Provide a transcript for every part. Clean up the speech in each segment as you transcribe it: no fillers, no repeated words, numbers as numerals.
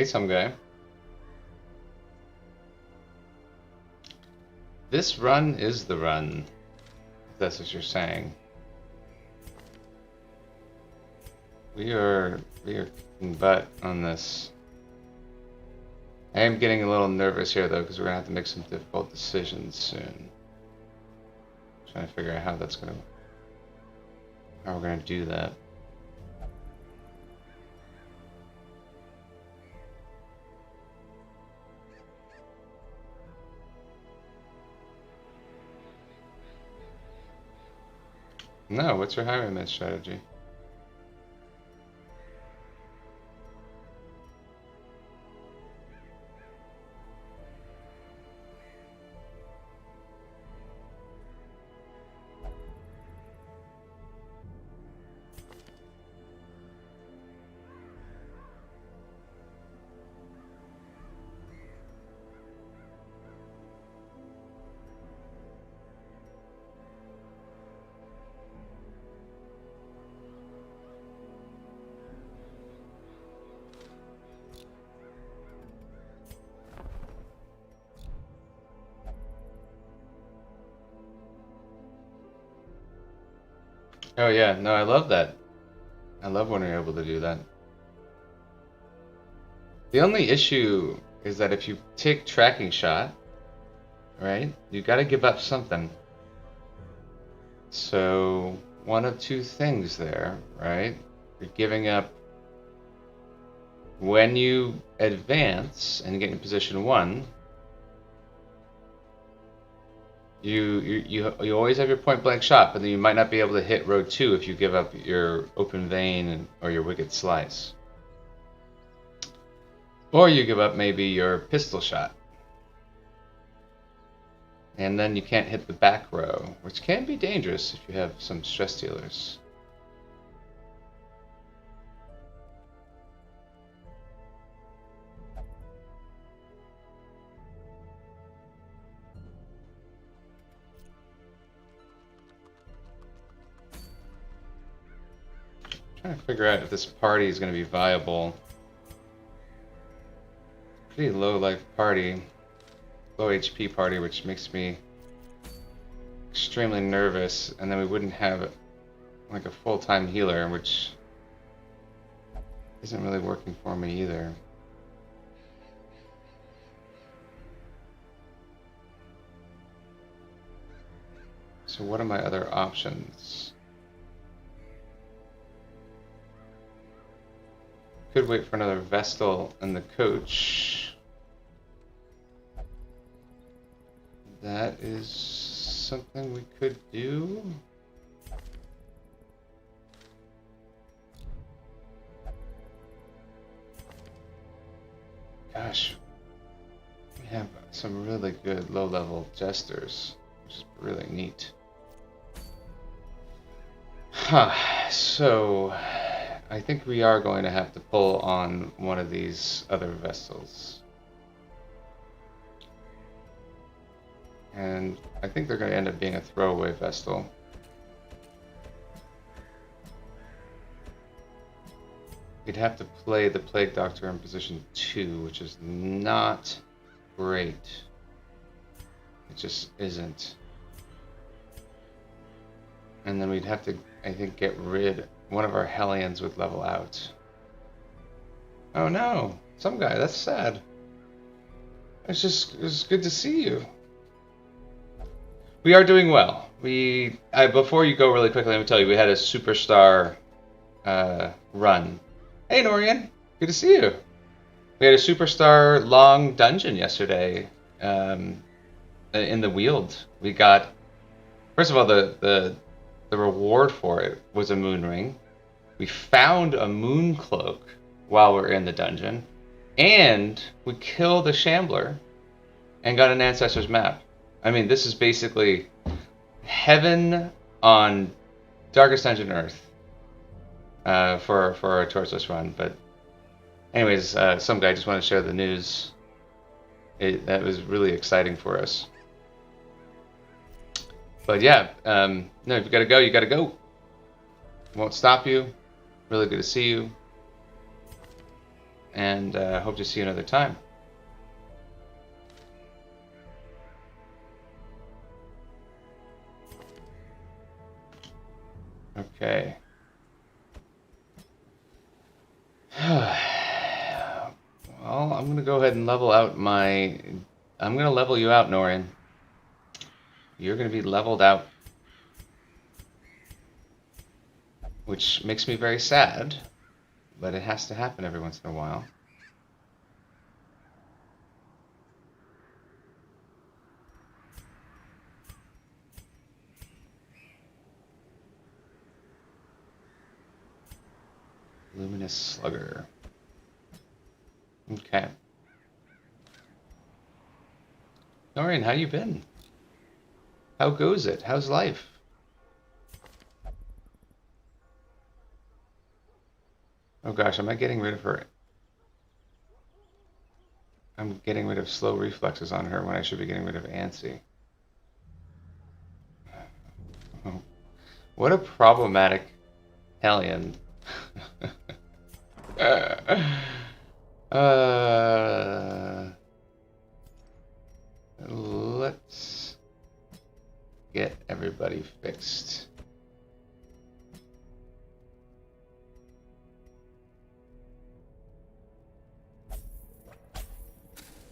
Hey, some guy. This run is the run, if that's what you're saying. We are kicking butt on this. I am getting a little nervous here though, because we're gonna have to make some difficult decisions soon. Trying to figure out how we're gonna do that. No, what's your highwayman strategy? Oh yeah, no, I love that. I love when you're able to do that. The only issue is that if you take tracking shot, right, you gotta give up something. So one of two things there, right? You're giving up when you advance and get in position 1. You always have your point blank shot, but then you might not be able to hit road 2 if you give up your open vein or your wicked slice. Or you give up maybe your pistol shot. And then you can't hit the back row, which can be dangerous if you have some stress dealers. Trying to figure out if this party is going to be viable. Pretty low life party, low HP party, which makes me extremely nervous. And then we wouldn't have like a full-time healer, which isn't really working for me either. So what are my other options? Could wait for another Vestal in the coach. That is something we could do. Gosh, we have some really good low-level jesters, which is really neat. Huh, so I think we are going to have to pull on one of these other vessels. And I think they're going to end up being a throwaway Vestal. We'd have to play the Plague Doctor in position 2, which is not great. It just isn't. And then we'd have to, I think, get rid. One of our Hellions would level out. Oh no, some guy, that's sad. It's good to see you. We are doing well. Before you go really quickly, let me tell you, we had a superstar run. Hey Norian, good to see you. We had a superstar long dungeon yesterday in the Weald. We got, first of all, the reward for it was a moon ring. We found a moon cloak while we were in the dungeon, and we killed a shambler and got an ancestor's map. I mean, this is basically heaven on Darkest Dungeon Earth for our torchless run. But anyways, some guy just wanted to share the news. That was really exciting for us. But yeah, no, if you gotta go, you gotta go. Won't stop you. Really good to see you. and hope to see you another time. Okay. Well, I'm gonna go ahead and level out my... I'm gonna level you out, Norian. You're gonna be leveled out. Which makes me very sad, but it has to happen every once in a while. Luminous Slugger. Okay. Norian, how you been? How goes it? How's life? Oh gosh, am I getting rid of her? I'm getting rid of slow reflexes on her when I should be getting rid of Ansi. Oh, what a problematic hellion. Let's get everybody fixed.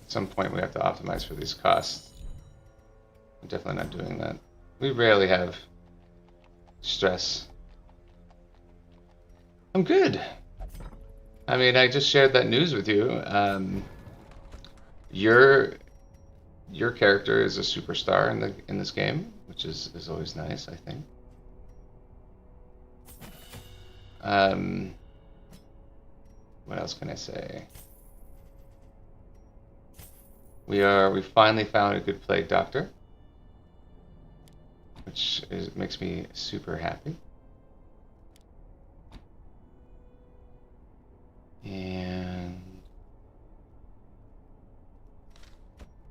At some point we have to optimize for these costs. I'm definitely not doing that. We rarely have stress. I'm good. I mean, I just shared that news with you. Your character is a superstar in this game, which is always nice, I think. What else can I say? We finally found a good plague doctor, which makes me super happy. And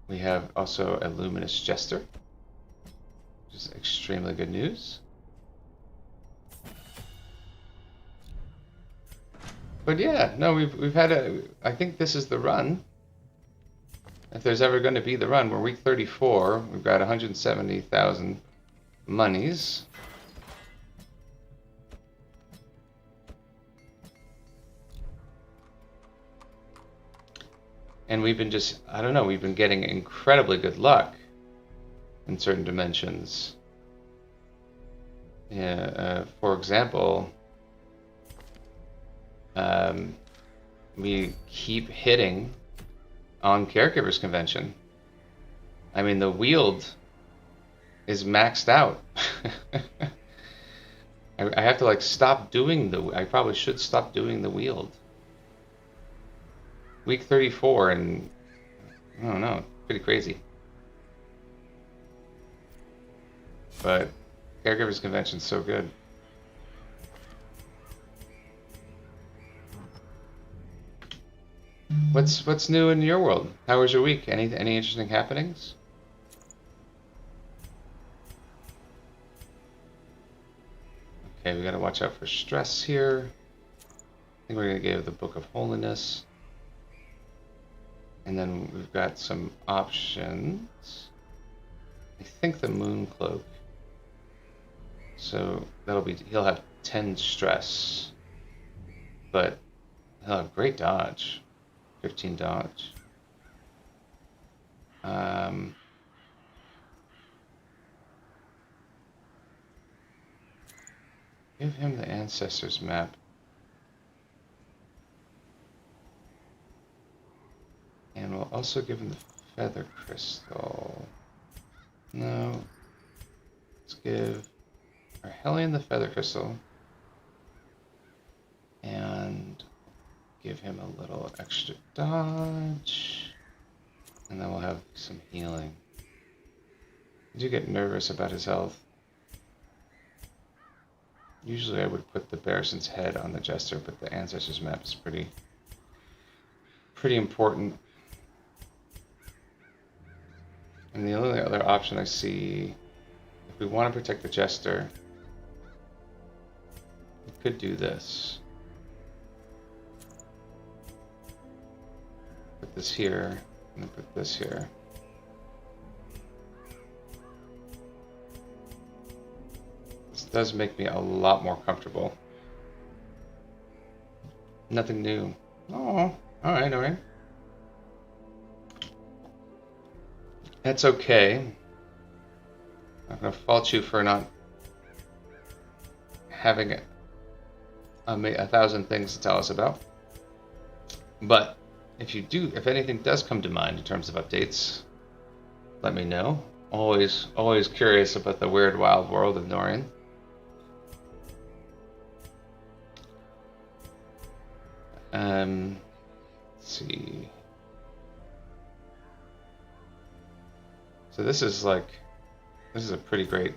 we have also a luminous jester, which is extremely good news. But yeah, no, we've had I think this is the run. If there's ever going to be the run, we're week 34. We've got 170,000 monies. And we've been I don't know, we've been getting incredibly good luck in certain dimensions. Yeah, for example, we keep hitting on Caregivers Convention. I mean, the wield is maxed out. I have to like stop doing I probably should stop doing the wield. Week 34 and I don't know, pretty crazy. But Caregivers Convention's so good. What's new in your world? How was your week? Any interesting happenings? Okay, we gotta watch out for stress here. I think we're gonna give the Book of Holiness. And then we've got some options. I think the Moon Cloak. So he'll have 10 stress. But he'll have great dodge. 15 dodge. Give him the Ancestors map. And we'll also give him the Feather Crystal. No. Let's give our Hellion the Feather Crystal. And give him a little extra dodge. And then we'll have some healing. I do get nervous about his health. Usually I would put the Barrison's head on the Jester, but the Ancestors map is pretty important. And the only other option I see, if we want to protect the Jester, we could do this. this here. I'm gonna put this here. This does make me a lot more comfortable. Nothing new. Oh, alright, alright. That's okay. I'm not gonna fault you for not having a thousand things to tell us about. But if anything does come to mind in terms of updates, let me know. Always curious about the weird, wild world of Norian. Let's see. So this is a pretty great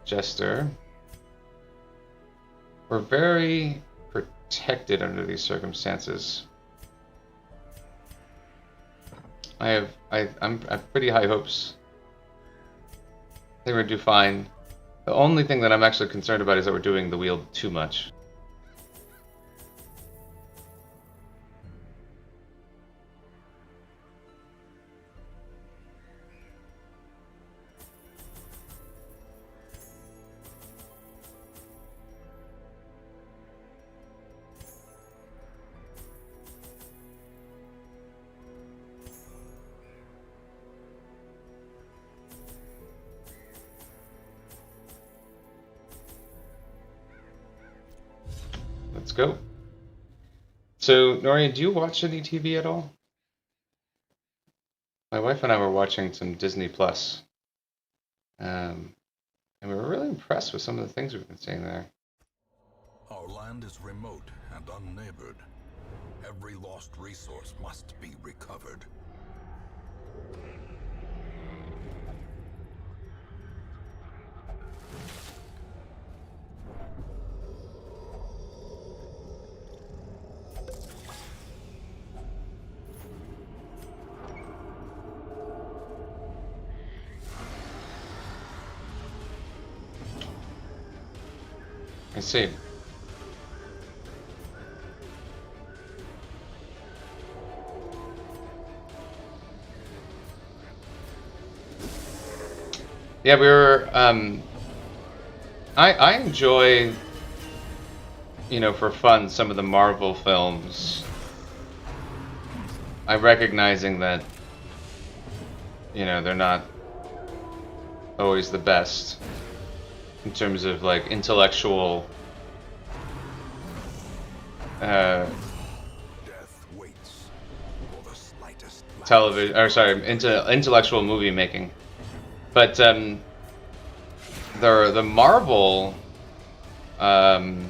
jester. We're very protected under these circumstances. I'm at pretty high hopes. I think we're gonna do fine. The only thing that I'm actually concerned about is that we're doing the wheel too much. Let's go. So, Norian, do you watch any TV at all? My wife and I were watching some Disney Plus, and we were really impressed with some of the things we've been seeing there. Our land is remote and unneighbored. Every lost resource must be recovered. I see. Yeah, we were, I enjoy, for fun, some of the Marvel films. I'm recognizing that, they're not always the best in terms of, intellectual, television, or sorry, intellectual movie making. But the Marvel, let's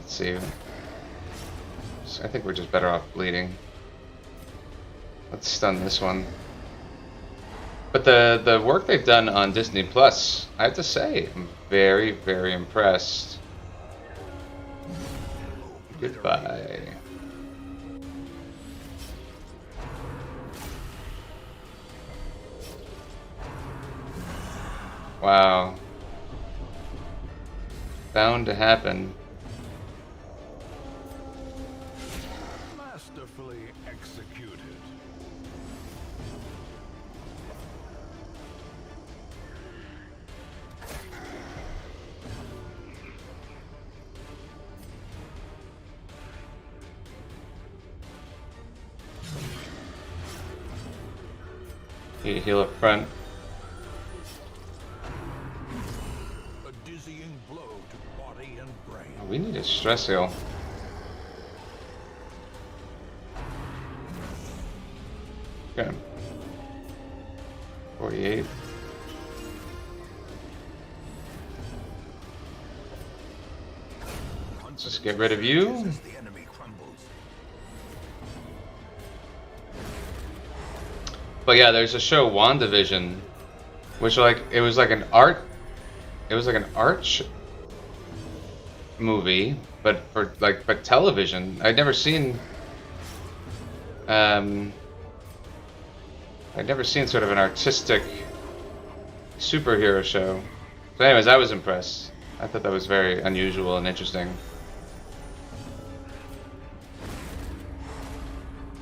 see. I think we're just better off bleeding. Let's stun this one. But the work they've done on Disney Plus, I have to say, I'm very, very impressed. Goodbye. Wow. Bound to happen. Masterfully executed. Heal up front. We need a stress heal. Okay. 48. Let's just get rid of you. But yeah, there's a show, WandaVision, which it was like an art movie, but for but television. I'd never seen sort of an artistic superhero show. So anyways, I was impressed. I thought that was very unusual and interesting.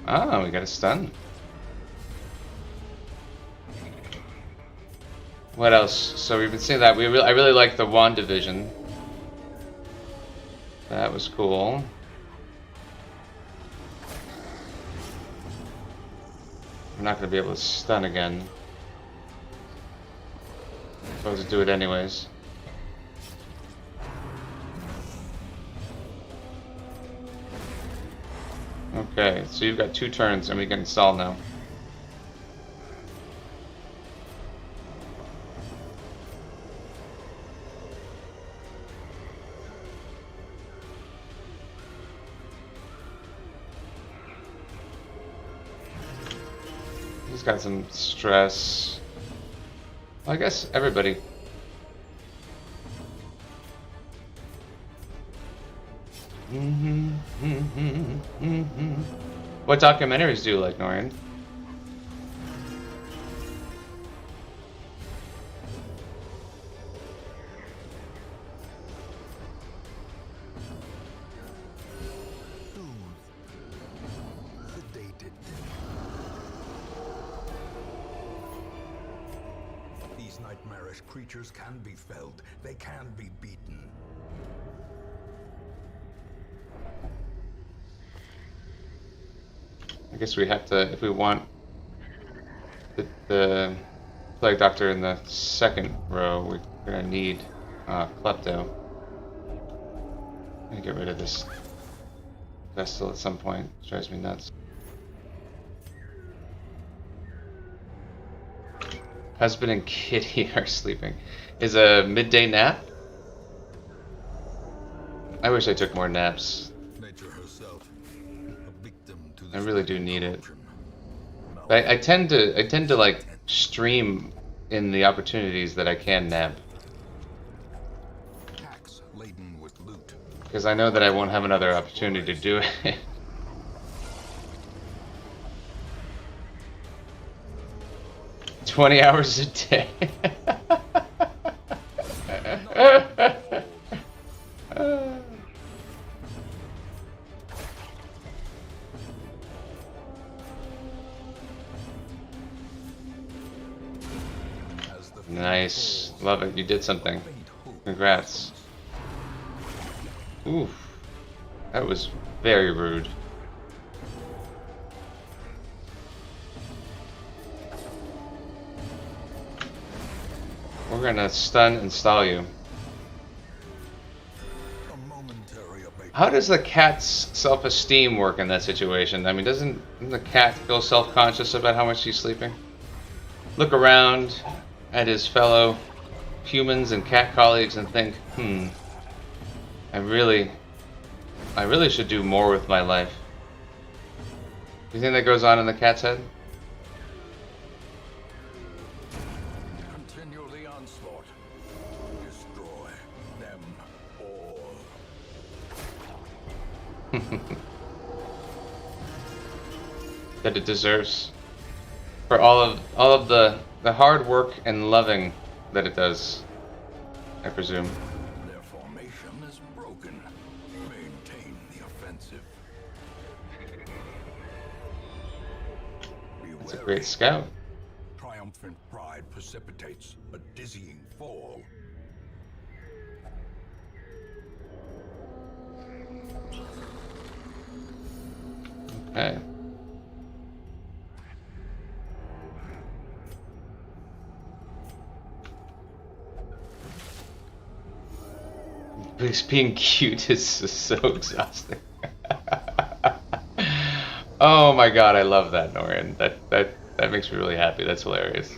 Ah, we got a stun. What else? So we've been seeing that. I really like the wand division. That was cool. I'm not going to be able to stun again. I'm supposed to do it anyways. Okay, so you've got 2 turns and we can install now. He's got some stress. Well, I guess everybody. What documentaries do you like, Norian? These nightmarish creatures can be felled. They can be beaten. I guess we have to, if we want the Plague Doctor in the second row, we're gonna need Klepto. I'm gonna get rid of this Vestal at some point. It drives me nuts. Husband and Kitty are sleeping. Is a midday nap? I wish I took more naps. Nature herself, a victim to I really do need it. But I tend to like stream in the opportunities that I can nap. Packs laden with loot. Because I know that I won't have another opportunity to do it. $20 a day. Nice. Love it. You did something. Congrats. Oof. That was very rude. We're gonna stun and stall you. How does the cat's self-esteem work in that situation? I mean, doesn't the cat feel self-conscious about how much he's sleeping? Look around at his fellow humans and cat colleagues and think, I really should do more with my life. Do you think that goes on in the cat's head? Continue the onslaught. Destroy them all. That it deserves for all of the hard work and loving that it does, I presume. Their formation is broken. Maintain the offensive. It's a great scout. Triumphant pride precipitates a dizzying fall. Okay. Because being cute is so exhausting. Oh my god, I love that, Norian. That makes me really happy. That's hilarious.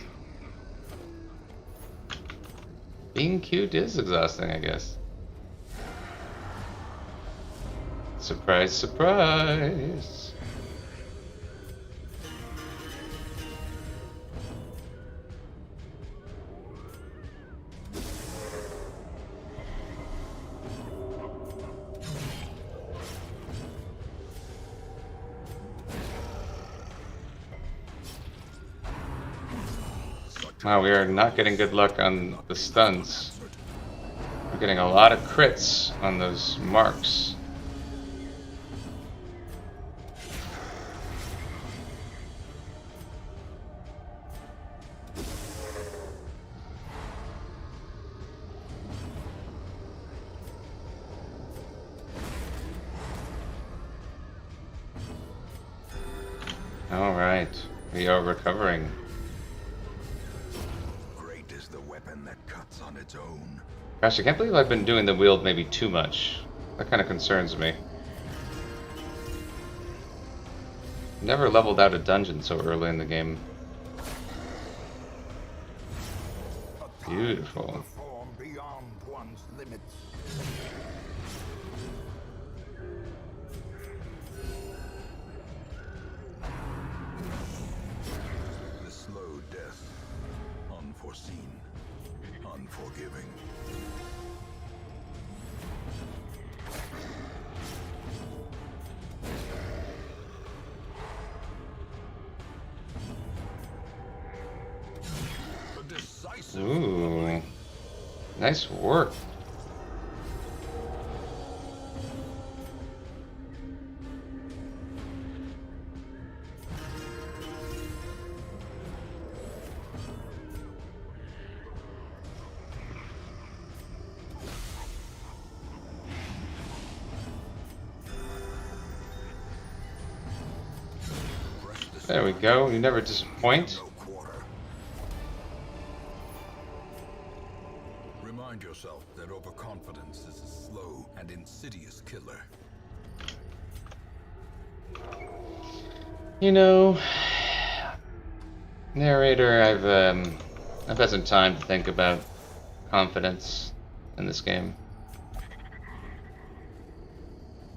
Being cute is exhausting, I guess. Surprise, surprise. Wow, we are not getting good luck on the stuns. We're getting a lot of crits on those marks. Alright. We are recovering. Great is the weapon that cuts on its own. Gosh, I can't believe I've been doing the wield maybe too much. That kind of concerns me. Never leveled out a dungeon so early in the game. Beautiful. Perform beyond one's limits. The slow death, unforeseen, unforgiving. A decisive Ooh. Nice work. There we go. You never disappoint. no quarter. Remind yourself that overconfidence is a slow and insidious killer. You know, narrator, I've had some time to think about confidence in this game,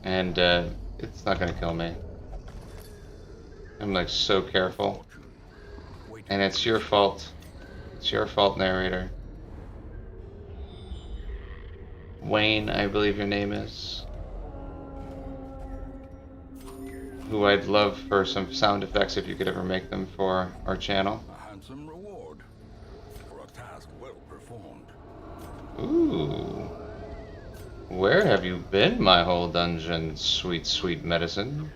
and it's not gonna kill me. I'm like so careful, and it's your fault. It's your fault, narrator. Wayne, I believe your name is. Who I'd love for some sound effects if you could ever make them for our channel. A handsome reward for a task well performed. Ooh. Where have you been, my whole dungeon, sweet, sweet medicine?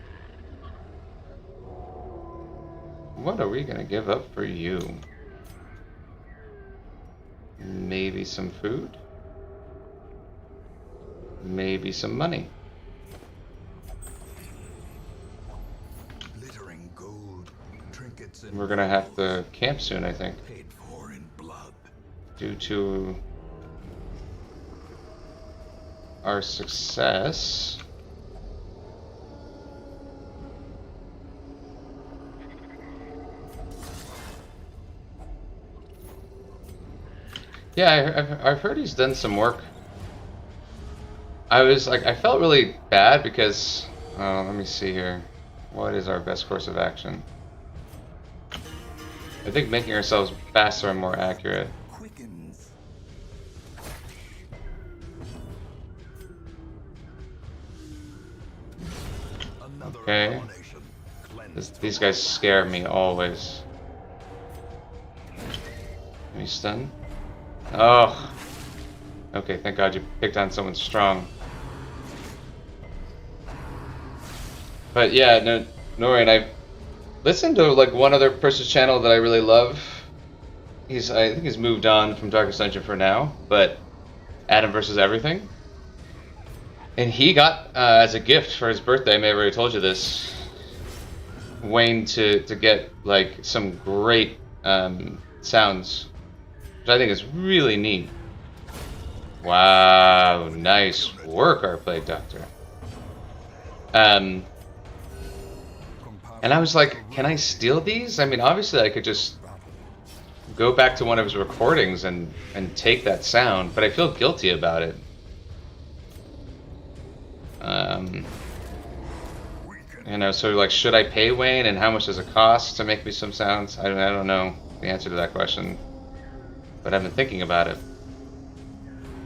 What are we gonna give up for you? Maybe some food? Maybe some money. Glittering gold, trinkets and We're gonna have to camp soon, I think, paid for in blood. due to our success. Yeah, I've heard he's done some work. I felt really bad because, let me see here. What is our best course of action? I think making ourselves faster and more accurate. Quickens. Another Okay. abomination cleansed These from guys scare me always. Are you stunned? Oh. Okay, thank God you picked on someone strong. But yeah, no, Norian, I've listened to like one other person's channel that I really love. I think he's moved on from Darkest Dungeon for now, but Adam versus Everything. And he got, as a gift for his birthday, I may have already told you this, Wayne to get like some great sounds, which I think is really neat. Wow, nice work, our Plague Doctor. And I was like, can I steal these? I mean, obviously I could just go back to one of his recordings and take that sound, but I feel guilty about it. You know, so like, should I pay Wayne, and how much does it cost to make me some sounds? I don't know the answer to that question, but I've been thinking about it.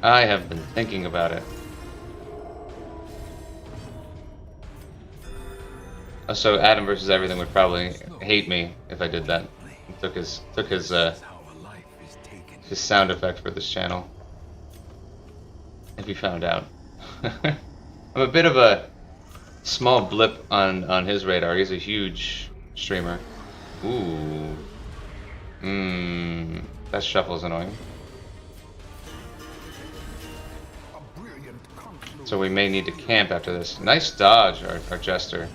I have been thinking about it. So Adam versus Everything would probably hate me if I did that. He took his sound effect for this channel. If he found out. I'm a bit of a small blip on his radar. He's a huge streamer. Ooh. That shuffle's annoying. So we may need to camp after this. Nice dodge, our Jester.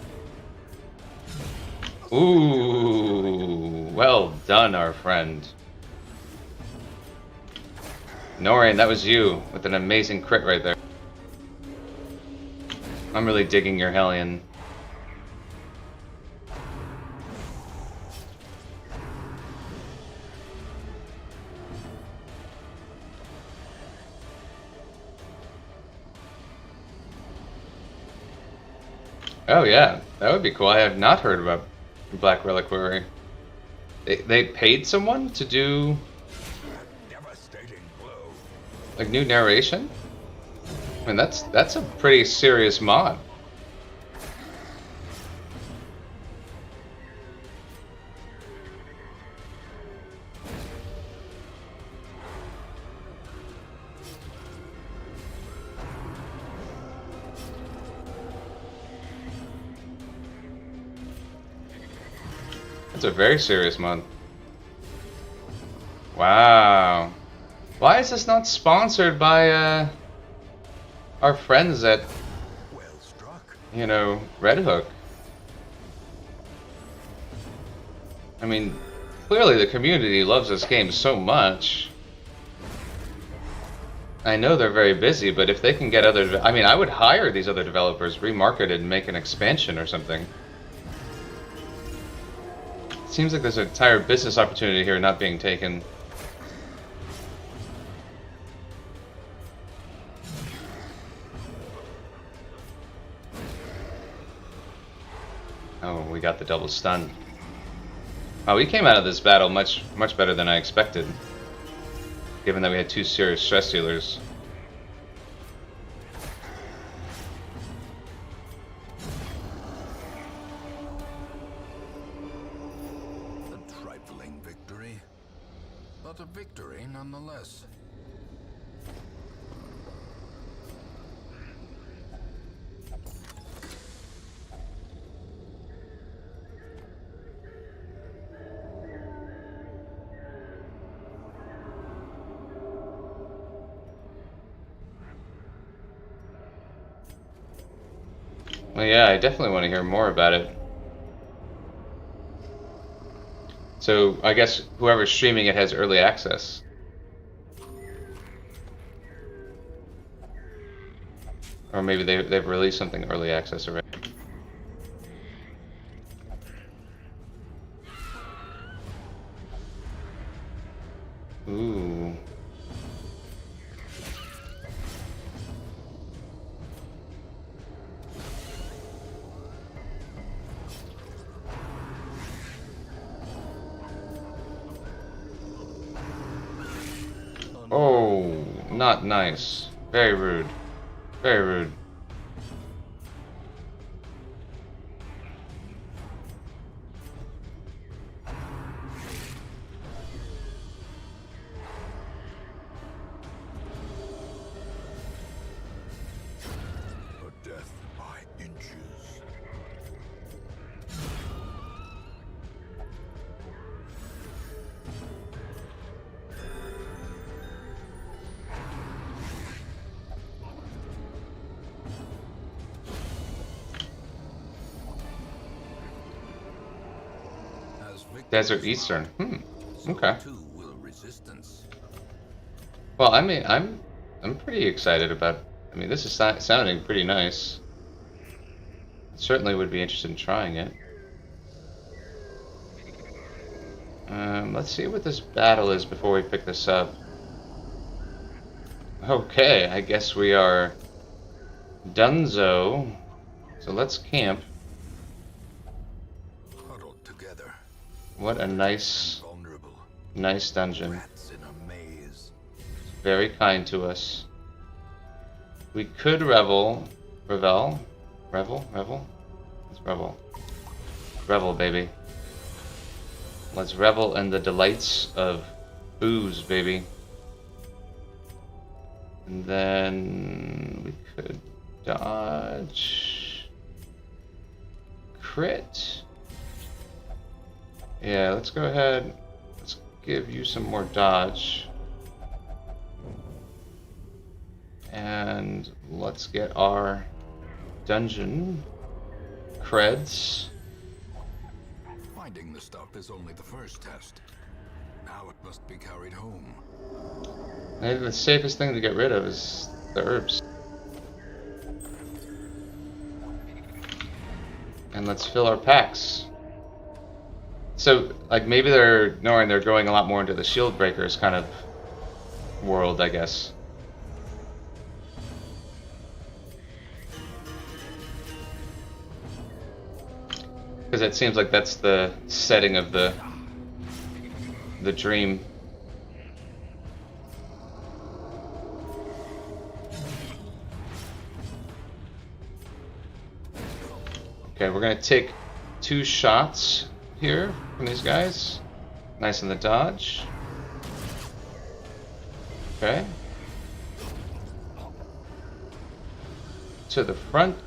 Ooh. Well done, our friend. Norian, that was you with an amazing crit right there. I'm really digging your Hellion. Oh yeah, that would be cool. I have not heard about Black Reliquary. They paid someone to do like new narration? I mean that's a pretty serious mod. That's a very serious mod. Wow. Why is this not sponsored by our friends at, you know, Red Hook? I mean, clearly the community loves this game so much. I know they're very busy, but if they can get other... I mean, I would hire these other developers, remarket it, and make an expansion or something. Seems like there's an entire business opportunity here not being taken. Oh, we got the double stun. Oh, we came out of this battle much better than I expected, given that we had two serious stress dealers. But a victory nonetheless. Well, yeah, I definitely want to hear more about it. So I guess whoever's streaming it has early access. Or maybe they've released something early access already. Ooh. Oh, not nice. Very rude. Very rude. A death by inches. Desert Eastern. Okay. Well, I mean, I'm pretty excited about. I mean, this is sounding pretty nice. Certainly would be interested in trying it. Let's see what this battle is before we pick this up. Okay, I guess we are Dunzo. So let's camp. What a nice dungeon. Very kind to us. We could revel. Let's revel, baby. Let's revel in the delights of booze, baby. And then we could dodge. Crit. Yeah, let's go ahead. Let's give you some more dodge. And let's get our dungeon creds. Finding the stuff is only the first test. Now it must be carried home. Maybe the safest thing to get rid of is the herbs. And let's fill our packs. So, like, maybe they're going a lot more into the shield breakers kind of world, I guess. Because it seems like that's the setting of the dream. Okay, we're gonna take 2 shots here from these guys. Nice in the dodge. Okay. To the front.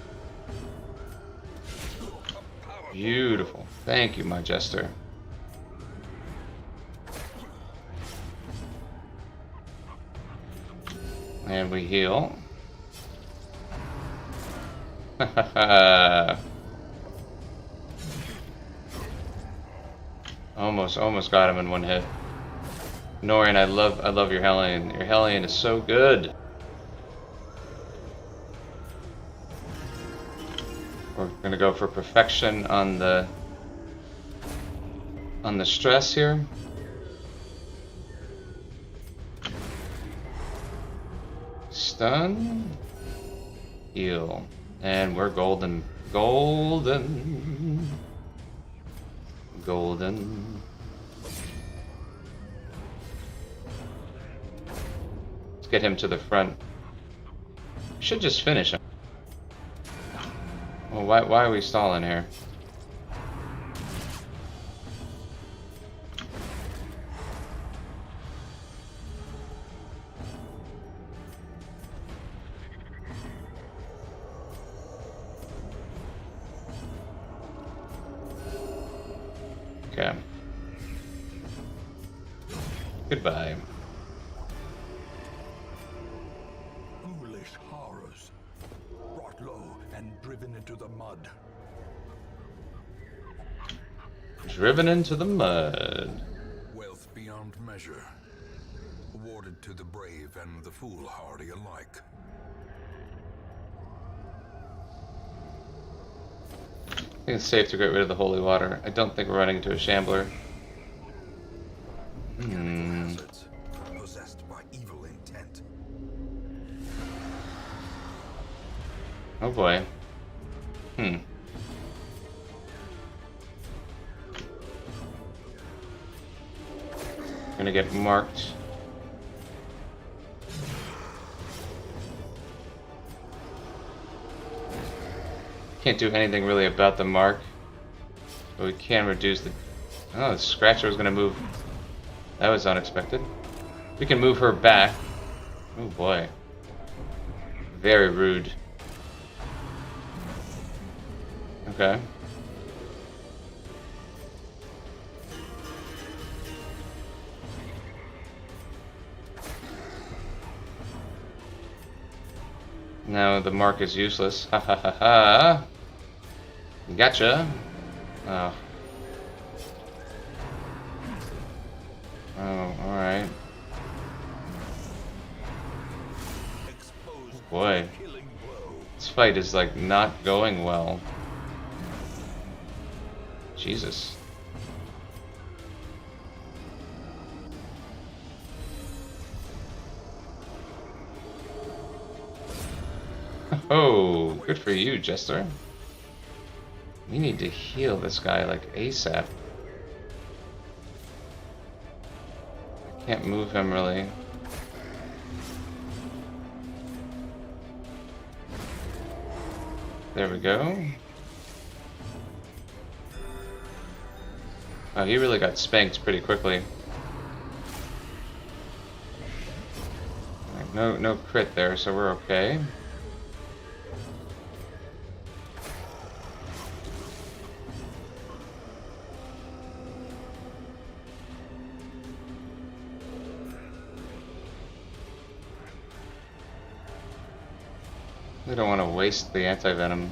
Beautiful. Thank you, my jester. And we heal. Almost got him in one hit. Norian, I love your Hellion. Your Hellion is so good. We're gonna go for perfection on the stress here. Stun. Heal. And we're golden. Golden. Golden. Let's get him to the front. Should just finish him. Well, why are we stalling here? Okay. Goodbye. Foolish horrors. Brought low and driven into the mud. Driven into the mud. Wealth beyond measure. Awarded to the brave and the foolhardy alike. I think it's safe to get rid of the holy water. I don't think we're running into a shambler. Hazards, possessed by evil intent. Oh boy. Gonna get marked. Can't do anything really about the mark, but we can reduce the... Oh, the Scratcher was gonna move. That was unexpected. We can move her back. Oh boy. Very rude. Okay. Now the mark is useless. Ha ha ha ha. Gotcha. Oh. Oh, alright. Boy. This fight is like not going well. Jesus. Oh, good for you, Jester. We need to heal this guy like ASAP. I can't move him really. There we go. Oh, he really got spanked pretty quickly. No crit there, so we're okay. We don't want to waste the anti-venom.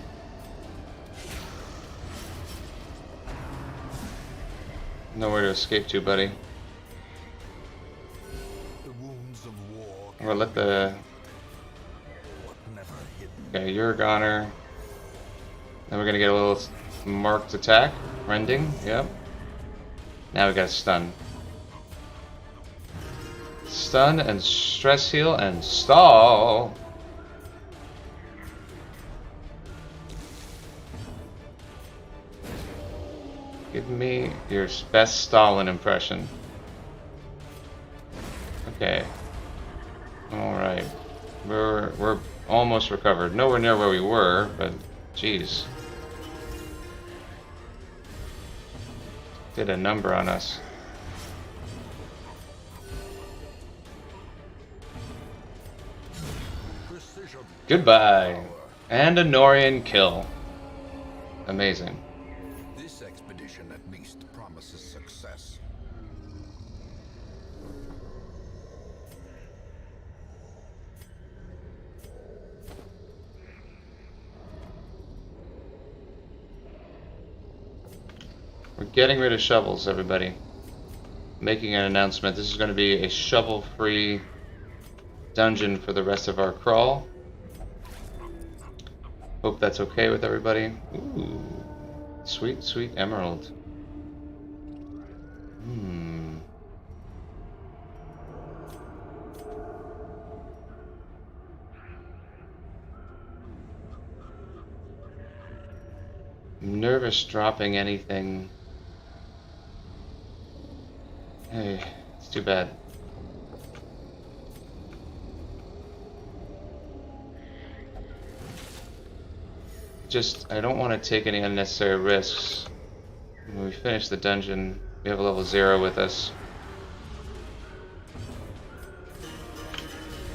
Nowhere to escape to, buddy. The wounds of war. We'll let the... Okay, you're a goner. Then we're gonna get a little marked attack. Rending, yep. Now we got stun. Stun and stress heal and stall. Give me your best Stalin impression. Okay. Alright. We're almost recovered. Nowhere near where we were, but jeez. Did a number on us. Goodbye. And a Norian kill. Amazing. This expedition at least promises success. We're getting rid of shovels, everybody. Making an announcement. This is going to be a shovel-free dungeon for the rest of our crawl. Hope that's okay with everybody. Ooh, sweet, sweet emerald. I'm nervous dropping anything. Hey, it's too bad. I don't want to take any unnecessary risks. When we finish the dungeon, we have a level 0 with us.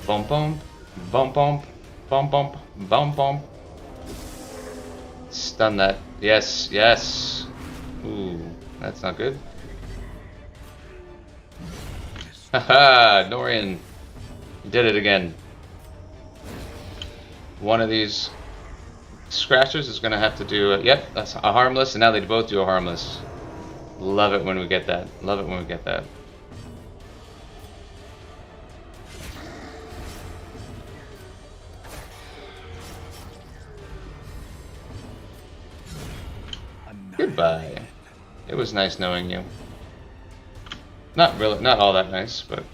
Bump bump, bump bump, bump bump, bump bump. Stun that. Yes, yes. Ooh, that's not good. Haha, Norian. You did it again. One of these scratchers is going to have to do yep, that's a harmless, and now they both do a harmless. Love it when we get that. Love it when we get that. Goodbye. It was nice knowing you. Not really, not all that nice, but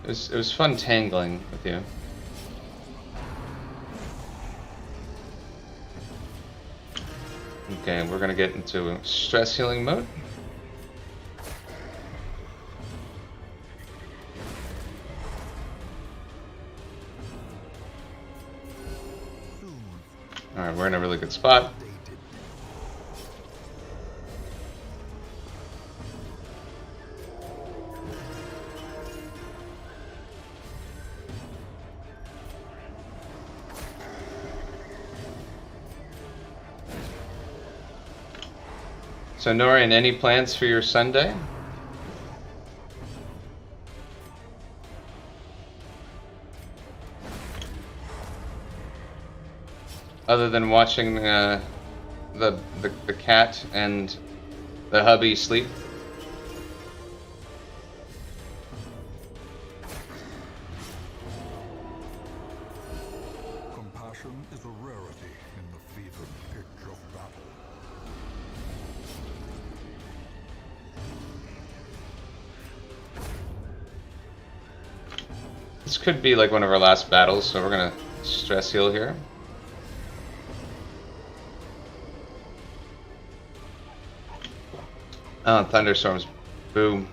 it was fun tangling with you. Okay, we're gonna get into stress healing mode. Alright, we're in a really good spot. So Norian, any plans for your Sunday? Other than watching the cat and the hubby sleep? Compassion is a rarity in the fevered pitch of battle. This could be like one of our last battles, so we're gonna stress heal here. Oh, thunderstorms. Boom.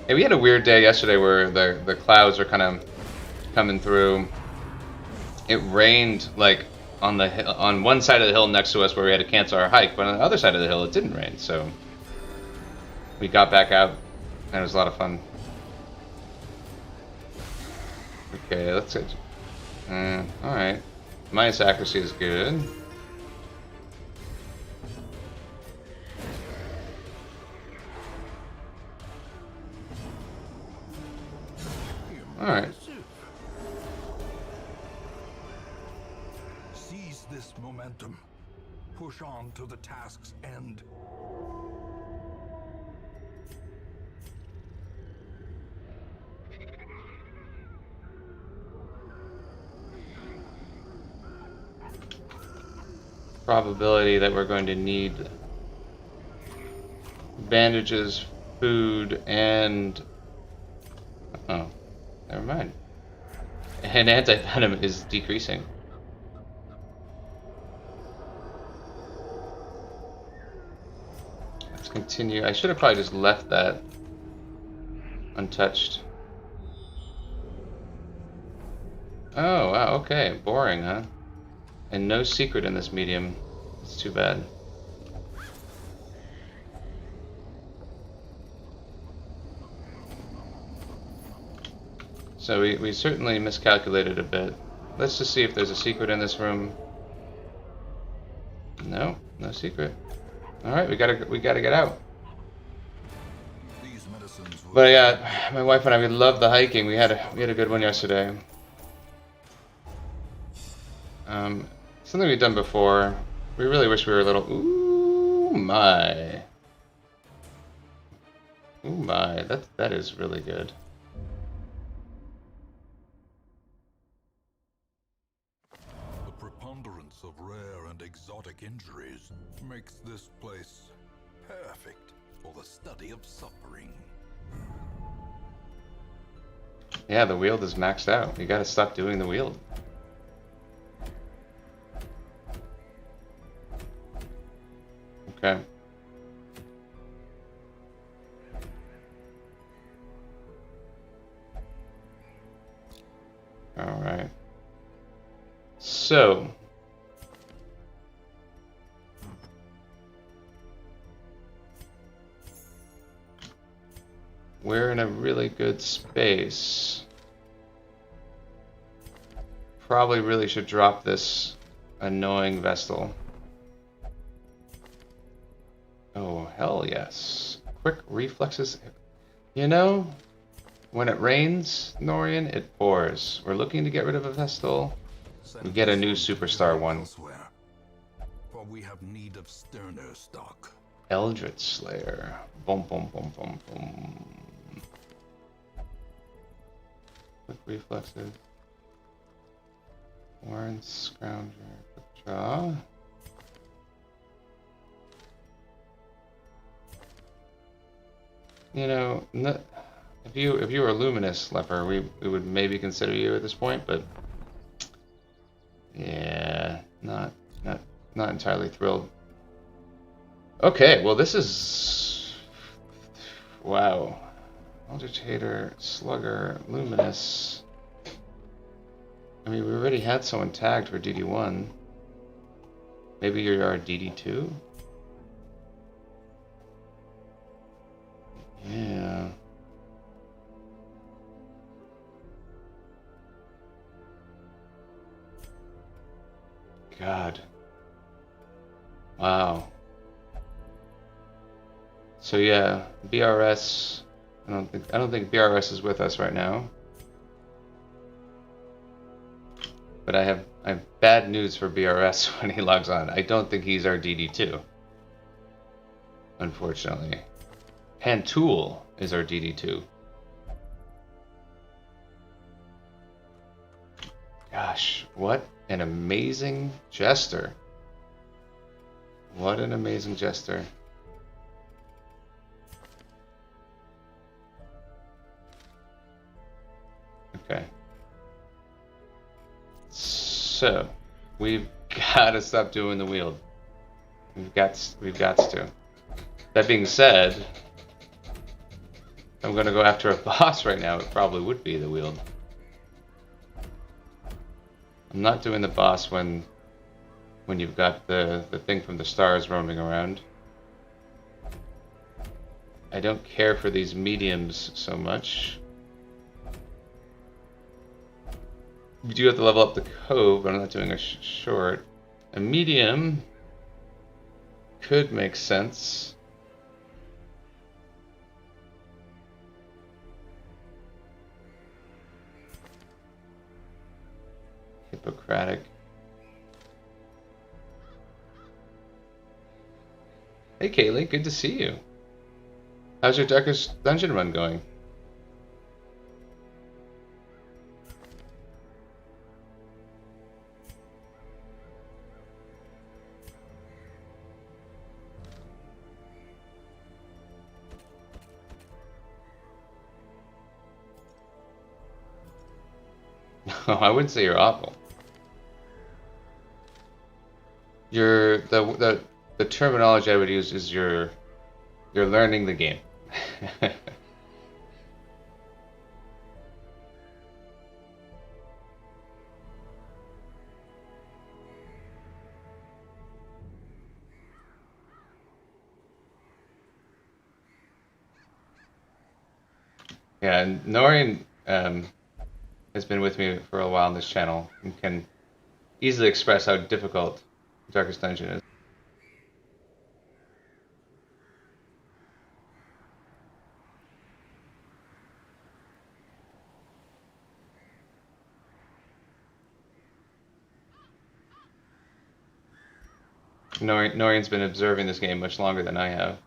Hey, we had a weird day yesterday where the clouds are kind of coming through. It rained like on one side of the hill next to us where we had to cancel our hike, but on the other side of the hill it didn't rain, so we got back out and it was a lot of fun. Okay, let's get... alright. Minus accuracy is good. Alright. Seize this momentum. Push on to the task's end. probability that we're going to need bandages, food, and... Oh, never mind. And anti-venom is decreasing. Let's continue. I should have probably just left that untouched. Oh, wow, okay. Boring, huh? And no secret in this medium. It's too bad. So we certainly miscalculated a bit. Let's just see if there's a secret in this room. No, no secret. All right, we gotta get out. But yeah, my wife and I, we love the hiking. We had a good one yesterday. Something we've done before. We really wish we were a little. Ooh my. Ooh my. That is really good. The preponderance of rare and exotic injuries makes this place perfect for the study of suffering. Yeah, the wield is maxed out. You gotta stop doing the wield. Okay. All right. So. We're in a really good space. Probably really should drop this annoying Vestal. Oh, hell yes. Quick reflexes. You know, when it rains, Norian, it pours. We're looking to get rid of a Vestal. We get a new superstar one. For we have need of sterner stock. Eldritch Slayer. Boom, boom, boom, boom, boom. Quick reflexes. Warren Scrounger. Quick draw. You know, if you were a Luminous Leper, we would maybe consider you at this point, but yeah, not entirely thrilled. Okay, well this is wow. Agitator, Slugger, Luminous. I mean, we already had someone tagged for DD1. Maybe you're our DD2? Yeah. God. Wow. So yeah, BRS. I don't think BRS is with us right now. But I have bad news for BRS when he logs on. I don't think he's our DD2. Unfortunately. Pantool is our DD2. Gosh, what an amazing jester. What an amazing jester. Okay. So, we've got to stop doing the wield. We've got to. That being said, I'm going to go after a boss right now. It probably would be the wield. I'm not doing the boss when you've got the thing from the stars roaming around. I don't care for these mediums so much. We do have to level up the cove, but I'm not doing a short. A medium could make sense. Hippocratic. Hey Kaylee, good to see you. How's your Darkest Dungeon run going? I wouldn't say you're awful. The terminology I would use is you're learning the game. Yeah, and Norian has been with me for a while on this channel and can easily express how difficult Darkest Dungeon is. Norian's been observing this game much longer than I have.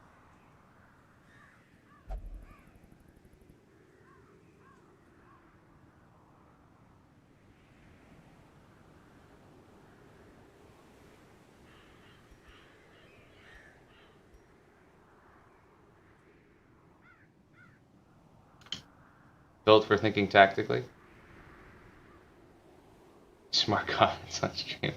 Built for thinking tactically. Smart comments on stream.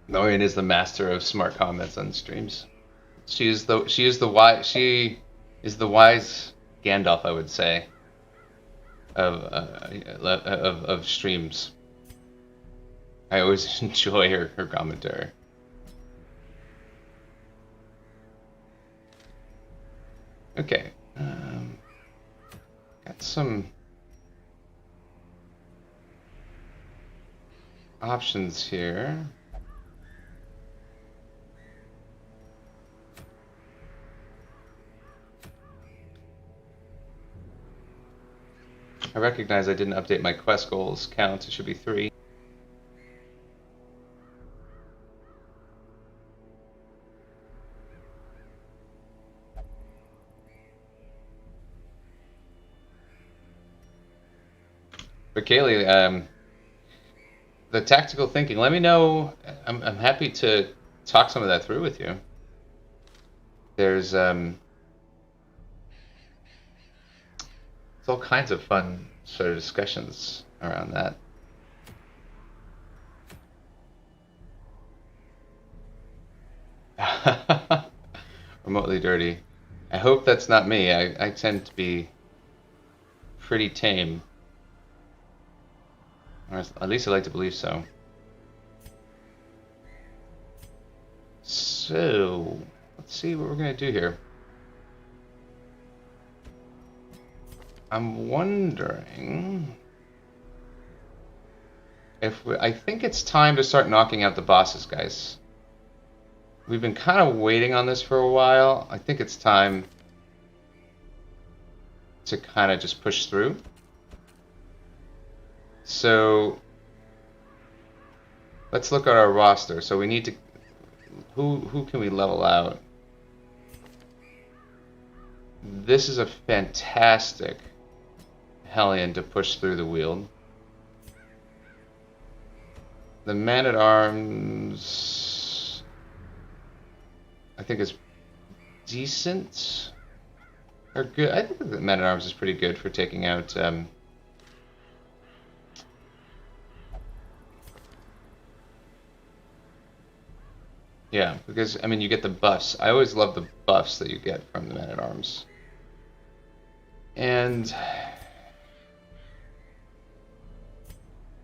Norian is the master of smart comments on streams. She is the wise Gandalf, I would say, of streams. I always enjoy her commentary. Okay, got some options here. I recognize I didn't update my quest goals count. It should be 3. But Kaylee, the tactical thinking, let me know. I'm happy to talk some of that through with you. There's all kinds of fun sort of discussions around that. Remotely dirty. I hope that's not me. I tend to be pretty tame. Or at least I like to believe so. So, let's see what we're going to do here. I'm wondering if I think it's time to start knocking out the bosses, guys. We've been kind of waiting on this for a while. I think it's time to kind of just push through. So let's look at our roster. So we need to who can we level out? This is a fantastic Hellion to push through the Weald. The Man-at-Arms, I think, is decent or good. I think the Man-at-Arms is pretty good for taking out yeah, because I mean you get the buffs. I always love the buffs that you get from the Man-at-Arms. And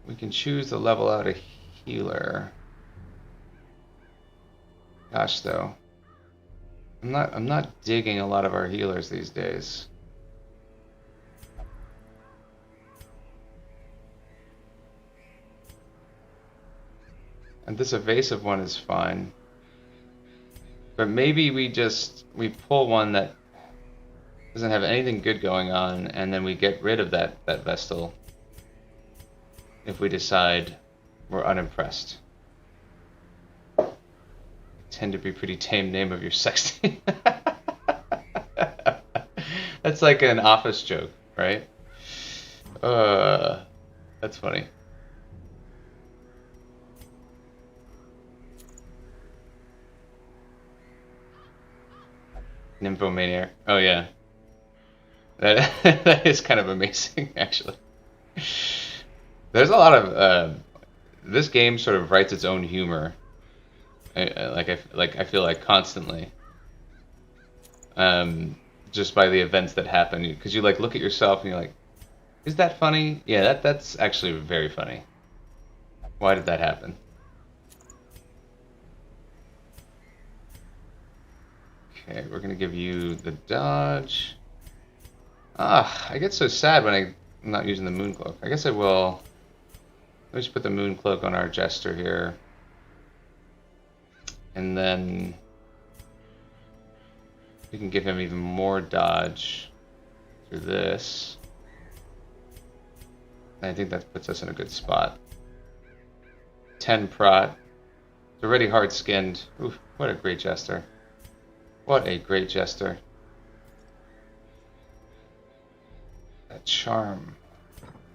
we can choose to level out a healer. Gosh, though, I'm not digging a lot of our healers these days. And this evasive one is fine. But maybe we pull one that doesn't have anything good going on, and then we get rid of that Vestal if we decide we're unimpressed. Tend to be pretty tame name of your sex team. That's like an office joke, right? That's funny. Nymphomaniac. Oh yeah. That is kind of amazing, actually. There's a lot of this game sort of writes its own humor. I feel like constantly, um, just by the events that happen. Because you like look at yourself and you're like, is that funny? Yeah, that's actually very funny. Why did that happen? Okay, we're gonna give you the dodge. Ah, I get so sad when I'm not using the moon cloak. I guess I will. Let's put the moon cloak on our jester here. And then we can give him even more dodge through this. And I think that puts us in a good spot. 10 prot. It's already hard skinned. Oof, what a great jester. What a great jester. That charm.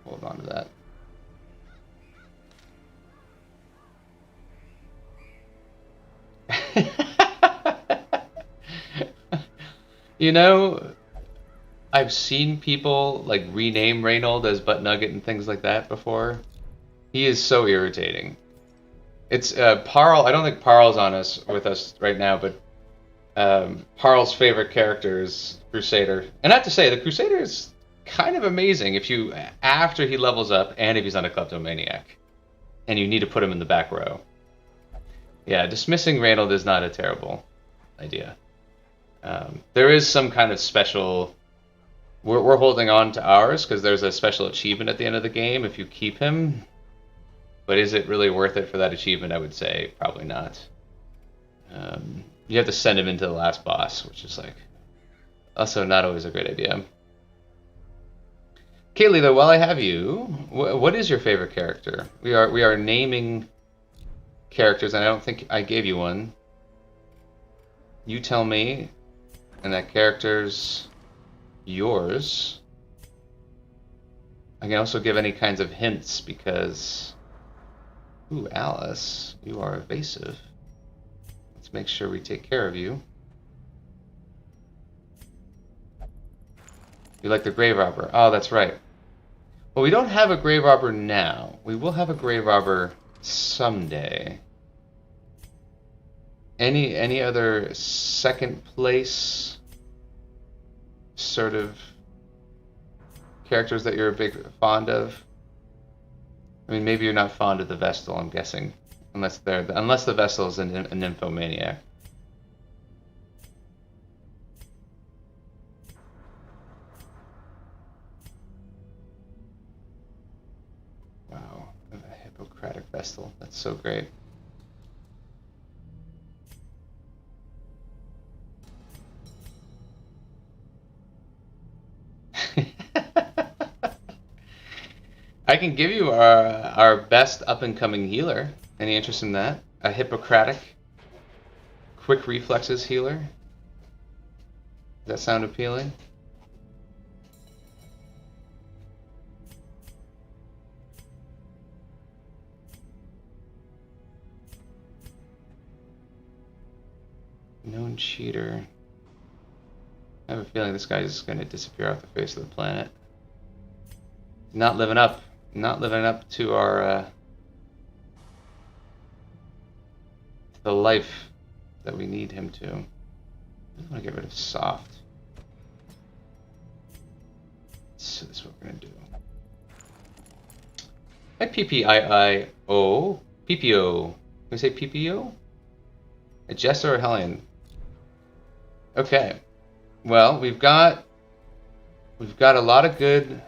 Hold on to that. You know, I've seen people like rename Reynold as Butt Nugget and things like that before. He is so irritating. It's Parl. I don't think Parl's on us with us right now, but Parl's favorite character is Crusader. And I have to say, the Crusader is kind of amazing if you after he levels up and if he's not a kleptomaniac, and you need to put him in the back row. Yeah, dismissing Reynold is not a terrible idea. There is some kind of special. We're holding on to ours because there's a special achievement at the end of the game if you keep him. But is it really worth it for that achievement? I would say probably not. You have to send him into the last boss, which is like also not always a great idea. Kaylee, though, while I have you, what is your favorite character? We are naming characters, and I don't think I gave you one. You tell me, and that character's yours. I can also give any kinds of hints because, ooh, Alice, you are evasive. Let's make sure we take care of you. You like the grave robber? Oh, that's right. Well, we don't have a grave robber now. We will have a grave robber someday. Any other second place sort of characters that you're a big fond of? I mean, maybe you're not fond of the Vestal, I'm guessing, unless the Vestal is an nymphomaniac. Wow, a Hippocratic Vestal. That's so great. I can give you our best up-and-coming healer. Any interest in that? A Hippocratic quick reflexes healer? Does that sound appealing? Known cheater. I have a feeling this guy is going to disappear off the face of the planet. Not living up to our the life that we need him to. I want to get rid of soft. So this is what we're gonna do. Hi PPIIO. PPO. Can we say PPO? A Jester or Hellion? Okay. Well, we've got a lot of good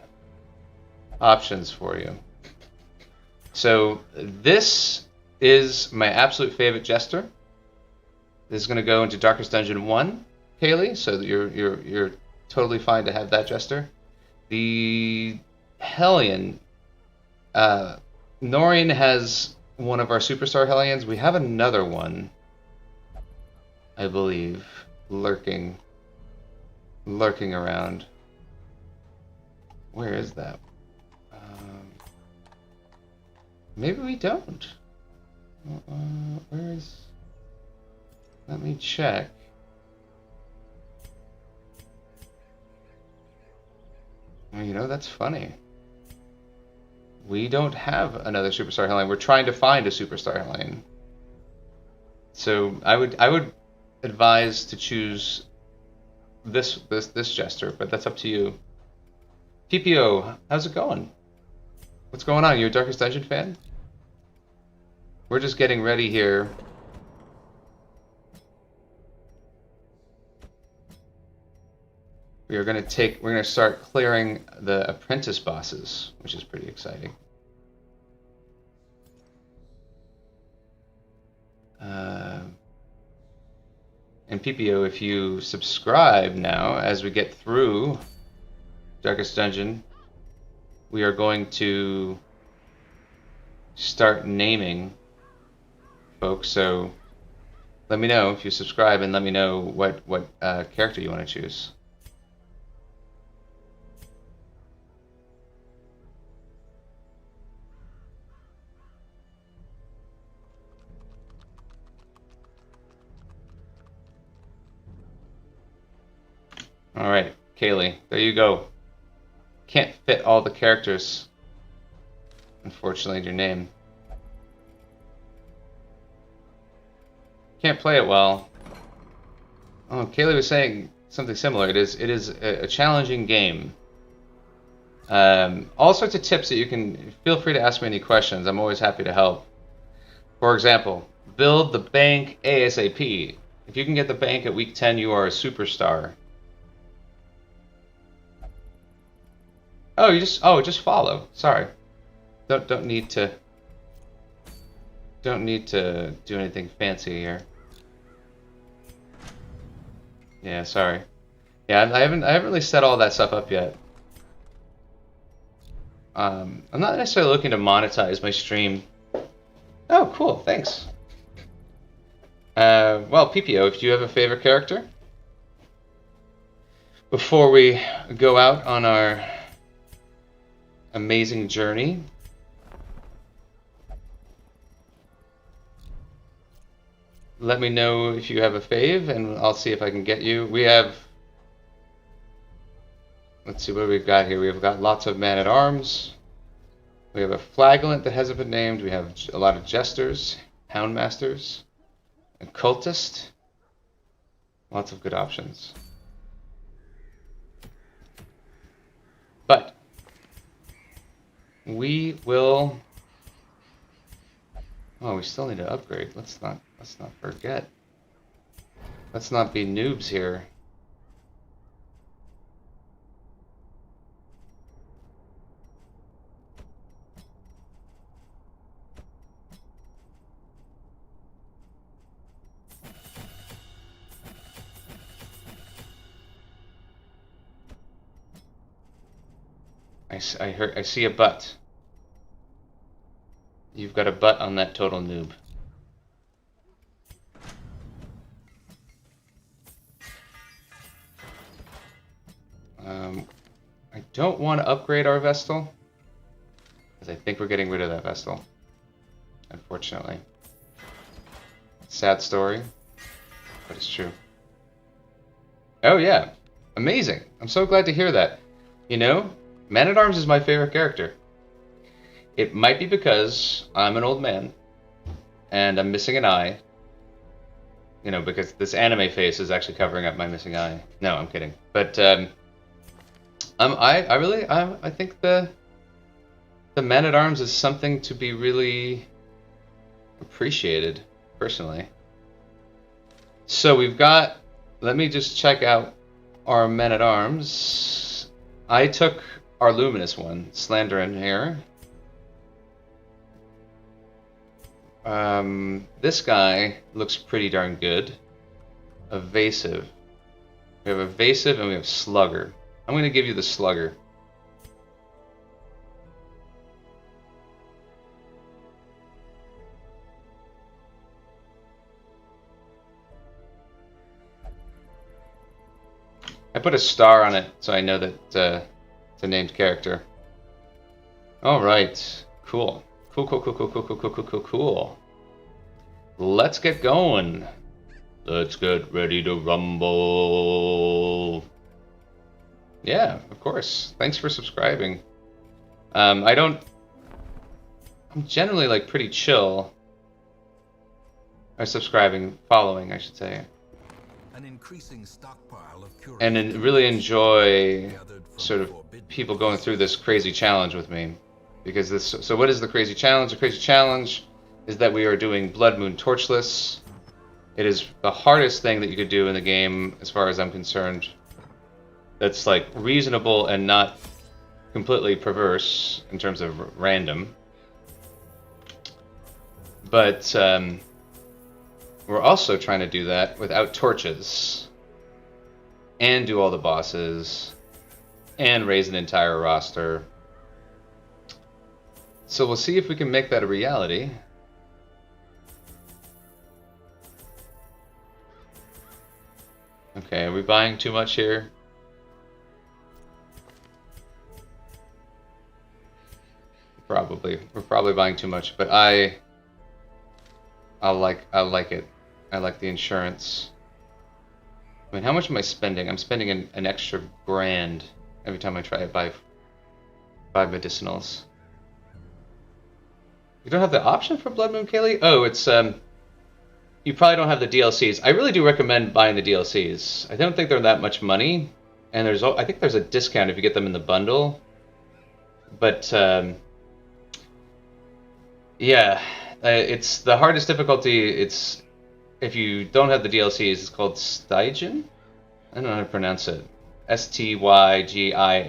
options for you. So this is my absolute favorite Jester. This is going to go into Darkest Dungeon 1, Kaylee, so that you're totally fine to have that Jester. The Hellion, Norian has one of our Superstar Hellions. We have another one, I believe, lurking around. Where is that? Maybe we don't. Where is... Let me check. You know, that's funny. We don't have another superstar Helene. We're trying to find a superstar Helene. So I would advise to choose this jester, but that's up to you. PPO, how's it going? What's going on? You a Darkest Dungeon fan? We're just getting ready here. We're gonna start clearing the apprentice bosses, which is pretty exciting. And PPO, if you subscribe now, as we get through Darkest Dungeon, we are going to start naming folks. So let me know if you subscribe, and let me know what character you want to choose. All right, Kaylee, there you go. Can't fit all the characters, unfortunately, in your name. Can't play it well. Oh, Kaylee was saying something similar. It is a challenging game. All sorts of tips that you can. Feel free to ask me any questions. I'm always happy to help. For example, build the bank ASAP. If you can get the bank at week 10, you are a superstar. Oh, just follow. Sorry. Don't need to do anything fancy here. Yeah, sorry. Yeah, I haven't really set all that stuff up yet. I'm not necessarily looking to monetize my stream. Oh, cool. Thanks. Well, PPO, if you have a favorite character before we go out on our amazing journey. Let me know if you have a fave, and I'll see if I can get you. We have... Let's see what we've got here. We've got lots of man-at-arms. We have a flagellant that hasn't been named. We have a lot of jesters, houndmasters, a cultist. Lots of good options. But we will... Oh, we still need to upgrade. Let's not forget. Let's not be noobs here. I see a butt. You've got a butt on that total noob. I don't want to upgrade our Vestal, because I think we're getting rid of that Vestal, unfortunately. Sad story, but it's true. Oh yeah, amazing. I'm so glad to hear that. You know, Man-at-Arms is my favorite character. It might be because I'm an old man and I'm missing an eye. You know, because this anime face is actually covering up my missing eye. No, I'm kidding. But I think the Man-at-Arms is something to be really appreciated, personally. So we've got, let me just check out our Men-at-Arms. I took our Luminous one, Slanderin here. This guy looks pretty darn good. Evasive. We have Evasive and we have Slugger. I'm going to give you the Slugger. I put a star on it so I know that it's a named character. Alright, cool. Cool. Let's get going. Let's get ready to rumble. Yeah, of course. Thanks for subscribing. I'm generally like pretty chill. Or subscribing, following, I should say. An increasing stockpile of And then really enjoy sort of people going through this crazy challenge with me. Because this, so what is the crazy challenge? The crazy challenge is that we are doing Blood Moon Torchless. It is the hardest thing that you could do in the game, as far as I'm concerned. That's like reasonable and not completely perverse in terms of random. But we're also trying to do that without torches, and do all the bosses, and raise an entire roster. So we'll see if we can make that a reality. Okay, are we buying too much here? Probably. We're probably buying too much, but I like it. I like the insurance. I mean, how much am I spending? I'm spending an extra grand every time I try to buy medicinals. You don't have the option for Blood Moon, Kaylee? Oh, it's you probably don't have the DLCs. I really do recommend buying the DLCs. I don't think they're that much money, and I think there's a discount if you get them in the bundle. But yeah, it's the hardest difficulty. It's if you don't have the DLCs, it's called Stygian. I don't know how to pronounce it. Stygian. I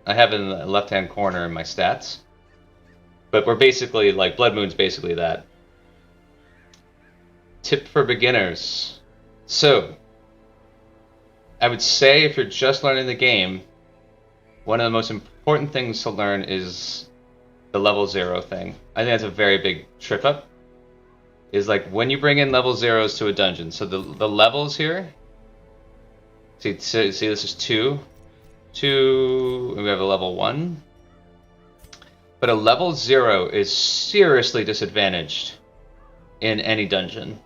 have it in the left-hand corner in my stats. But we're basically like Blood Moon's basically that. Tip for beginners. So, I would say if you're just learning the game, one of the most important things to learn is the level 0 thing. I think that's a very big trip up. Is like when you bring in level 0s to a dungeon. So the levels here. See this is 2. 2, and we have a level 1. But a level 0 is seriously disadvantaged in any dungeon.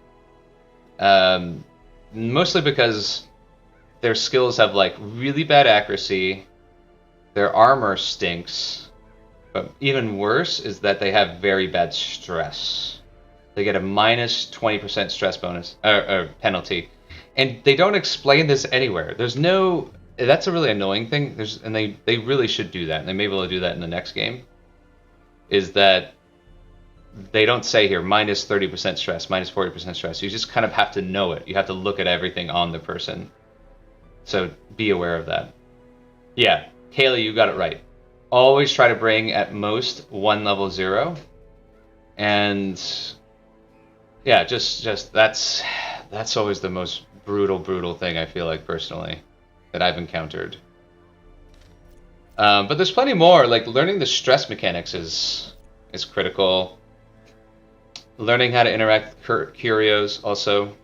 Mostly because their skills have like really bad accuracy. Their armor stinks. But even worse is that they have very bad stress. They get a minus 20% stress bonus or penalty, and they don't explain this anywhere. There's no. That's a really annoying thing. And they really should do that. And they may be able to do that in the next game. Is that they don't say here minus 30% stress, minus 40% stress. You just kind of have to know it. You have to look at everything on the person. So be aware of that. Yeah, Kaylee, you got it right. Always try to bring at most 1 level 0, and yeah, just that's always the most brutal thing I feel like personally that I've encountered. But there's plenty more. Like learning the stress mechanics is critical. Learning how to interact with curios also.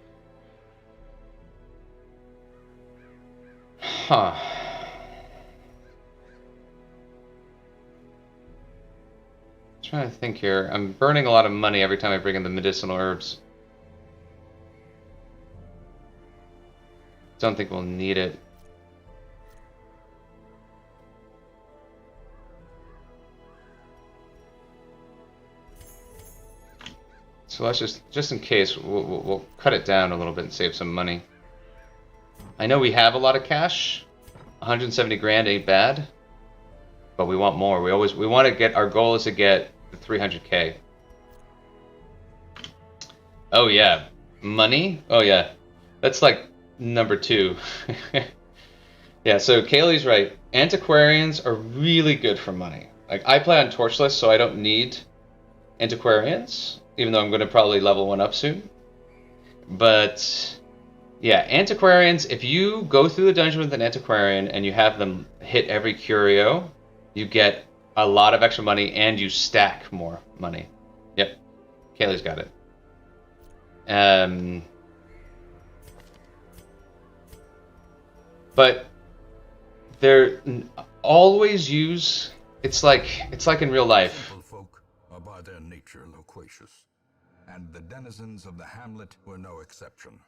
Huh. Trying to think here. I'm burning a lot of money every time I bring in the medicinal herbs. Don't think we'll need it. So let's just in case, we'll cut it down a little bit and save some money. I know we have a lot of cash. 170 grand ain't bad, but we want more. We want to get, our goal is to get the 300k. Oh yeah, money. Oh yeah, that's like number 2. Yeah, so Kaylee's right. Antiquarians are really good for money. Like I play on Torchless, so I don't need Antiquarians, even though I'm going to probably level 1 up soon. But yeah, Antiquarians, if you go through the dungeon with an Antiquarian and you have them hit every curio, you get a lot of extra money and you stack more money. Yep, Kaylee's got it. But they're always use. It's like in real life. Simple folk are by their nature loquacious, and the denizens of the hamlet were no exception.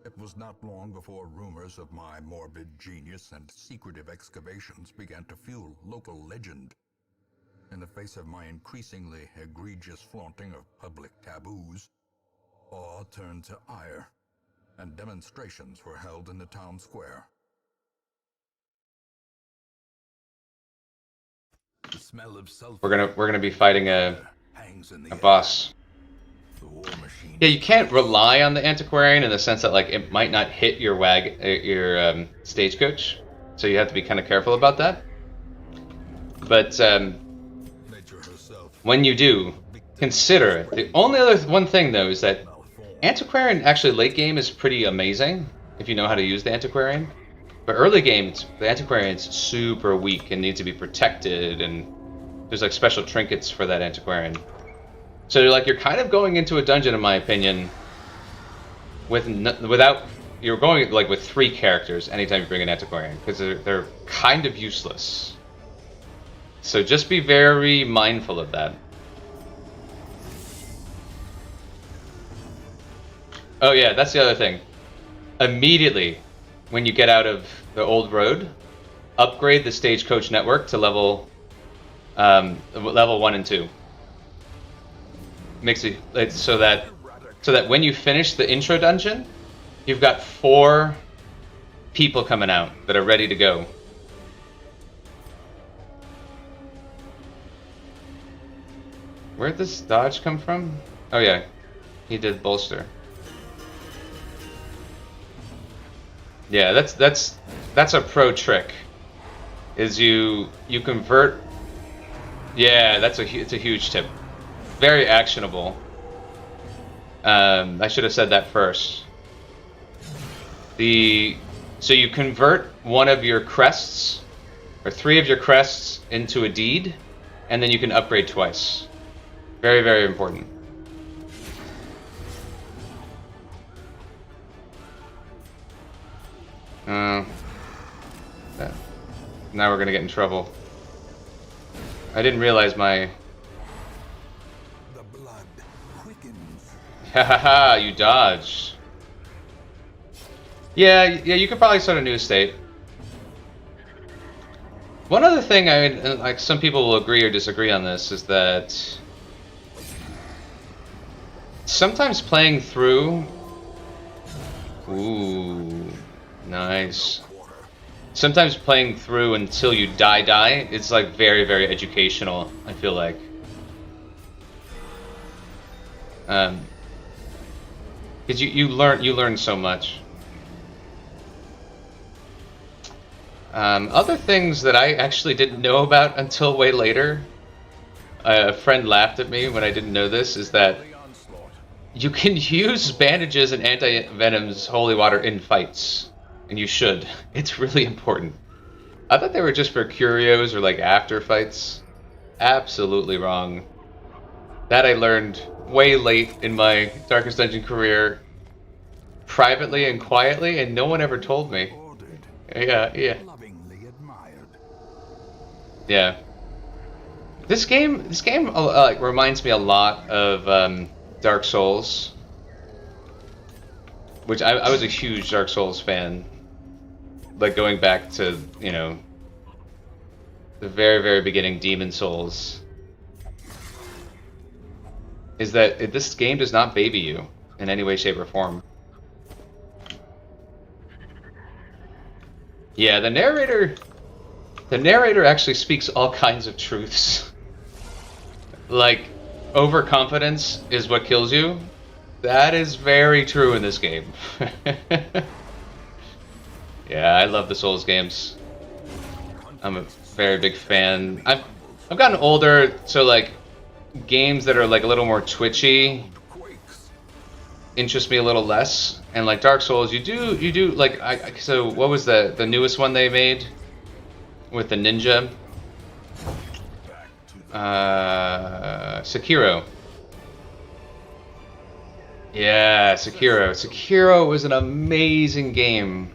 It was not long before rumors of my morbid genius and secretive excavations began to fuel local legend. In the face of my increasingly egregious flaunting of public taboos, awe turned to ire, and demonstrations were held in the town square. The smell of sulfur We're gonna be fighting a hangs in the air. boss. The war machine. Yeah, you can't rely on the antiquarian in the sense that like it might not hit your stagecoach, so you have to be kind of careful about that. But Nature herself. when you do, consider it. The only other one thing though is that antiquarian actually late game is pretty amazing if you know how to use the antiquarian. But early game, the antiquarian's super weak and needs to be protected, and there's like special trinkets for that antiquarian. So you're kind of going into a dungeon, in my opinion, you're going like with 3 characters anytime you bring an antiquarian, because they're kind of useless. So just be very mindful of that. Oh yeah, that's the other thing. Immediately, when you get out of the old road, upgrade the stagecoach network to level 1 and 2. Makes it so that when you finish the intro dungeon, you've got 4 people coming out that are ready to go. Where'd this dodge come from? Oh yeah, he did bolster. Yeah, that's a pro trick. Is you convert. Yeah, it's a huge tip. Very actionable. I should have said that first. So you convert one of your crests, or 3 of your crests, into a deed, and then you can upgrade twice. Very, very important. Now we're gonna get in trouble. I didn't realize my... The blood quickens. Hahaha, you dodged. Yeah, you could probably start a new estate. One other thing, like some people will agree or disagree on this, is that sometimes playing through... Ooh, nice. Sometimes playing through until you die, it's like very, very educational, I feel like. Because you learn so much. Other things that I actually didn't know about until way later, a friend laughed at me when I didn't know this, is that you can use bandages and anti-venoms holy water in fights. And you should. It's really important. I thought they were just for curios or like after fights. Absolutely wrong. That I learned way late in my Darkest Dungeon career, privately and quietly, and no one ever told me. Yeah. Yeah. This game like reminds me a lot of Dark Souls, which I was a huge Dark Souls fan. Like going back to, the very, very beginning Demon Souls, is that this game does not baby you in any way, shape, or form. Yeah, the narrator actually speaks all kinds of truths. Like, overconfidence is what kills you. That is very true in this game. Yeah, I love the Souls games. I'm a very big fan. I've gotten older, so like games that are like a little more twitchy interest me a little less. And like Dark Souls, you do like so what was the newest one they made with the ninja? Sekiro. Yeah, Sekiro. Sekiro was an amazing game.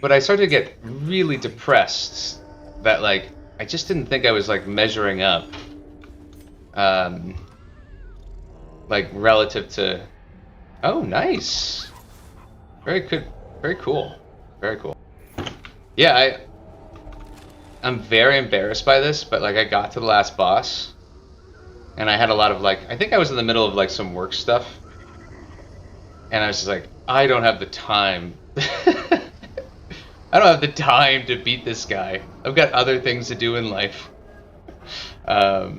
But I started to get really depressed that, like, I just didn't think I was, like, measuring up. Like, relative to... Oh, nice! Very good. Very cool. Very cool. Yeah, I'm very embarrassed by this, but like I got to the last boss, and I had a lot of like I think I was in the middle of like some work stuff, and I was just like I don't have the time. I don't have the time to beat this guy. I've got other things to do in life. I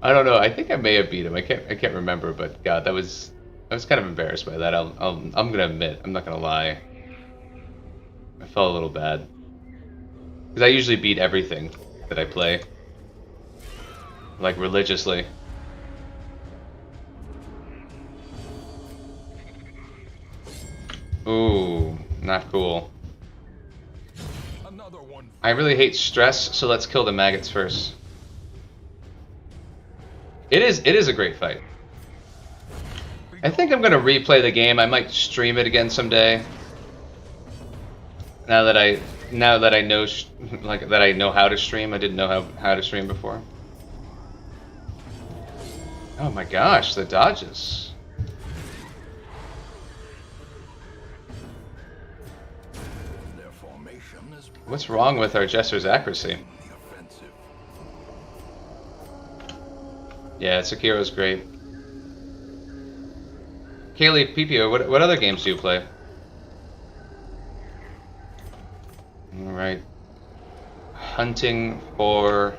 don't know. I think I may have beat him. I can't remember, but God, I was kind of embarrassed by that. I'm gonna admit. I'm not gonna lie. I felt a little bad because I usually beat everything that I play, like religiously. Ooh, not cool. I really hate stress, so let's kill the maggots first. It is a great fight. I think I'm gonna replay the game. I might stream it again someday. Now that I know like that I know how to stream. I didn't know how to stream before. Oh my gosh, the dodges. What's wrong with our Jester's accuracy? Yeah, Sekiro's great. Kaylee, PPO, what other games do you play? Alright. Hunting for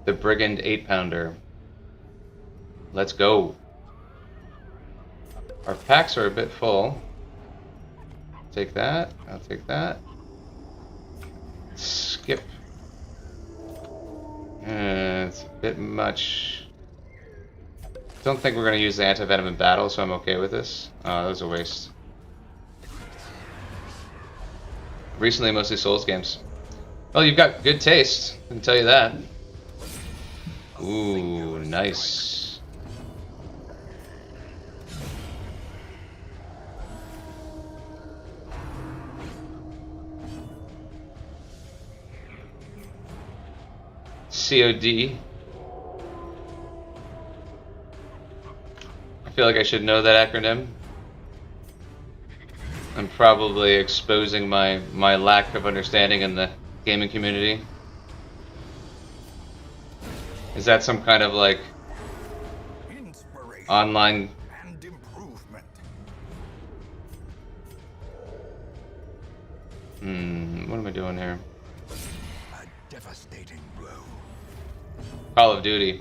the Brigand 8-pounder. Let's go. Our packs are a bit full. Take that. I'll take that. Skip. It's a bit much. Don't think we're going to use the anti-venom in battle, so I'm okay with this. Oh, that was a waste. Recently, mostly Souls games. Well, you've got good taste, I can tell you that. Ooh, nice. COD. I feel like I should know that acronym. I'm probably exposing my lack of understanding in the gaming community. Is that some kind of like online and improvement? What am I doing here? A devastating blow. Call of Duty.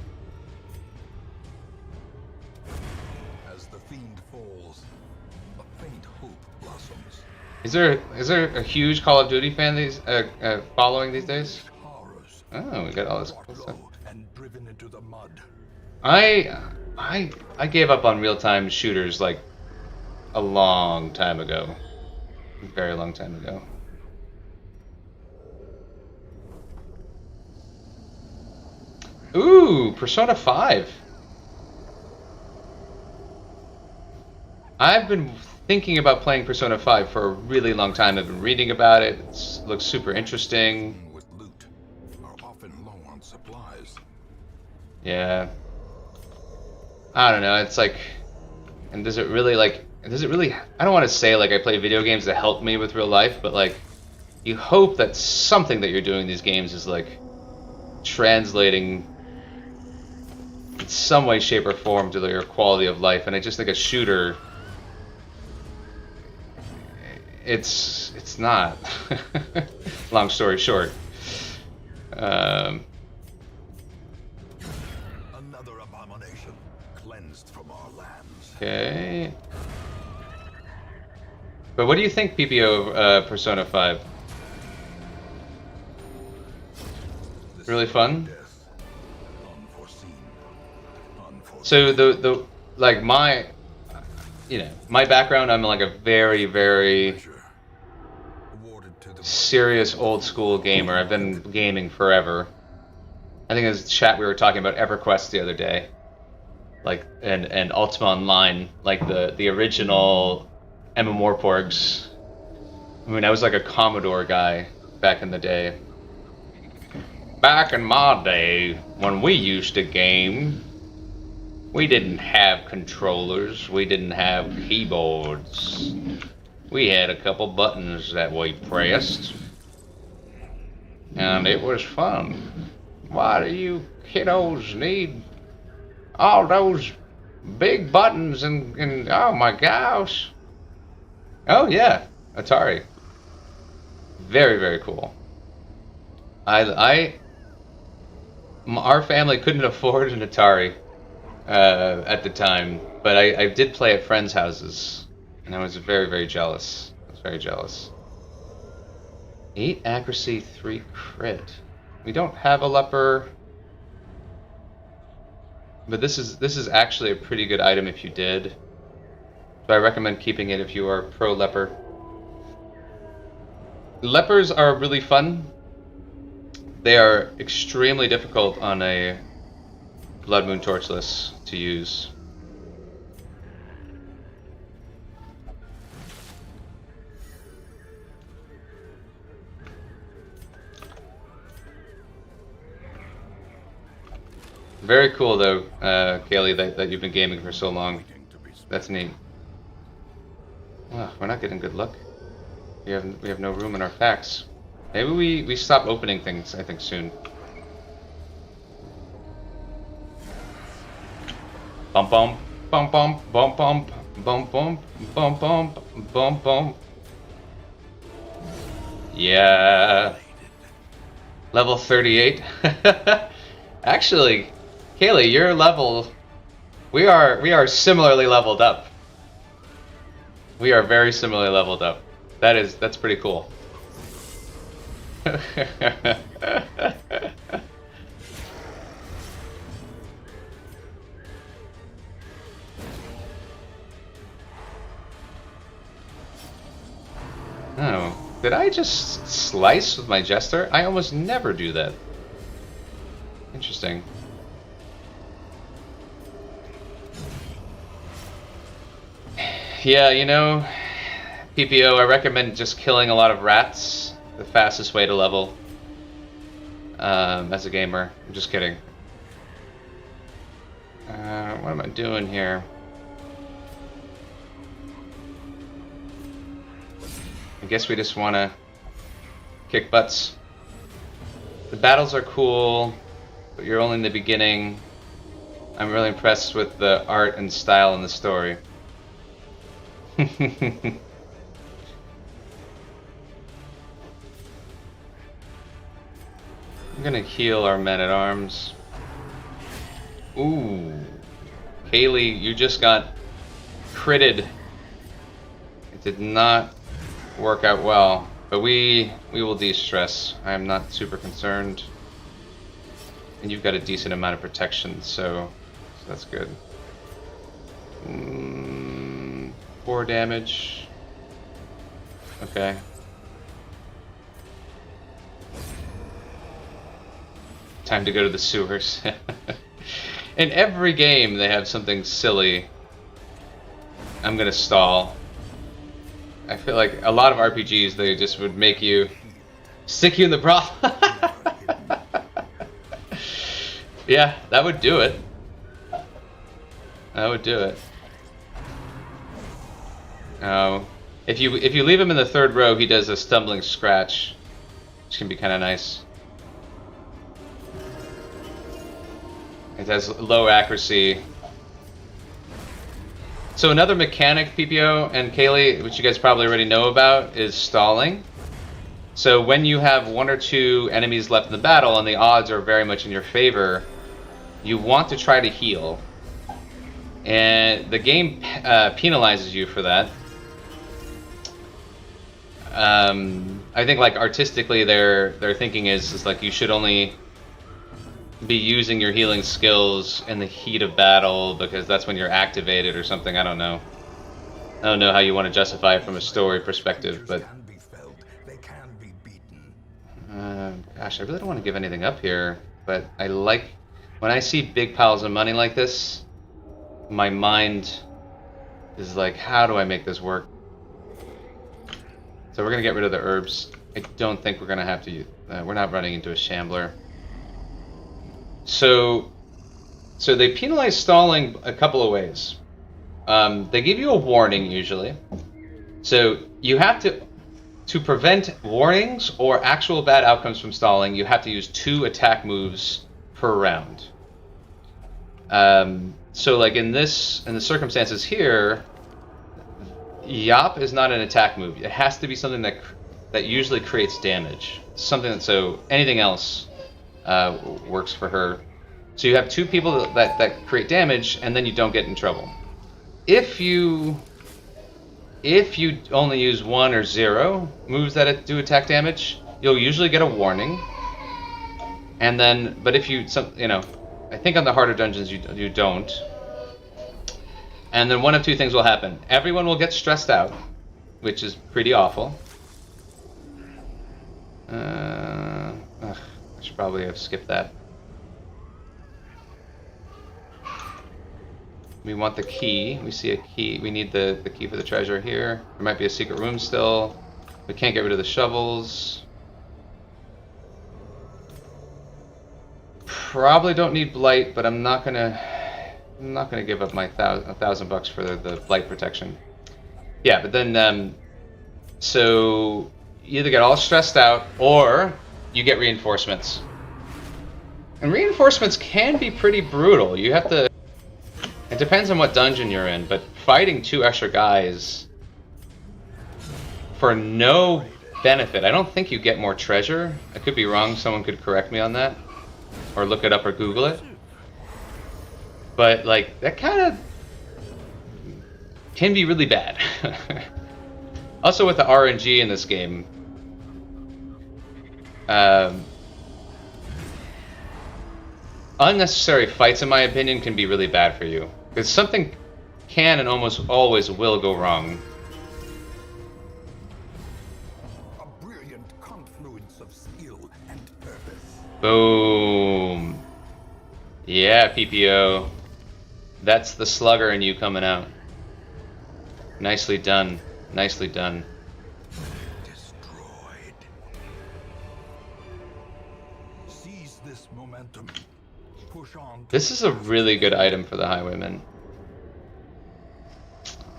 As the fiend falls, a faint hope blossoms. Is there a huge Call of Duty fan following these days? Oh, we got all this cool stuff. And driven into the mud. I gave up on real-time shooters like a long time ago. A very long time ago. Ooh, Persona 5. I've been thinking about playing Persona 5 for a really long time. I've been reading about it. It looks super interesting. With loot are often low on supplies. Yeah. I don't know. It's like, and does it really I don't want to say like I play video games that help me with real life, but like, you hope that something that you're doing in these games is like translating in some way, shape, or form to your quality of life. And I just think a shooter, it's not. Long story short. Another abomination cleansed from our lands. Okay. But what do you think, PPO, of Persona 5? Really fun? So the like my, you know, my background, I'm like a very, very serious old school gamer. I've been gaming forever. I think in this chat we were talking about EverQuest the other day, like and Ultima Online, like the original MMORPGs. I mean, I was like a Commodore guy back in the day. Back in my day, when we used to game, We didn't have controllers. We didn't have keyboards. We had a couple buttons that we pressed. And it was fun. Why do you kiddos need all those big buttons and oh my gosh. Oh yeah, Atari. Very, very cool. Our family couldn't afford an Atari at the time, but I did play at friends' houses, and I was very, very jealous. I was very jealous. 8 accuracy, 3 crit. We don't have a leper, but this is actually a pretty good item if you did. So I recommend keeping it if you are pro leper. Lepers are really fun. They are extremely difficult on a Blood Moon Torchless to use. Very cool though, Kaylee, that you've been gaming for so long. That's neat. Oh, we're not getting good luck. We have no room in our packs. Maybe we stop opening things, I think, soon. Bump bump bump bump bump bump bump bump bump bump bump bump. Yeah. Level 38. Actually, Kaylee, your level, we are similarly leveled up. We are very similarly leveled up. That's pretty cool. Oh, did I just slice with my jester? I almost never do that. Interesting. Yeah, you know, PPO, I recommend just killing a lot of rats. The fastest way to level as a gamer. I'm just kidding. What am I doing here? I guess we just want to kick butts. The battles are cool, but you're only in the beginning. I'm really impressed with the art and style in the story. I'm gonna heal our men-at-arms. Ooh. Kaylee, you just got critted. It did not work out well, but we will de-stress. I am not super concerned. And you've got a decent amount of protection, so that's good. 4 damage. Okay. Time to go to the sewers. In every game they have something silly. I'm gonna stall. I feel like a lot of RPGs, they just would make you stick you in the broth. Yeah, that would do it. That would do it. Oh, if you leave him in the 3rd row, he does a stumbling scratch, which can be kind of nice. It has low accuracy. So another mechanic, PPO and Kaylee, which you guys probably already know about, is stalling. So when you have 1 or 2 enemies left in the battle and the odds are very much in your favor, you want to try to heal. And the game penalizes you for that. I think, like, artistically, their thinking is like you should only be using your healing skills in the heat of battle because that's when you're activated or something. I don't know. I don't know how you want to justify it from a story perspective, but gosh, I really don't want to give anything up here, but I like when I see big piles of money like this, my mind is like, how do I make this work? So we're gonna get rid of the herbs. I don't think we're gonna have to use, we're not running into a shambler. So So they penalize stalling a couple of ways. They give you a warning usually. So you have to prevent warnings or actual bad outcomes from stalling, you have to use 2 attack moves per round. So like in the circumstances here, Yop is not an attack move. It has to be something that usually creates damage. Something that, so anything else works for her. So you have 2 people that create damage, and then you don't get in trouble. If you only use 1 or 0 moves that do attack damage, you'll usually get a warning. And then, but if you I think on the harder dungeons you don't. And then one of 2 things will happen. Everyone will get stressed out, which is pretty awful. I should probably have skipped that. We want the key. We see a key. We need the key for the treasure here. There might be a secret room still. We can't get rid of the shovels. Probably don't need blight, but I'm not gonna give up my $1,000 for the blight protection. Yeah, but then so you either get all stressed out or you get reinforcements. And reinforcements can be pretty brutal. You have to. It depends on what dungeon you're in, but fighting 2 extra guys for no benefit. I don't think you get more treasure. I could be wrong. Someone could correct me on that, or look it up or Google it. But like that kind of can be really bad. Also with the RNG in this game, unnecessary fights, in my opinion, can be really bad for you. Because something can and almost always will go wrong. A brilliant confluence of skill and purpose. Boom. Yeah, PPO. That's the slugger in you coming out. Nicely done. Nicely done. Destroyed. Seize this momentum. Push on. This is a really good item for the Highwaymen.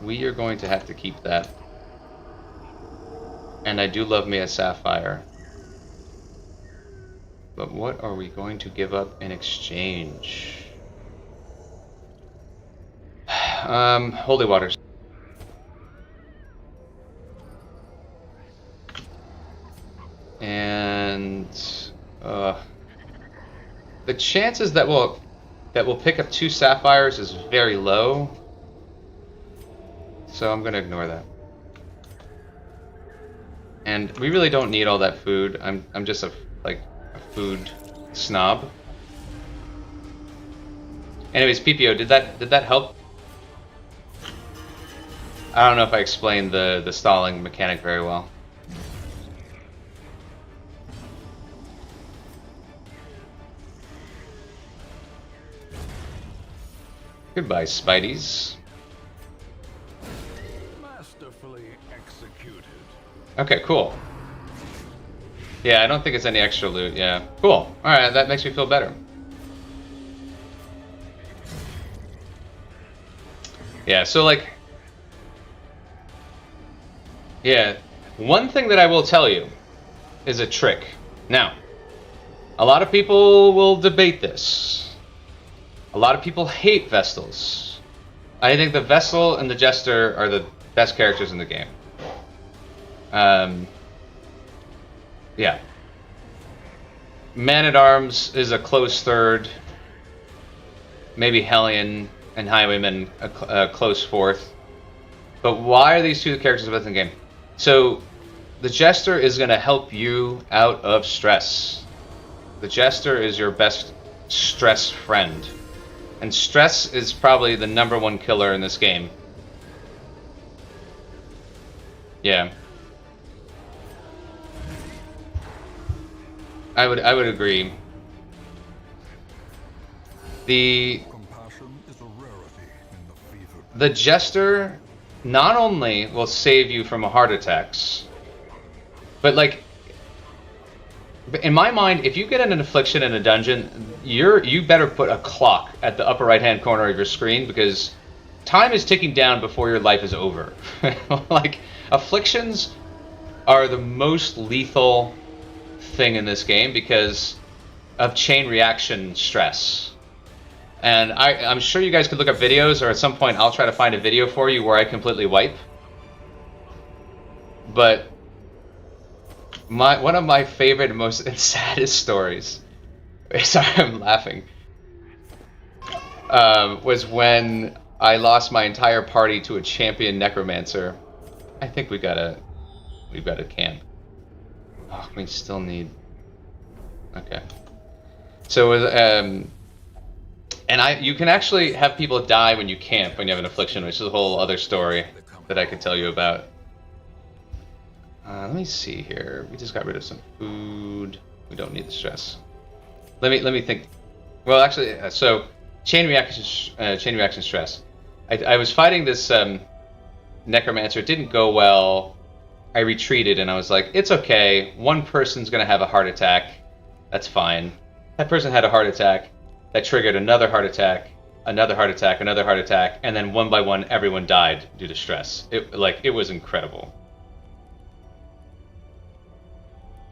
We are going to have to keep that. And I do love me a sapphire. But what are we going to give up in exchange? Holy waters. And the chances that we'll pick up 2 sapphires is very low. So I'm gonna ignore that. And we really don't need all that food. I'm just a food snob. Anyways, PPO, did that help? I don't know if I explained the stalling mechanic very well. Goodbye, Spideys. Masterfully executed. Okay, cool. Yeah, I don't think it's any extra loot. Yeah, cool. Alright, that makes me feel better. Yeah, so like... Yeah, one thing that I will tell you is a trick. Now, a lot of people will debate this. A lot of people hate Vestals. I think the Vestal and the Jester are the best characters in the game. Yeah. Man-at-Arms is a close third. Maybe Hellion and Highwayman a close fourth. But why are these 2 characters the best in the game? So, the Jester is going to help you out of stress. The Jester is your best stress friend. And stress is probably the #1 killer in this game. Yeah. I would agree. The Jester not only will save you from heart attacks, but like In my mind, if you get an affliction in a dungeon, you better put a clock at the upper right-hand corner of your screen because time is ticking down before your life is over. Like, afflictions are the most lethal thing in this game because of chain reaction stress. And I'm sure you guys could look up videos, or at some point I'll try to find a video for you where I completely wipe. But one of my favorite and most saddest stories, sorry I'm laughing, was when I lost my entire party to a champion necromancer. I think we've got a camp. Oh, we still need. Okay. So you can actually have people die when you camp when you have an affliction, which is a whole other story that I could tell you about. Let me see here. We just got rid of some food. We don't need the stress. Let me think. Well, actually, so chain reaction stress. I was fighting this necromancer. It didn't go well. I retreated and I was like, it's okay. One person's gonna have a heart attack. That's fine. That person had a heart attack. That triggered another heart attack, another heart attack, another heart attack, and then one by one, everyone died due to stress. It was incredible.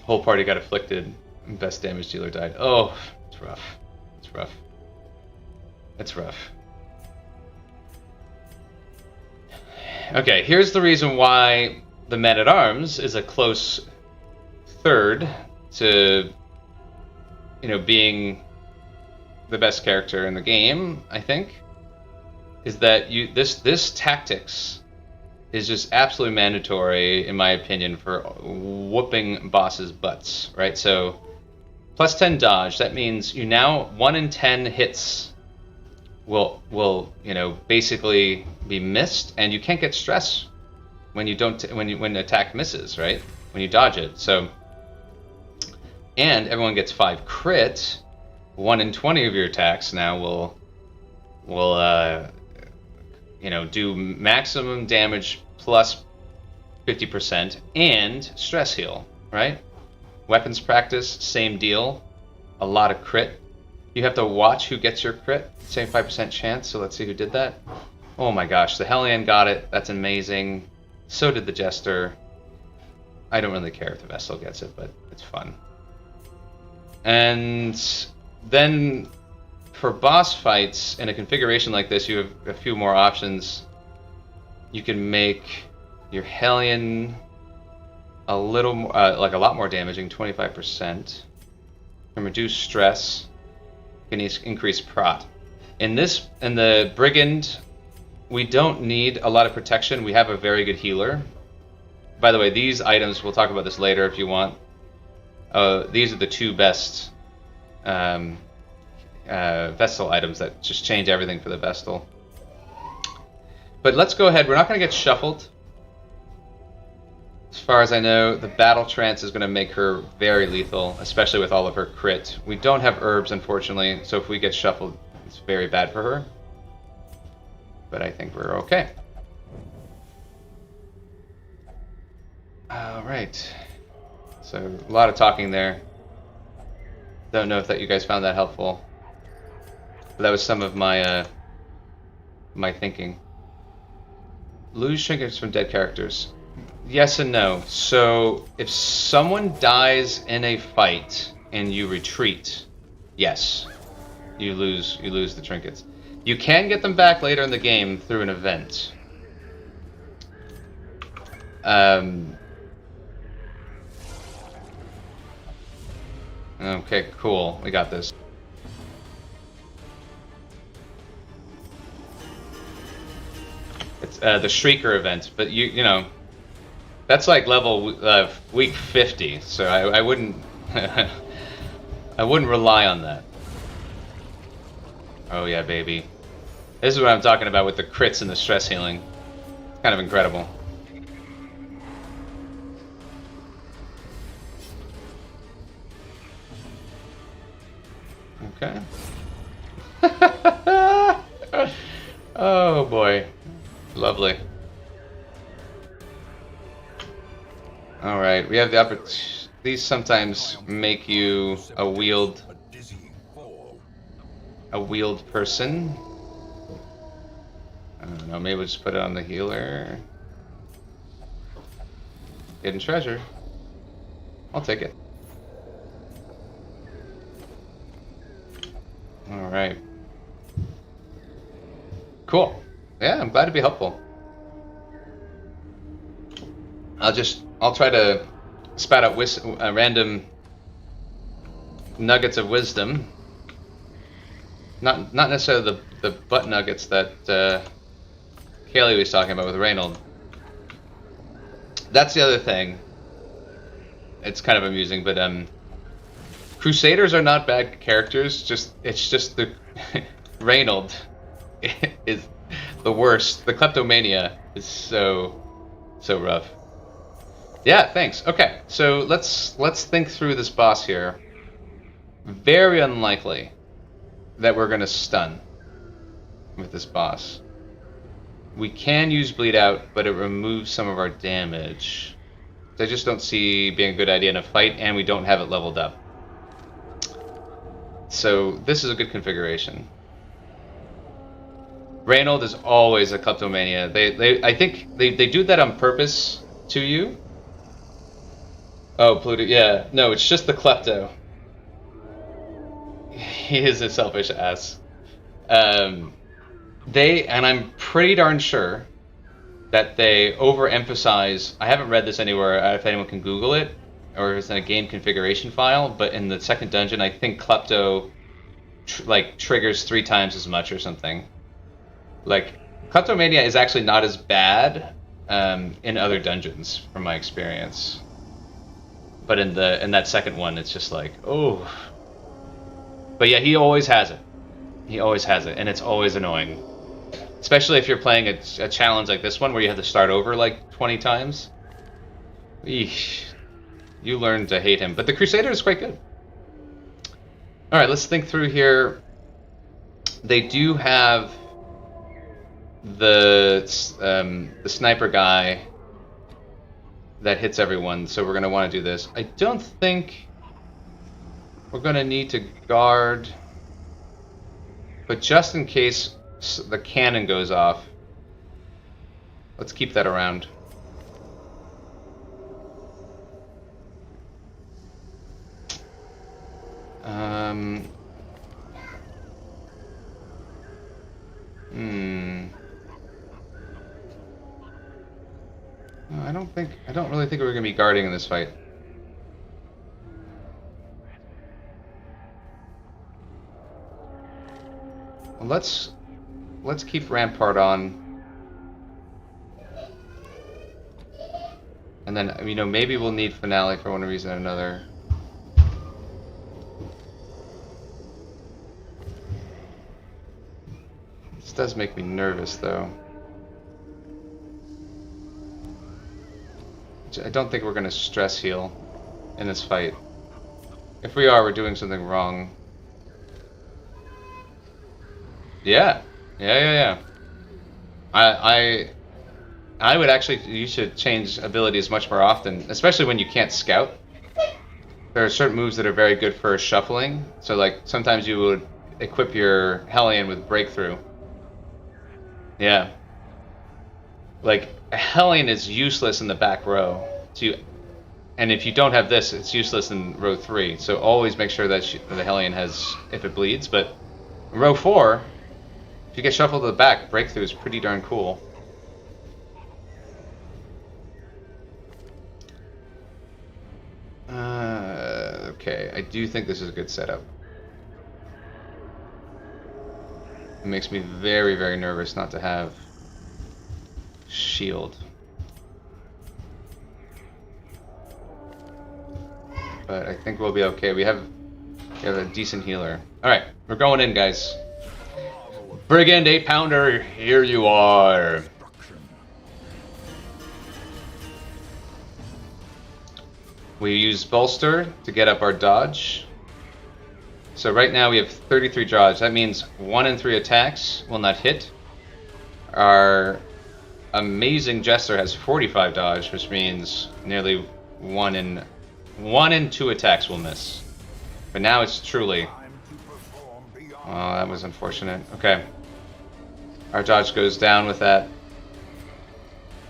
Whole party got afflicted. Best damage dealer died. Oh, it's rough. It's rough. It's rough. Okay, here's the reason why the Man-at-Arms is a close third to, being the best character in the game, I think, is that this tactics is just absolutely mandatory, in my opinion, for whooping bosses' butts, right? So, plus 10 dodge, that means you now 1 in 10 hits will basically be missed, and you can't get stress when you don't when the attack misses, right? When you dodge it. So, and everyone gets 5 crit. 1 in 20 of your attacks now will do maximum damage plus 50% and stress heal, right? Weapons practice, same deal. A lot of crit. You have to watch who gets your crit. 75% chance, so let's see who did that. Oh my gosh, the Hellion got it. That's amazing. So did the Jester. I don't really care if the Vestal gets it, but it's fun. And then for boss fights in a configuration like this, you have a few more options. You can make your Hellion a little more, a lot more damaging, 25%. Can reduce stress. Can increase prot. In the Brigand, we don't need a lot of protection. We have a very good healer. By the way, these items, we'll talk about this later if you want. These are the 2 best Vestal items that just change everything for the Vestal. But let's go ahead. We're not going to get shuffled. As far as I know, the Battle Trance is going to make her very lethal, especially with all of her crit. We don't have herbs, unfortunately, so if we get shuffled, it's very bad for her. But I think we're okay. Alright. So, a lot of talking there. Don't know if you guys found that helpful. But that was some of my my thinking. Lose trinkets from dead characters. Yes and no. So if someone dies in a fight and you retreat, yes, you lose the trinkets. You can get them back later in the game through an event. Okay, cool. We got this. It's the Shrieker event, but you know, that's like level week 50, so I wouldn't I wouldn't rely on that. Oh yeah, baby. This is what I'm talking about with the crits and the stress healing. It's kind of incredible. Okay. Oh boy. Lovely. Alright, we have the these sometimes make you a wheeled person. I don't know, maybe we'll just put it on the healer. Hidden treasure. I'll take it. Alright. Cool. Yeah, I'm glad to be helpful. I'll try to spat out random nuggets of wisdom. Not necessarily the butt nuggets that Kaylee was talking about with Reynold. That's the other thing. It's kind of amusing, but Crusaders are not bad characters. It's just the Reynold is the worst. The kleptomania is so rough. Yeah, thanks. Okay, so let's think through this boss here. Very unlikely that we're gonna stun with this boss. We can use bleed out, but it removes some of our damage. I just don't see being a good idea in a fight, and we don't have it leveled up. So this is a good configuration. Reynold is always a kleptomania. I think they do that on purpose to you. Oh, Pluto, yeah. No, it's just the klepto. He is a selfish ass. And I'm pretty darn sure that they overemphasize. I haven't read this anywhere. If anyone can Google it, or if it's in a game configuration file. But in the second dungeon, I think klepto triggers 3 times as much or something. Like kleptomania is actually not as bad in other dungeons, from my experience. But in that second one, it's just like, oh. But yeah, he always has it. He always has it, and it's always annoying. Especially if you're playing a challenge like this one where you have to start over like 20 times. Eesh. You learn to hate him. But the Crusader is quite good. Alright, let's think through here. They do have the sniper guy that hits everyone, so we're going to want to do this. I don't think we're going to need to guard, but just in case the cannon goes off, let's keep that around. I don't really think we're going to be guarding in this fight. Well, let's keep Rampart on. And then, maybe we'll need Finale for one reason or another. This does make me nervous, though. I don't think we're going to stress heal in this fight. If we are, we're doing something wrong. Yeah. I would actually, you should change abilities much more often, especially when you can't scout. There are certain moves that are very good for shuffling. So like sometimes you would equip your Hellion with Breakthrough. Yeah. Like a Hellion is useless in the back row. And if you don't have this, it's useless in row 3. So always make sure that the Hellion has, if it bleeds. But in row 4, if you get shuffled to the back, Breakthrough is pretty darn cool. Okay, I do think this is a good setup. It makes me very, very nervous not to have shield. But I think we'll be okay. We have a decent healer. Alright, we're going in, guys. Brigand 8-pounder, here you are. We use bolster to get up our dodge. So right now we have 33 dodge. That means 1 in 3 attacks will not hit. Our amazing Jester has 45 dodge, which means nearly 1 in 1 and 2 attacks will miss. But now it's truly... Oh, that was unfortunate. Okay. Our dodge goes down with that.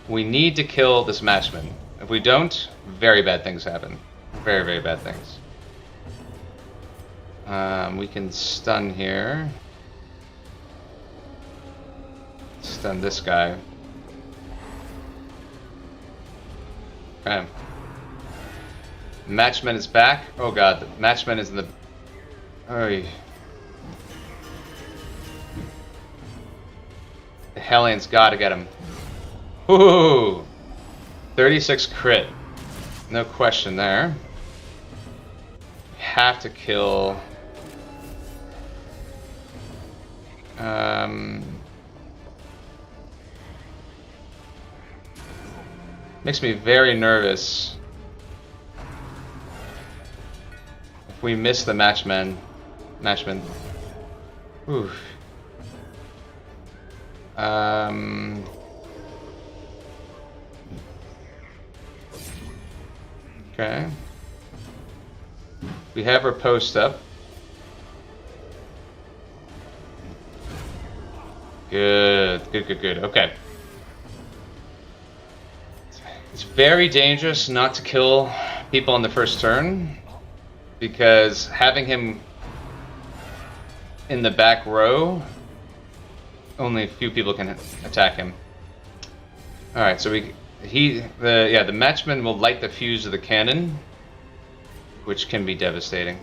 We need to kill this matchman. If we don't, very bad things happen. Very, very bad things. We can stun here. Stun this guy. Okay. Matchman is back. Oh god, the matchman is in the... Oy. The Hellions gotta get him. Ooh! 36 crit. No question there. Have to kill... Makes me very nervous if we miss the matchman. Oof. Okay. We have our post up. Good. Okay. It's very dangerous not to kill people on the first turn, because having him in the back row, only a few people can attack him. All right, so the matchman will light the fuse of the cannon, which can be devastating.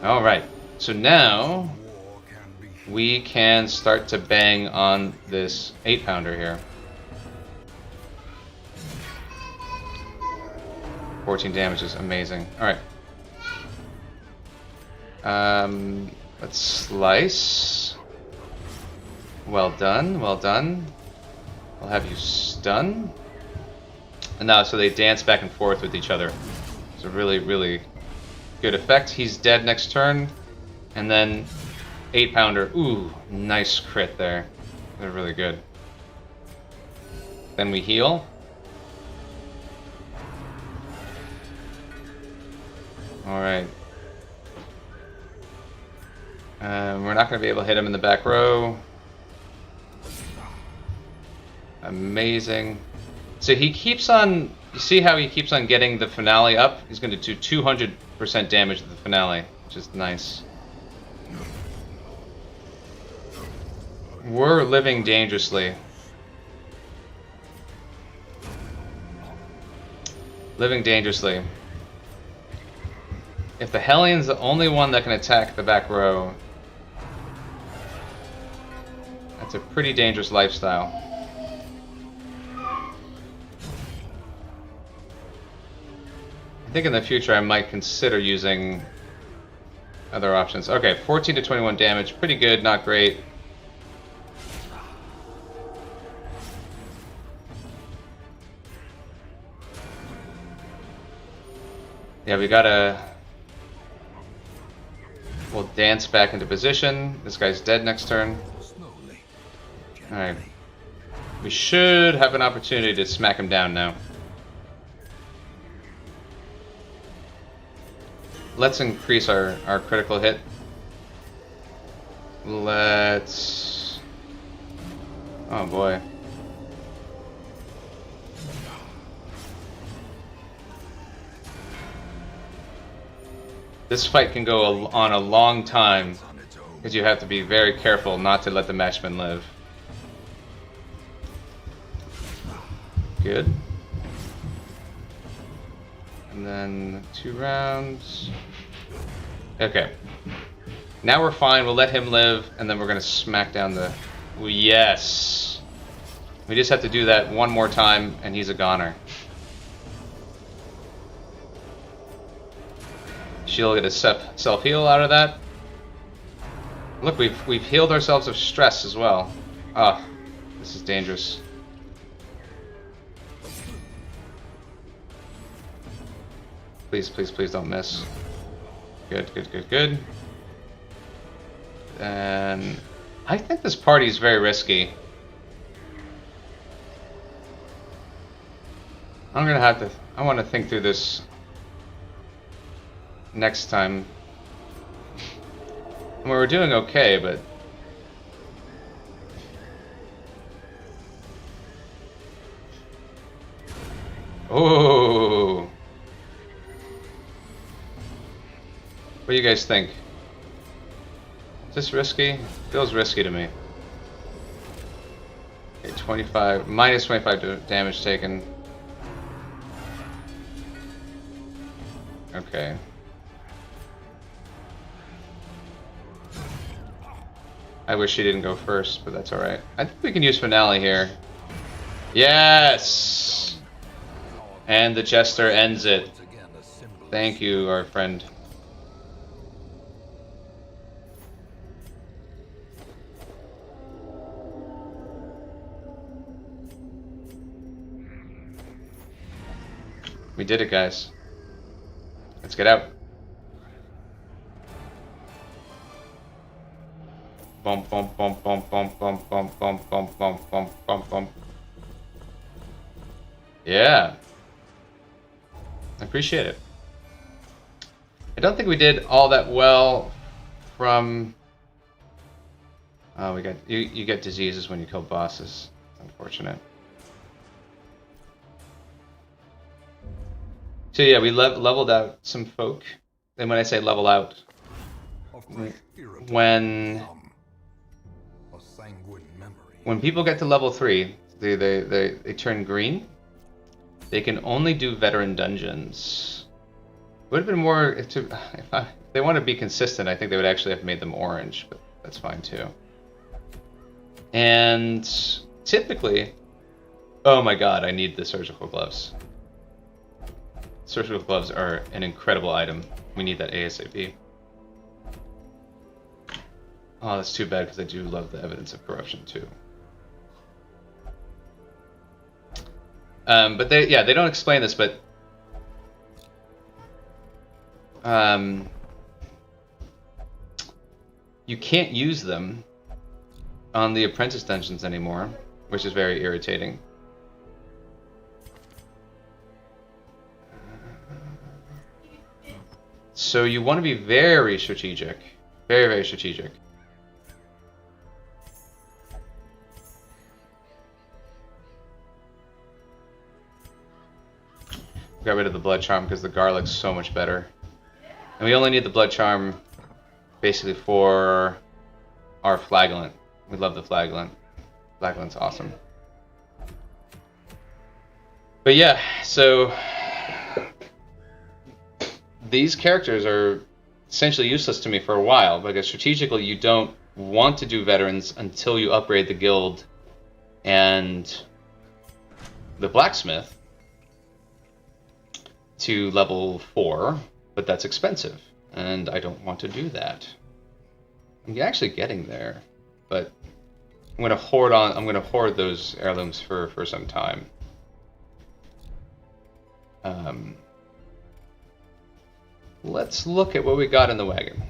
All right, so now we can start to bang on this 8-pounder here. 14 damage is amazing. All right. Let's slice. Well done. Well done. I'll have you stun. And now, so they dance back and forth with each other. It's a really, really good effect. He's dead next turn. And then 8-pounder. Ooh, nice crit there. They're really good. Then we heal. Alright. We're not going to be able to hit him in the back row. Amazing. So he keeps on... You see how he keeps on getting the finale up? He's going to do 200% damage to the finale, which is nice. We're living dangerously. Living dangerously. If the Hellions the only one that can attack the back row, that's a pretty dangerous lifestyle. I think in the future I might consider using other options. Okay, 14 to 21 damage, pretty good, not great. Yeah, we gotta... We'll dance back into position. This guy's dead next turn. Alright. We should have an opportunity to smack him down now. Let's increase our critical hit. Let's... Oh boy. This fight can go on a long time, because you have to be very careful not to let the matchman live. Good. And then 2 rounds. Okay. Now we're fine, we'll let him live, and then we're going to smack down the... Ooh, yes! We just have to do that one more time, and he's a goner. She'll get a self-heal out of that. Look, we've healed ourselves of stress as well. Ah, this is dangerous. Please, please, please don't miss. Good, good, good, good. And I think this party is very risky. I'm gonna have to... I want to think through this next time. I mean, we're doing okay, but... Oh! What do you guys think? Is this risky? Feels risky to me. Okay, 25, minus 25 damage taken. Okay. I wish she didn't go first, but that's alright. I think we can use Finale here. Yes! And the Jester ends it. Thank you, our friend. We did it, guys. Let's get out. Bump, bump, bump, bump, bump, bump, bump, bump, bump, bump, bump, bump, bump. Yeah. I appreciate it. I don't think we did all that well from... Oh, we got... You get diseases when you kill bosses. Unfortunate. So yeah, we leveled out some folk. And when I say level out, when people get to level 3, they turn green. They can only do veteran dungeons. Would have been more if they want to be consistent. I think they would actually have made them orange, but that's fine too. And typically, oh my god, I need the surgical gloves. Surgical gloves are an incredible item. We need that ASAP. Oh, that's too bad because I do love the evidence of corruption too. But they don't explain this, but you can't use them on the apprentice dungeons anymore, which is very irritating. So you want to be very strategic. Very, very strategic. Got rid of the blood charm because the garlic's so much better. And we only need the blood charm basically for our flagellant. We love the flagellant. Flagellant's awesome. But yeah, so these characters are essentially useless to me for a while because strategically you don't want to do veterans until you upgrade the guild and the blacksmith to level 4, but that's expensive, and I don't want to do that. I'm actually getting there, but I'm gonna hoard those heirlooms for some time. Let's look at what we got in the wagon.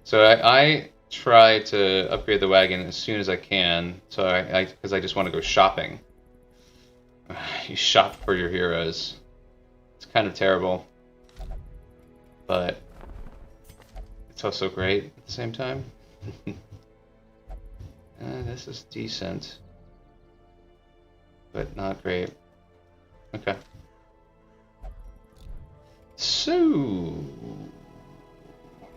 So I try to upgrade the wagon as soon as I can, so because I just want to go shopping. You shop for your heroes. It's kind of terrible, but it's also great at the same time. This is decent, but not great. Okay. So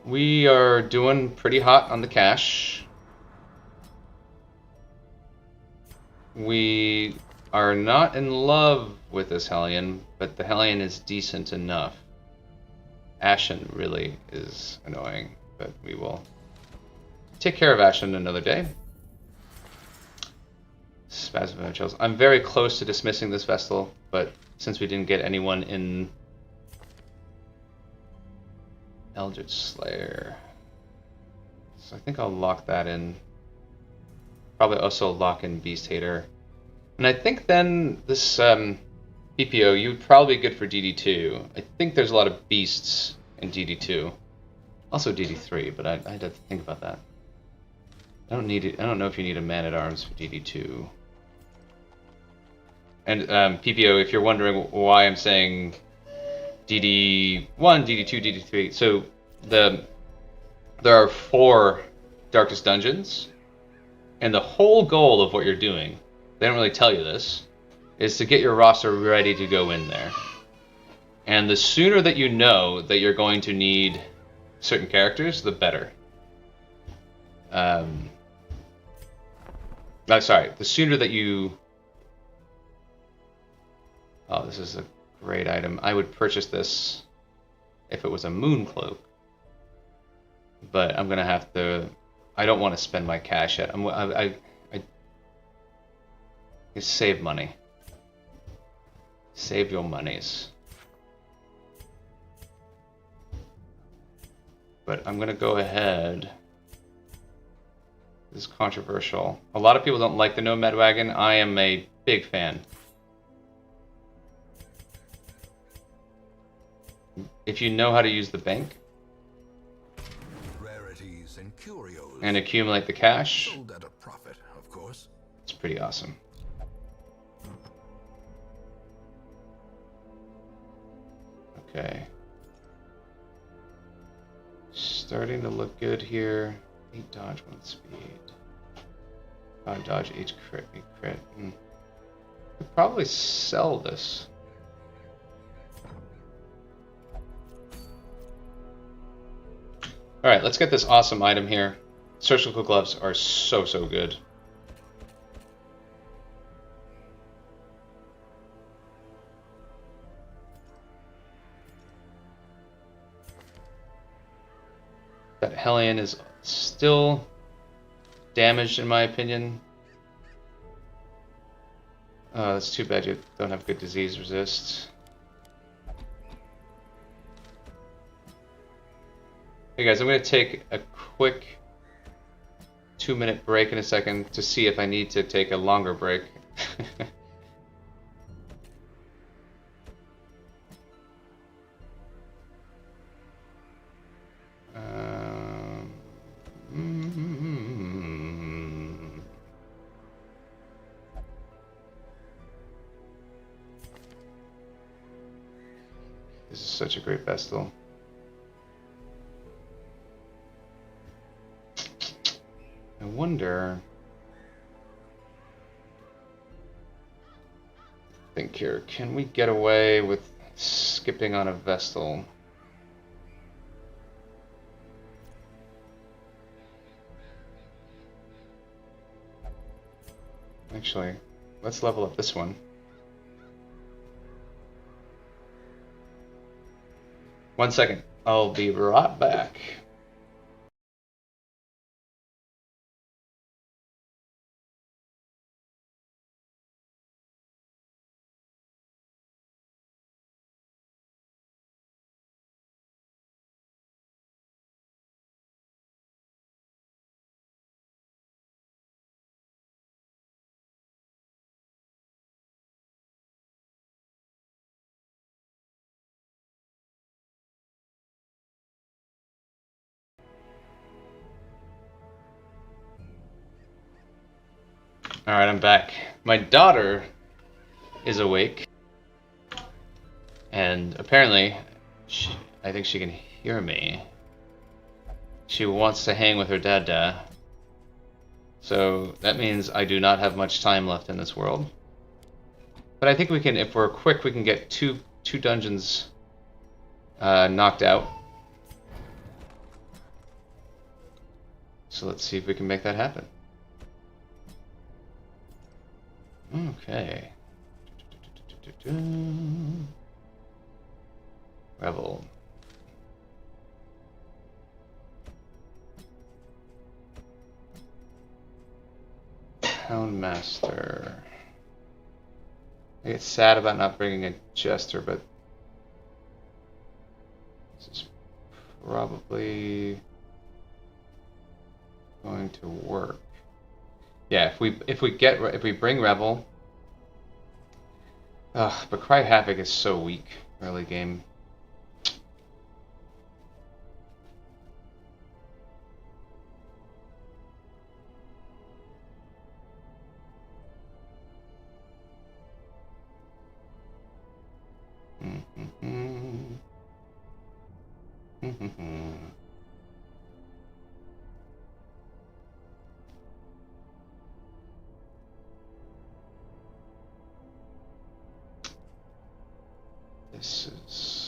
we are doing pretty hot on the cash. We are not in love with this Hellion, but the Hellion is decent enough. Ashen really is annoying, but we will take care of Ashen another day. Spasm of chills. I'm very close to dismissing this Vestal, but since we didn't get anyone in Eldritch Slayer, so I think I'll lock that in. Probably also lock in Beast Hater. And I think then this PPO, you'd probably be good for DD2. I think there's a lot of beasts in DD2. Also DD3, but I'd have to think about that. I don't know if you need a Man-at-Arms for DD2. And PPO, if you're wondering why I'm saying DD1, DD2, DD3, so there are 4 Darkest Dungeons, and the whole goal of what you're doing, they don't really tell you this, is to get your roster ready to go in there. And the sooner that you know that you're going to need certain characters, the better. Sorry, the sooner that you... Oh, this is a great item. I would purchase this if it was a moon cloak. But I'm going to have to... I don't want to spend my cash yet. I save money. Save your monies. But I'm going to go ahead. This is controversial. A lot of people don't like the Nomad Wagon. I am a big fan. If you know how to use the bank Rarities and curios and accumulate the cash, sold at a profit, of course. It's pretty awesome. Okay. Starting to look good here. 8 dodge, 1 speed. 5 dodge, 8 crit, 8 crit. Could probably sell this. Alright, let's get this awesome item here. Surgical gloves are so good. That Hellion is still damaged in my opinion. Oh, that's too bad you don't have good disease resist. Hey guys, I'm going to take a quick 2-minute break in a second to see if I need to take a longer break. This is such a great Vestal. I wonder... think here, can we get away with skipping on a Vestal? Actually, let's level up this one. 1 second, I'll be right back. Alright, I'm back. My daughter is awake. And apparently, I think she can hear me. She wants to hang with her dada. So that means I do not have much time left in this world. But I think we can, if we're quick, we can get two dungeons knocked out. So let's see if we can make that happen. Okay. Rebel. Houndmaster. I get sad about not bringing a Jester, but this is probably going to work. Yeah, if we bring Rebel. But Cry Havoc is so weak early game. This is...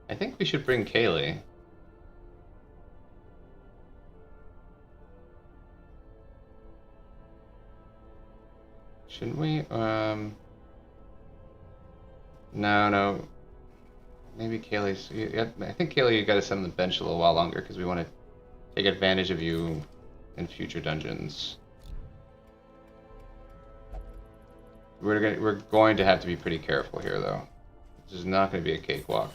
I think we should bring Kaylee. Shouldn't we? No. Maybe Kaylee's... Yeah, I think Kaylee, you gotta sit on the bench a little while longer because we want to take advantage of you in future dungeons. We're going to have to be pretty careful here, though. This is not going to be a cakewalk.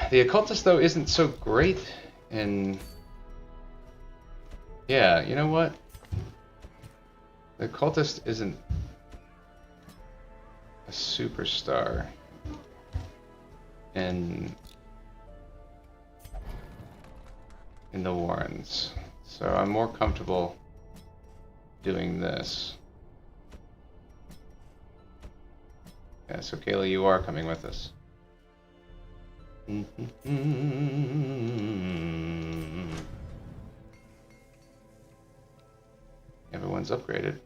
The occultist, though, isn't so great in... Yeah, you know what? The occultist isn't a superstar in the Warrens. So I'm more comfortable doing this. Yeah, so Kayla, you are coming with us. Everyone's upgraded.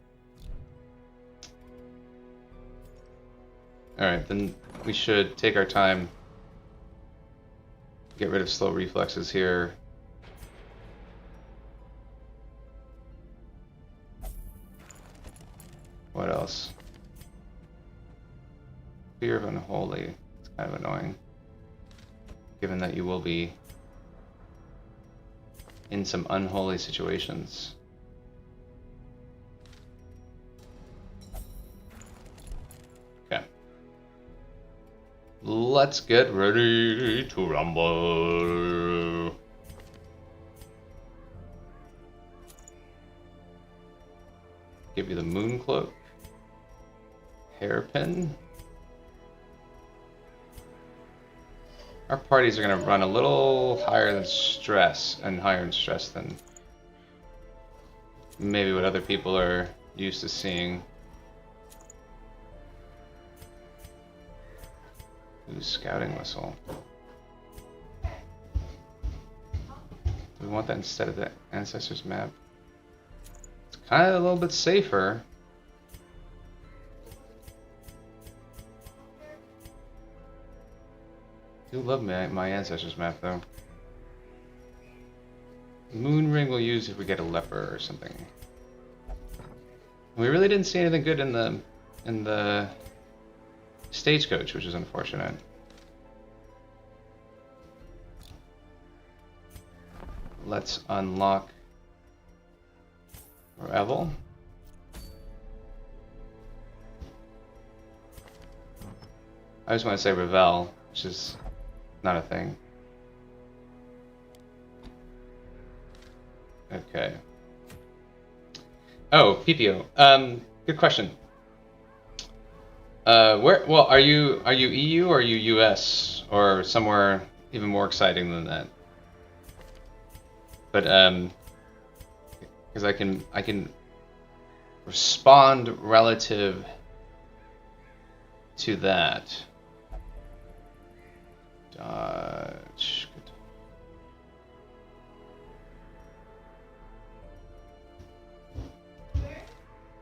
Alright, then we should take our time. Get rid of slow reflexes here. What else? Fear of unholy. It's kind of annoying. Given that you will be in some unholy situations. Okay. Let's get ready to rumble. Give you the moon cloak. Hairpin. Our parties are going to run a little higher than stress, and higher in stress than maybe what other people are used to seeing. Ooh, scouting whistle. Do we want that instead of the ancestors map? It's kind of a little bit safer. I do love my ancestors map though. Moon ring we'll use if we get a leper or something. We really didn't see anything good in the stagecoach, which is unfortunate. Let's unlock Revel. I just want to say Revel, which is not a thing. Okay. Oh, PPO. Good question. Well, are you EU or are you US or somewhere even more exciting than that? But because I can respond relative to that. Dodge.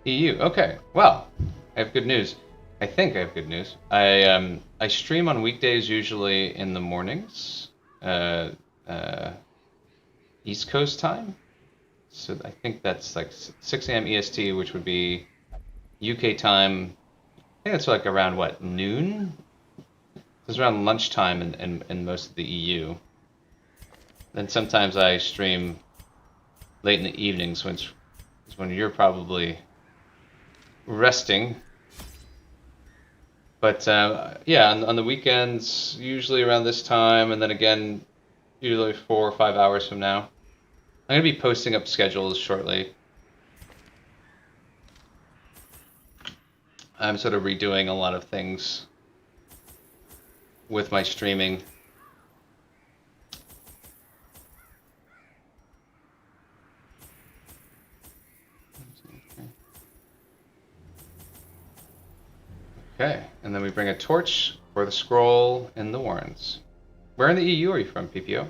EU. Okay. Well, I have good news. I think I have good news. I stream on weekdays usually in the mornings, East Coast time. So I think that's like 6 a.m. EST, which would be UK time. I think it's like around what, noon? It's around lunchtime in most of the EU. Then sometimes I stream late in the evenings, which is when you're probably resting. But yeah, on the weekends, usually around this time, and then again, usually 4 or 5 hours from now. I'm going to be posting up schedules shortly. I'm sort of redoing a lot of things with my streaming. Okay, and then we bring a torch for the scroll in the Warrens. Where in the EU are you from, PPO?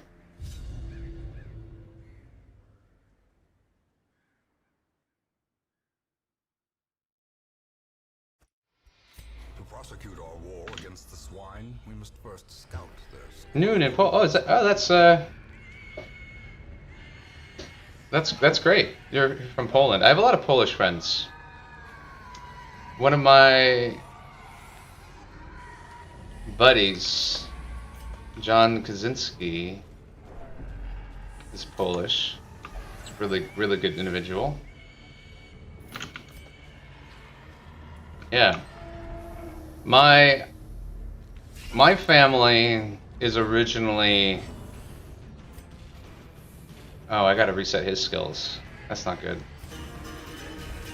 To prosecute our war against the swine, we must first scout their Noon in Poland. Oh, is that? Oh, that's great. You're from Poland. I have a lot of Polish friends. One of my buddies, John Kaczynski, is Polish. Really, really good individual. Yeah. My family is originally... Oh, I gotta reset his skills. That's not good.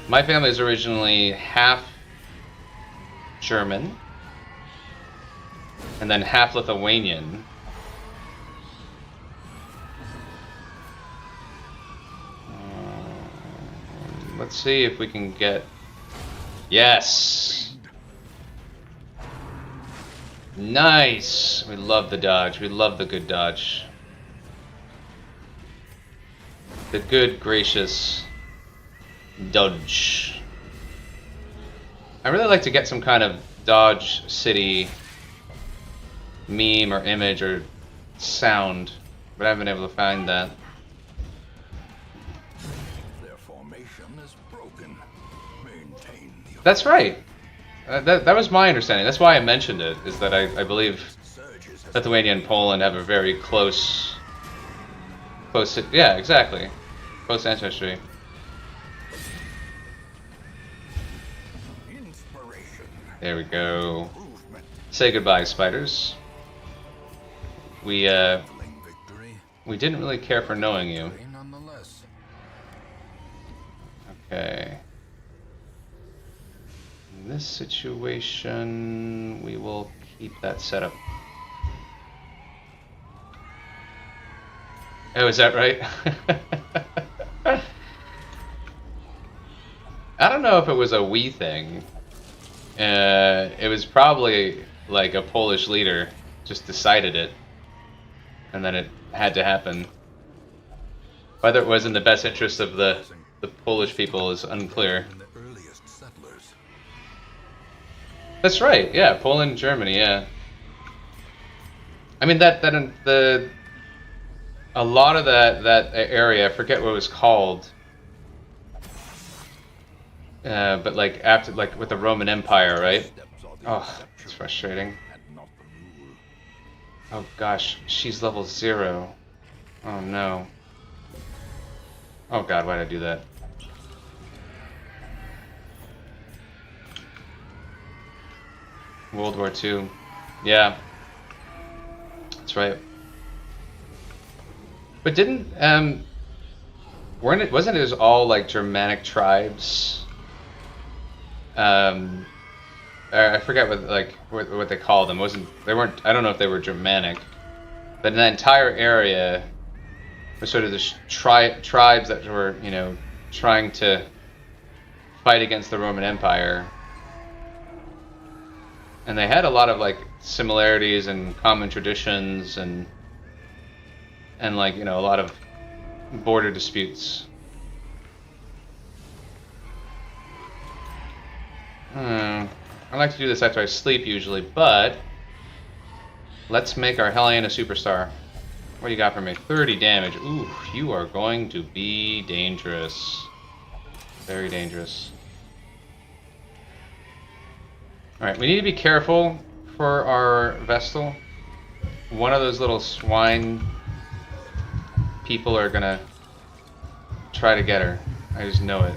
My family is originally half German and then half Lithuanian. Let's see if we can get... Yes! Nice! We love the dodge. We love the good dodge. The good, gracious dodge. I really like to get some kind of Dodge City meme or image or sound, but I haven't been able to find that. Their formation is broken. Maintain the... That's right. That was my understanding. That's why I mentioned it, is that I believe Lithuania and Poland have a very close, yeah, exactly. Close ancestry. There we go. Say goodbye, spiders. We didn't really care for knowing you. Okay. In this situation, we will keep that setup. Oh, is that right? I don't know if it was a we thing. It was probably like a Polish leader just decided it, and then it had to happen. Whether it was in the best interest of the Polish people is unclear. That's right. Yeah, Poland, Germany. Yeah. I mean a lot of that area. I forget what it was called. But like after, like with the Roman Empire, right? Oh, it's frustrating. Oh gosh, she's level 0. Oh no. Oh god, why did I do that? World War II. Yeah. That's right. But didn't wasn't it all like Germanic tribes? I forget what they called them. They weren't? I don't know if they were Germanic, but in that entire area was sort of the tribes that were, you know, trying to fight against the Roman Empire, and they had a lot of like similarities and common traditions and like, you know, a lot of border disputes. I like to do this after I sleep usually, but let's make our Hellion a superstar. What do you got for me? 30 damage. Ooh, you are going to be dangerous. Very dangerous. Alright, we need to be careful for our Vestal. One of those little swine people are gonna try to get her. I just know it.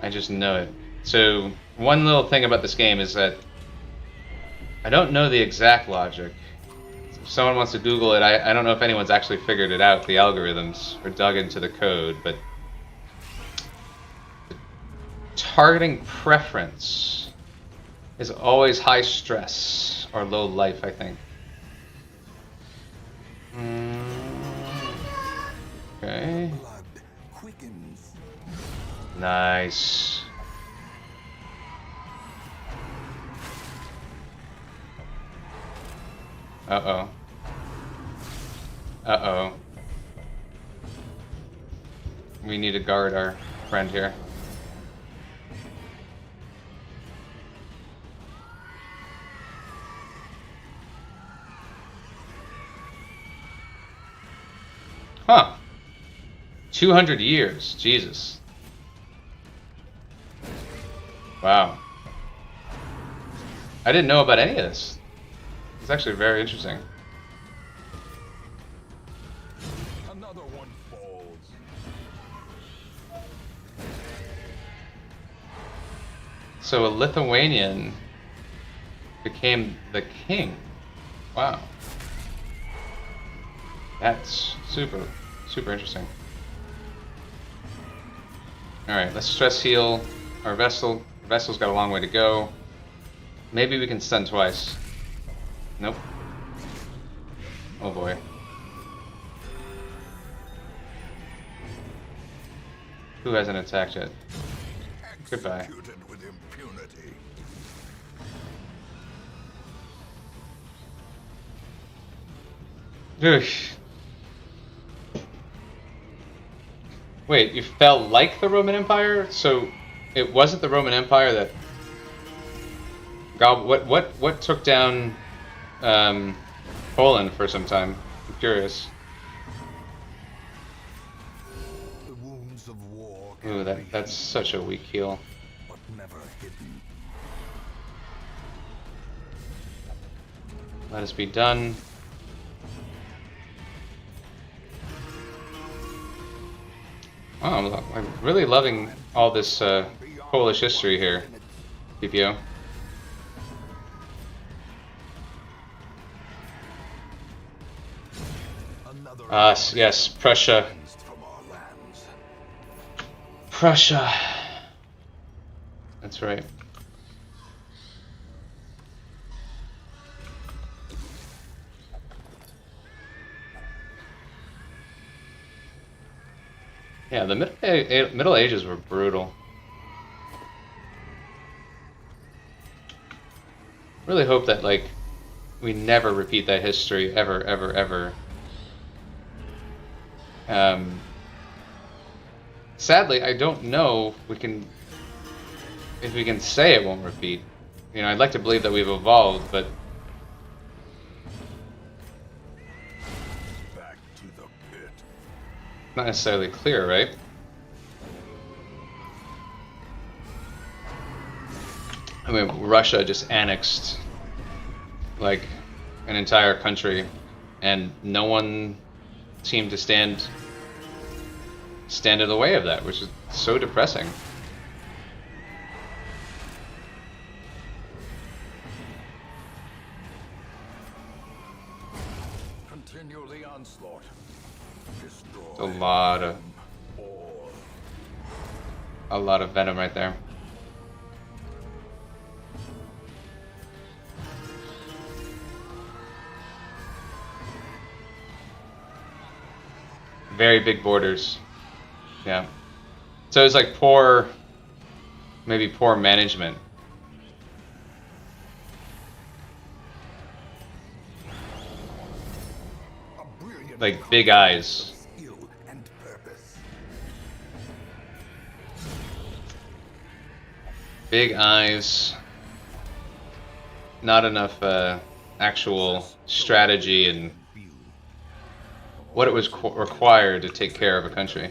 I just know it. So, one little thing about this game is that I don't know the exact logic. if someone wants to Google it, I don't know if anyone's actually figured it out, the algorithms, or dug into the code, but targeting preference is always high stress or low life, I think. Okay. Blood quickens. Nice. Uh-oh. Uh-oh. We need to guard our friend here. Huh. 200 years. Jesus. Wow. I didn't know about any of this. It's actually very interesting. Another one falls. So a Lithuanian became the king. Wow. That's super, super interesting. Alright, let's stress heal our vessel. The vessel's got a long way to go. Maybe we can stun twice. Nope. Oh boy. Who hasn't attacked yet? Goodbye. Executed with impunity. Oof. Wait, you fell like the Roman Empire? So it wasn't the Roman Empire that... God, what took down Poland for some time? I'm curious. The wounds of war Ooh, can be that's such a weak heal. but never hidden. Let us be done. Oh, I'm really loving all this Polish history here, PPO. Yes, Prussia. From our lands. Prussia. That's right. Yeah, the Middle Ages were brutal. Really hope that, like, we never repeat that history ever, ever, ever. Sadly, I don't know if we can say it won't repeat. You know, I'd like to believe that we've evolved, but Back to the pit. not necessarily clear, right? I mean, Russia just annexed, like, an entire country, and no one seemed to stand in the way of that, which is so depressing. Continue the onslaught. Destroy A lot of all. venom right there. Very big borders. Yeah. So it's like maybe poor management. A brilliant Like big eyes. skill and purpose. Big eyes. Not enough actual strategy and what it was required to take care of a country.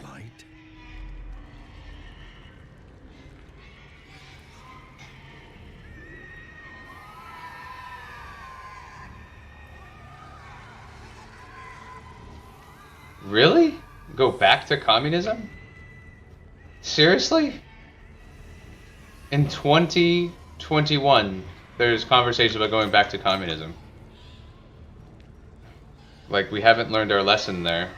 Really? Go back to communism? Seriously? In 2021, there's conversation about going back to communism. Like, we haven't learned our lesson there.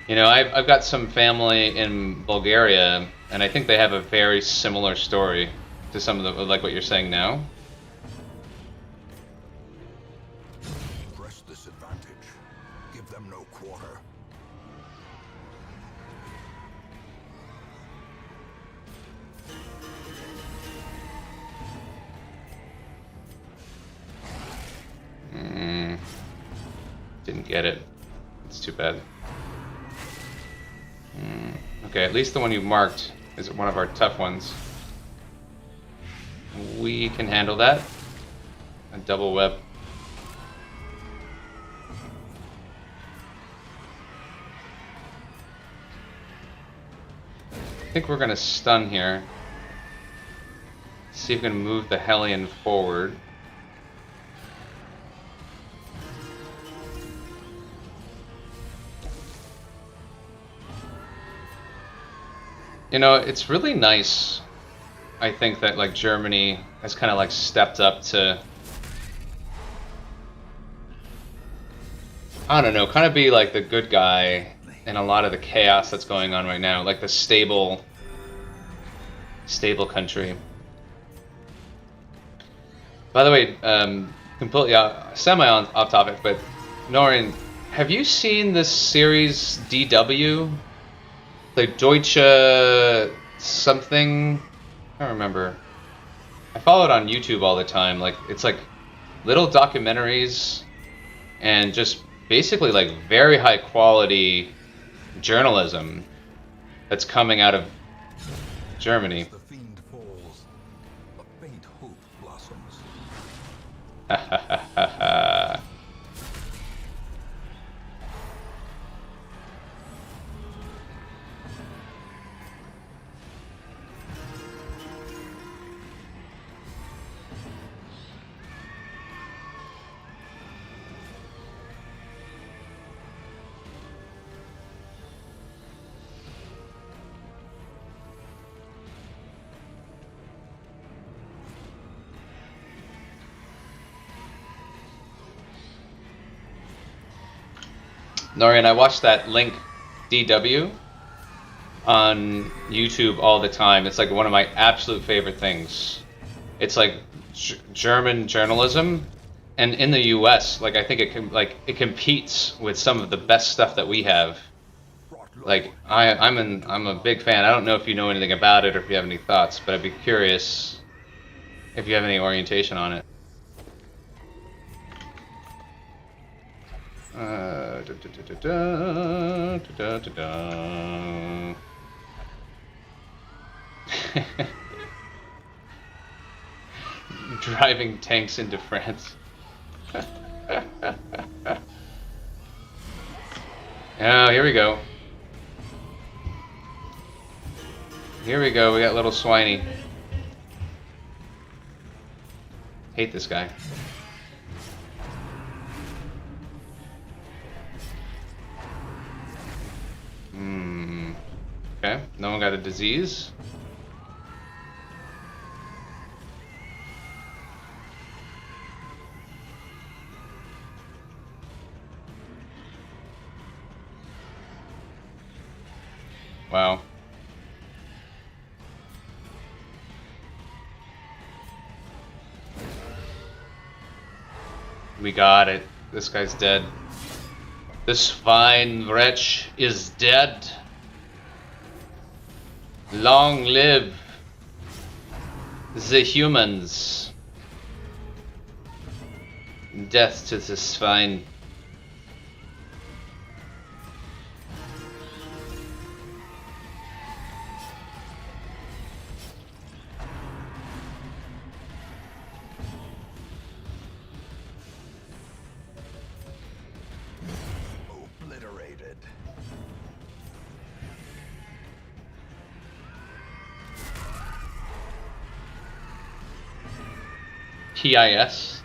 You know, I've got some family in Bulgaria, and I think they have a very similar story to some of the, like what you're saying now. Press this advantage. Give them no quarter. Didn't get it. It's too bad. Okay, at least the one you marked is one of our tough ones. We can handle that. A double web. I think we're gonna stun here. See if we can move the Hellion forward. You know, it's really nice, I think, that like Germany has kind of like stepped up to, I don't know, kind of be like the good guy in a lot of the chaos that's going on right now, like the stable country. By the way, completely semi off topic, but Norin, have you seen this series DW? The Deutsche something? I don't remember. I follow it on YouTube all the time. Like, it's like little documentaries and just basically like very high quality journalism that's coming out of Germany. As the fiend falls, a faint hope blossoms. Ha ha ha ha ha. Norian, I watch that Link DW on YouTube all the time. It's like one of my absolute favorite things. It's like German journalism, and in the U.S., like I think it competes with some of the best stuff that we have. Like I'm a big fan. I don't know if you know anything about it or if you have any thoughts, but I'd be curious if you have any orientation on it. Driving tanks into France. Oh, here we go. Here we go. We got little Swiney. Hate this guy. Okay, no one got a disease. Wow. We got it. This guy's dead. This fine wretch is dead. Long live the humans. Death to the swine. Obliterated. PIS.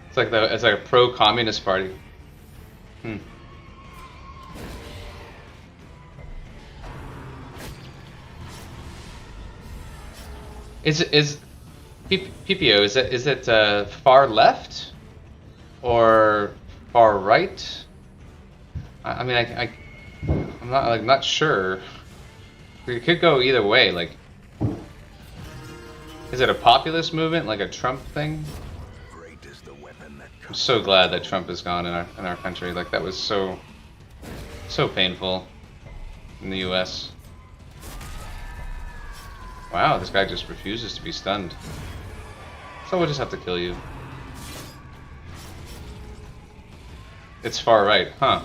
It's like a pro-communist party. Is PPO? Is it far left or far right. I mean, I'm not sure. It could go either way. Like, is it a populist movement, like a Trump thing? Great is the weapon that I'm so glad that Trump is gone in our country. Like, that was so painful in the U.S. Wow, this guy just refuses to be stunned. So we'll just have to kill you. It's far right, huh?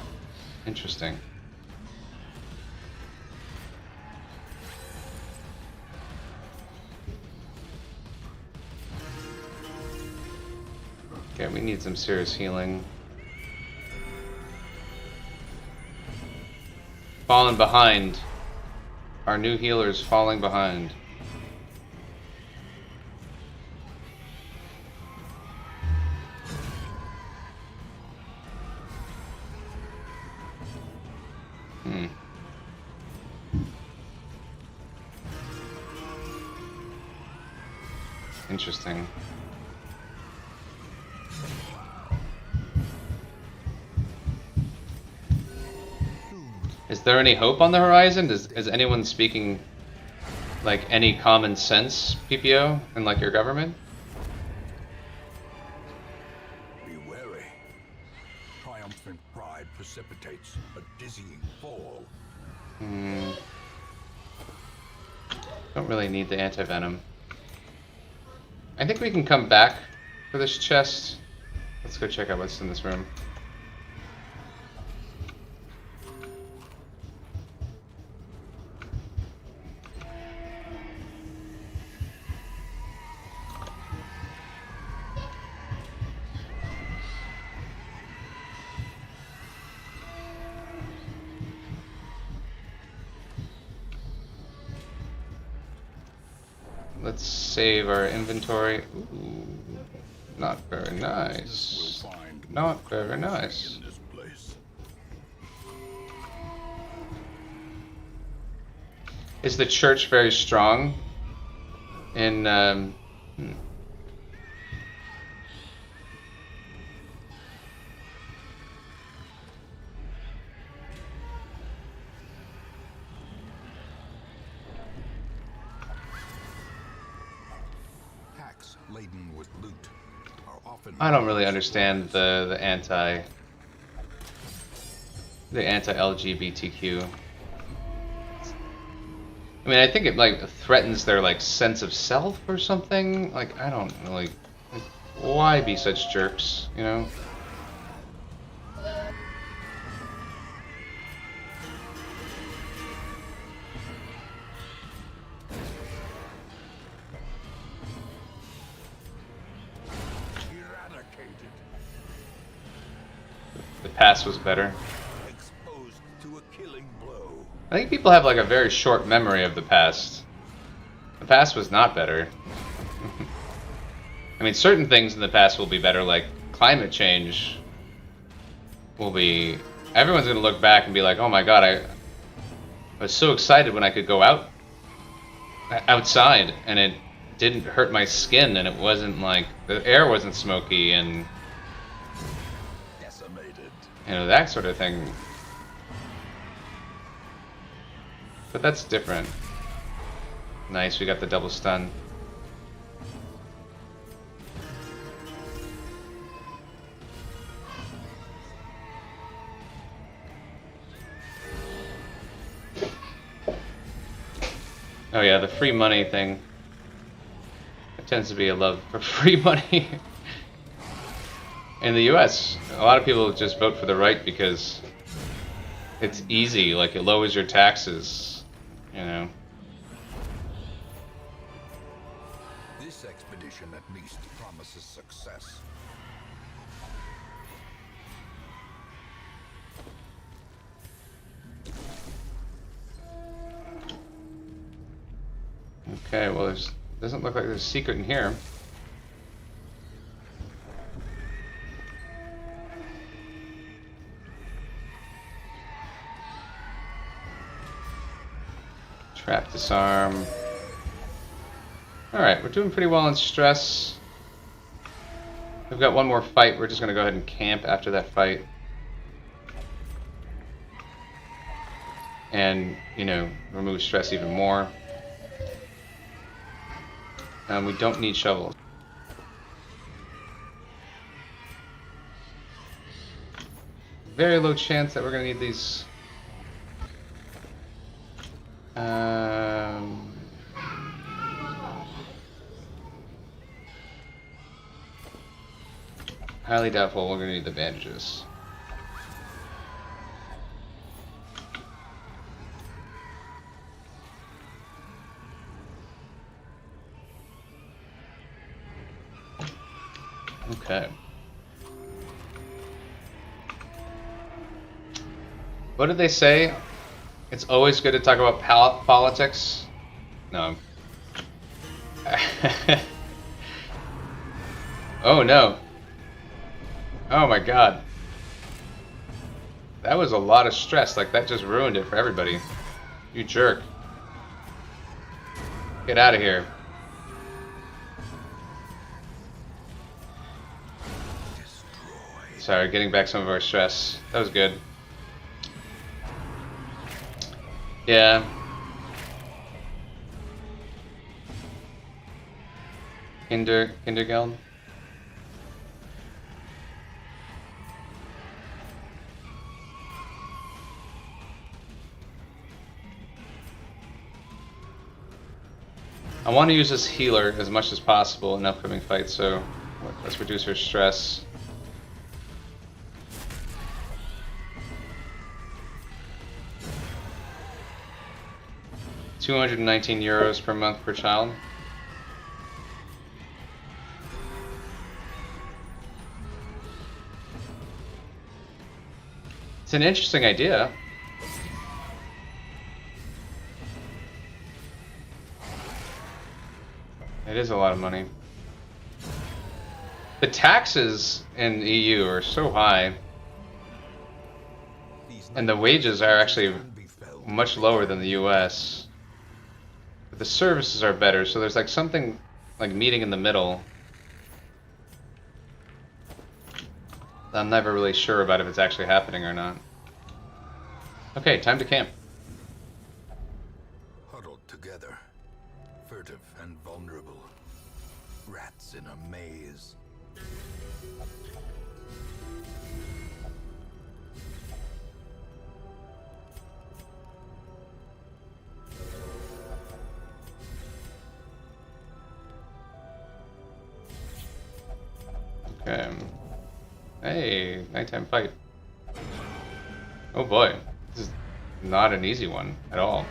Interesting. Okay, we need some serious healing. Falling behind. Our new healer's falling behind. Interesting. Is there any hope on the horizon? Is anyone speaking like any common sense, PPO, in like your government? be wary. Triumphant pride precipitates a dizzying fall. Don't really need the anti-venom. I think we can come back for this chest. Let's go check out what's in this room. Let's save our inventory. Ooh, not very nice. Not very nice. In this place. Is the church very strong in Packs laden with loot are often. I don't really understand the anti-LGBTQ. I mean, I think it like threatens their like sense of self or something. Like, I don't really. Like, why be such jerks? You know. Eradicated. The past was better. Exposed to a killing blow. I think people have like a very short memory of the past. The past was not better. I mean, certain things in the past will be better, like climate change will be... Everyone's going to look back and be like, oh my god, I was so excited when I could go outside and it didn't hurt my skin and it wasn't like... The air wasn't smoky and... Decimated. You know, that sort of thing. But that's different. Nice, we got the double stun. Oh yeah, the free money thing. It tends to be a love for free money. In the US, a lot of people just vote for the right because it's easy, like it lowers your taxes, you know. This expedition at least promises success. Okay, well, doesn't look like there's a secret in here. Trap disarm. Alright, we're doing pretty well on stress. Have we've got one more fight. We're just gonna go ahead and camp after that fight. And, you know, remove stress even more. We don't need shovels. Very low chance that we're gonna need these. Highly doubtful we're gonna need the bandages. Okay. What did they say? It's always good to talk about politics. No. Oh no. Oh my god. That was a lot of stress. Like, that just ruined it for everybody. You jerk. Get out of here. Sorry, getting back some of our stress. That was good. Yeah. Kindergeld. I want to use this healer as much as possible in upcoming fights, so let's reduce her stress. €219 per month per child. It's an interesting idea. It is a lot of money. The taxes in the EU are so high, and the wages are actually much lower than the US. But the services are better, so there's like something like meeting in the middle. I'm never really sure about if it's actually happening or not. Okay, time to camp. Huddled together, furtive and vulnerable, rats in a maze. Okay. Hey, nighttime fight. Oh boy, this is not an easy one at all.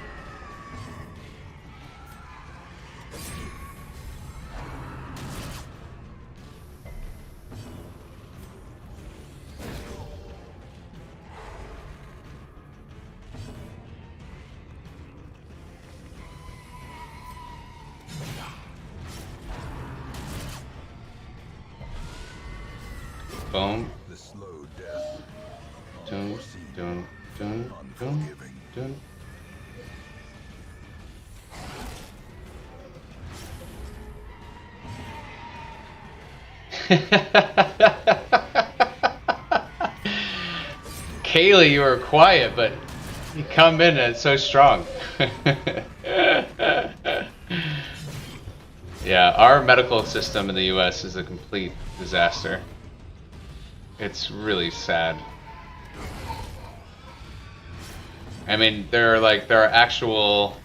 Boom. The slow death. Dun, dun, dun, dun, dun. Kaylee, you were quiet, but you come in and it's so strong. Yeah, our medical system in the US is a complete disaster. It's really sad. I mean, there are actual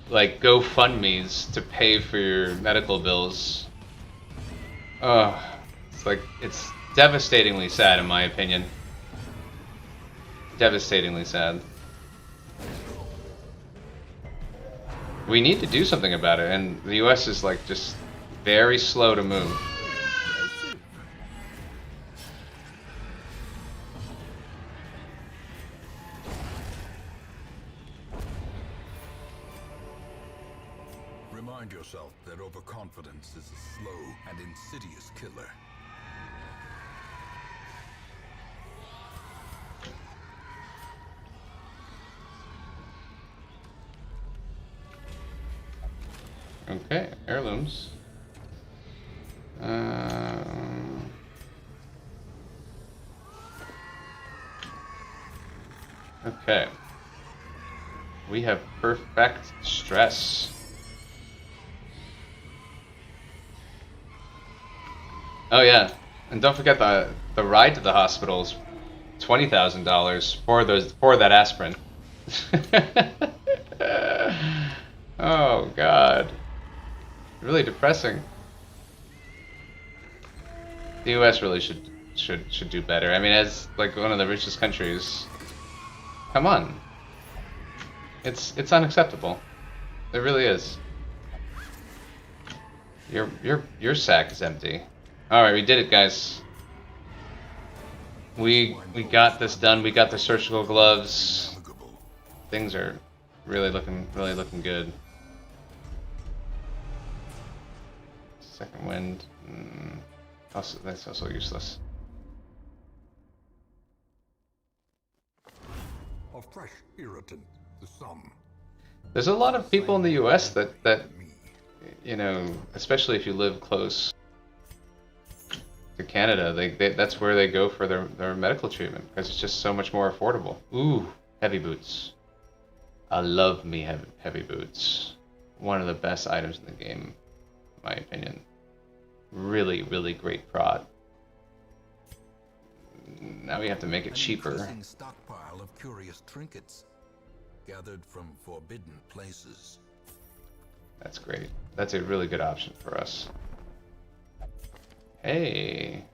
like GoFundMe's to pay for your medical bills. Oh, it's devastatingly sad in my opinion. Devastatingly sad. We need to do something about it, and the US is like just very slow to move. Remind yourself that overconfidence is a slow and insidious killer. Okay, heirlooms. Okay. We have perfect stress. Oh yeah, and don't forget the ride to the hospital's $20,000 for that aspirin. Oh God, really depressing. The U.S. really should do better. I mean, as like one of the richest countries, come on, it's unacceptable. It really is. Your sack is empty. All right, we did it, guys. We got this done. We got the surgical gloves. Things are really looking good. Second wind. Also, that's also useless. A fresh irritant, the sum. There's a lot of people in the U.S. that you know, especially if you live close to Canada, that's where they go for their medical treatment because it's just so much more affordable. Ooh, heavy boots. I love me heavy boots. One of the best items in the game, in my opinion. Really, really great prod. Now we have to make it cheaper. An increasing stockpile of curious trinkets gathered from forbidden places. That's great. That's a really good option for us. Hey,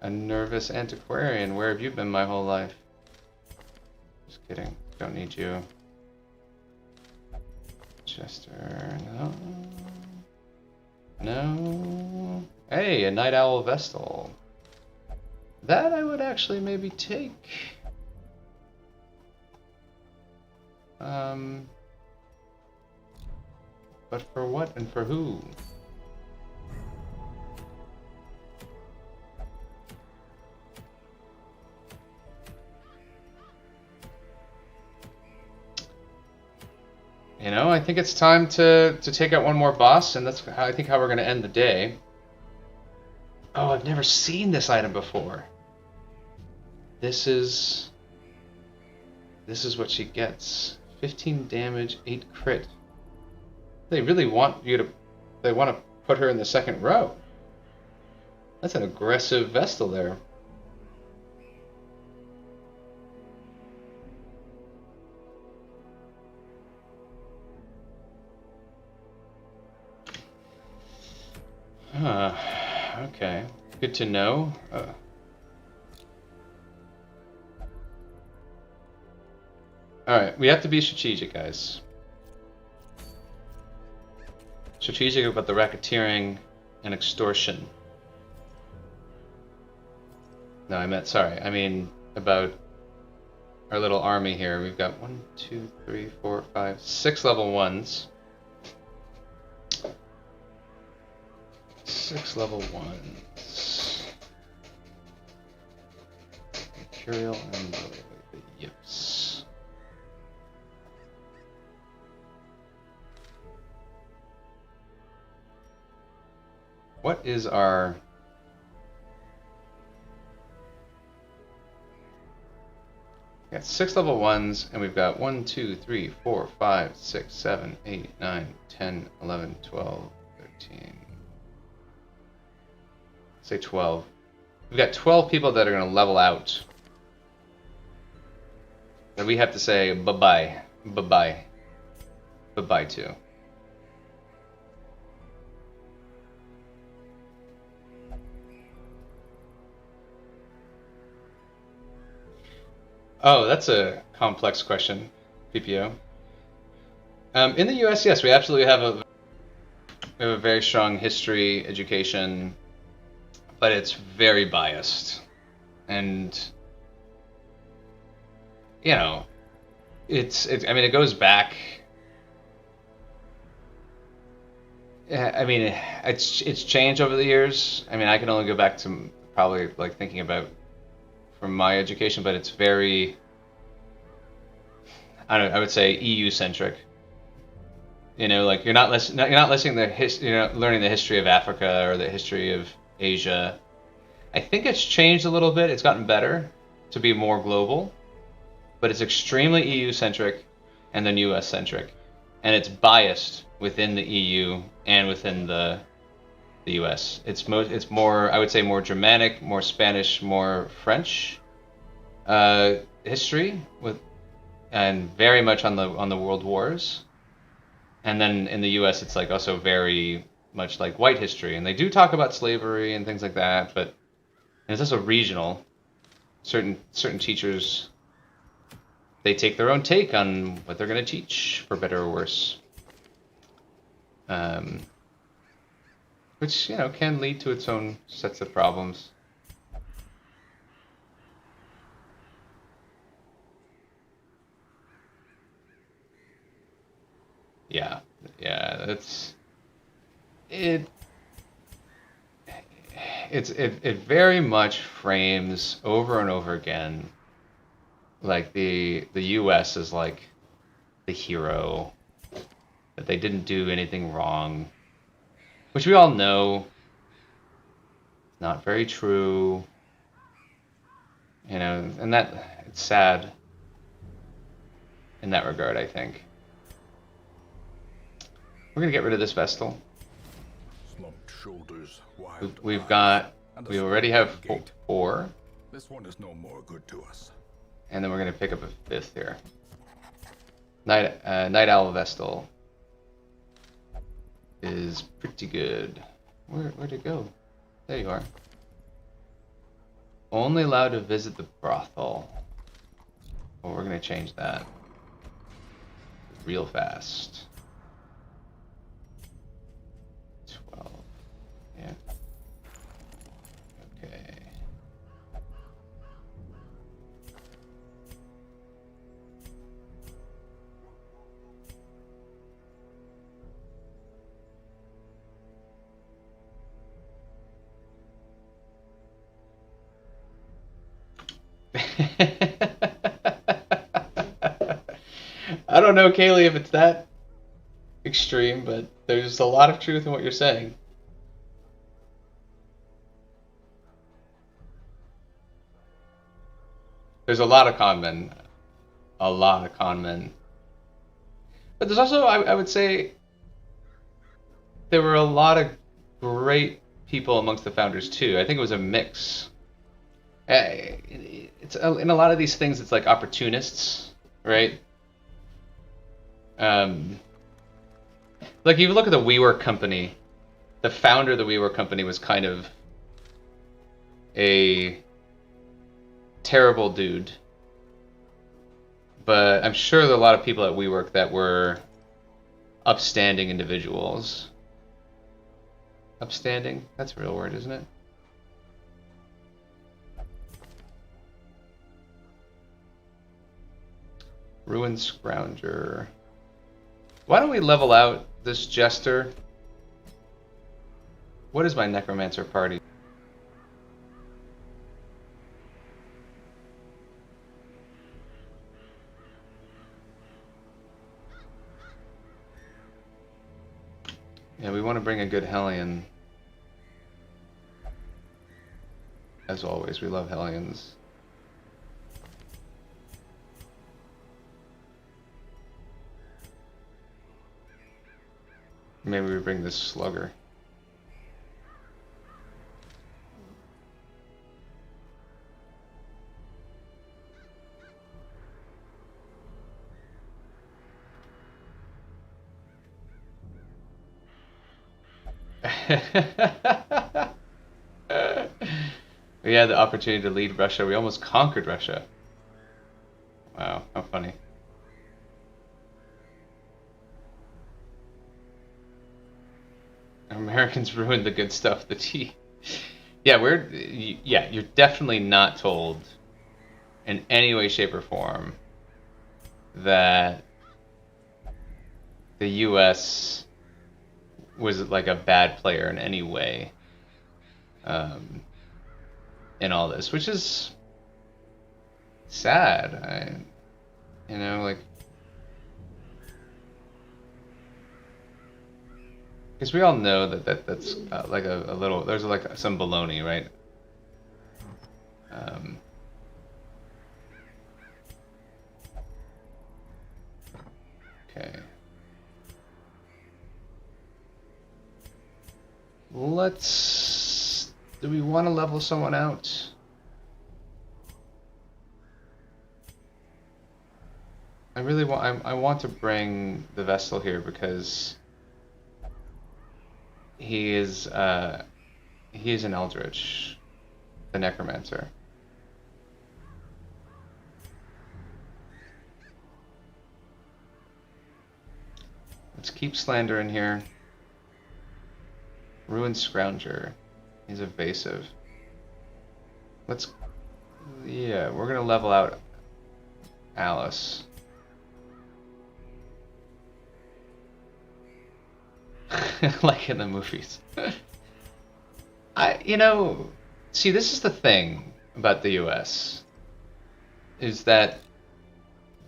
a nervous antiquarian. Where have you been my whole life? Just kidding. Don't need you. Chester, no. No. Hey, a night owl vestal. That I would actually maybe take. But for what and for who? You know, I think it's time to take out one more boss, and that's I think how we're going to end the day. Oh, I've never seen this item before. This is what she gets. 15 damage, 8 crit. They really want you to... They want to put her in the second row. That's an aggressive Vestal there. Okay. Good to know. Alright, we have to be strategic, guys. Strategic about the racketeering and extortion. No, I mean about our little army here. We've got 1, 2, 3, 4, 5, 6 level 1s. 6 level 1s. Imperial and the yips. What is our... We got 6 level 1s, and we've got 1, 2, 3, 4, 5, 6, 7, 8, 9, 10, 11, 12, 13. Say 12. We've got 12 people that are going to level out. And we have to say bye-bye. Bye-bye. Bye-bye to. Oh, that's a complex question, PPO. In the U.S., yes, we absolutely have a very strong history education, but it's very biased, and you know, I mean, it goes back. I mean, it's changed over the years. I mean, I can only go back to probably like thinking about from my education, but it's very, I would say EU centric. You know, like you're not listening you're not learning the history of Africa or the history of Asia. I think it's changed a little bit. It's gotten better to be more global, but it's extremely EU centric and then US centric, and it's biased within the EU and within the US. It's more, I would say, more Germanic, more Spanish, more French history with, and very much on the world wars. And then in the US, it's like also very much like white history, and they do talk about slavery and things like that, but it's also regional. Certain teachers, they take their own take on what they're going to teach, for better or worse. Which, you know, can lead to its own sets of problems. Yeah, it it very much frames over and over again like the US is like the hero, that they didn't do anything wrong, which we all know not very true, you know, and that it's sad in that regard, I think. We're gonna get rid of this Vestal. Slumped shoulders, wild We eyes, already have four. This one is no more good to us. And then we're gonna pick up a fifth here. Night Owl Vestal is pretty good. Where'd it go? There you are. Only allowed to visit the brothel. Well, we're gonna change that real fast. 12. Yeah. Okay. I don't know, Kaylee, if it's that extreme, but there's a lot of truth in what you're saying. There's a lot of con men. A lot of con men. But there's also, I would say, there were a lot of great people amongst the founders too. I think it was a mix. It's in a lot of these things, it's like opportunists, right? Like if you look at the WeWork company, the founder of the WeWork company was kind of a terrible dude. But I'm sure there are a lot of people at WeWork that were upstanding individuals. Upstanding? That's a real word, isn't it? Ruined Scrounger. Why don't we level out this Jester? What is my Necromancer party? Yeah, we want to bring a good Hellion. As always, we love Hellions. Maybe we bring this Slugger. We had the opportunity to lead Russia. We almost conquered Russia. Wow, how funny. Americans ruined the good stuff. The tea. Yeah, you're definitely not told in any way, shape, or form that the U.S. was like a bad player in any way in all this, which is sad. You know, like Because we all know that's like a little, there's like some baloney, right? Um, okay. Let's, do we want to level someone out? I really want, I want to bring the Vestal here because he is an Eldritch, the Necromancer. Let's keep Slander in here. Ruined Scrounger. He's evasive. Let's, yeah, we're gonna level out Alice. Like in the movies. See, this is the thing about the US, is that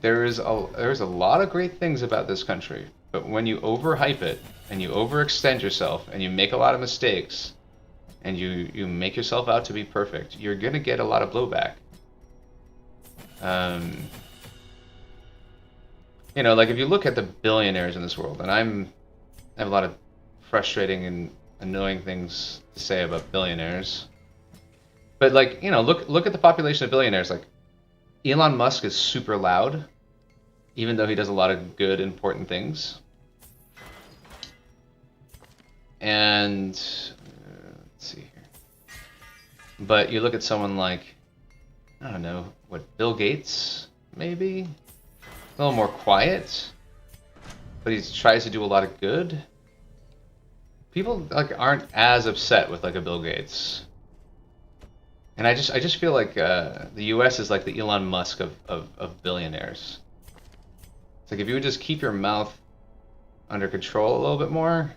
there's a lot of great things about this country, but when you overhype it and you overextend yourself and you make a lot of mistakes and you make yourself out to be perfect, you're gonna get a lot of blowback. Like if you look at the billionaires in this world, and I have a lot of frustrating and annoying things to say about billionaires. But like, look at the population of billionaires. Like Elon Musk is super loud, even though he does a lot of good, important things. And let's see here. But you look at someone like, I don't know, Bill Gates, maybe? A little more quiet, but he tries to do a lot of good. People like aren't as upset with like a Bill Gates. And I just feel like the US is like the Elon Musk of billionaires. It's like if you would just keep your mouth under control a little bit more,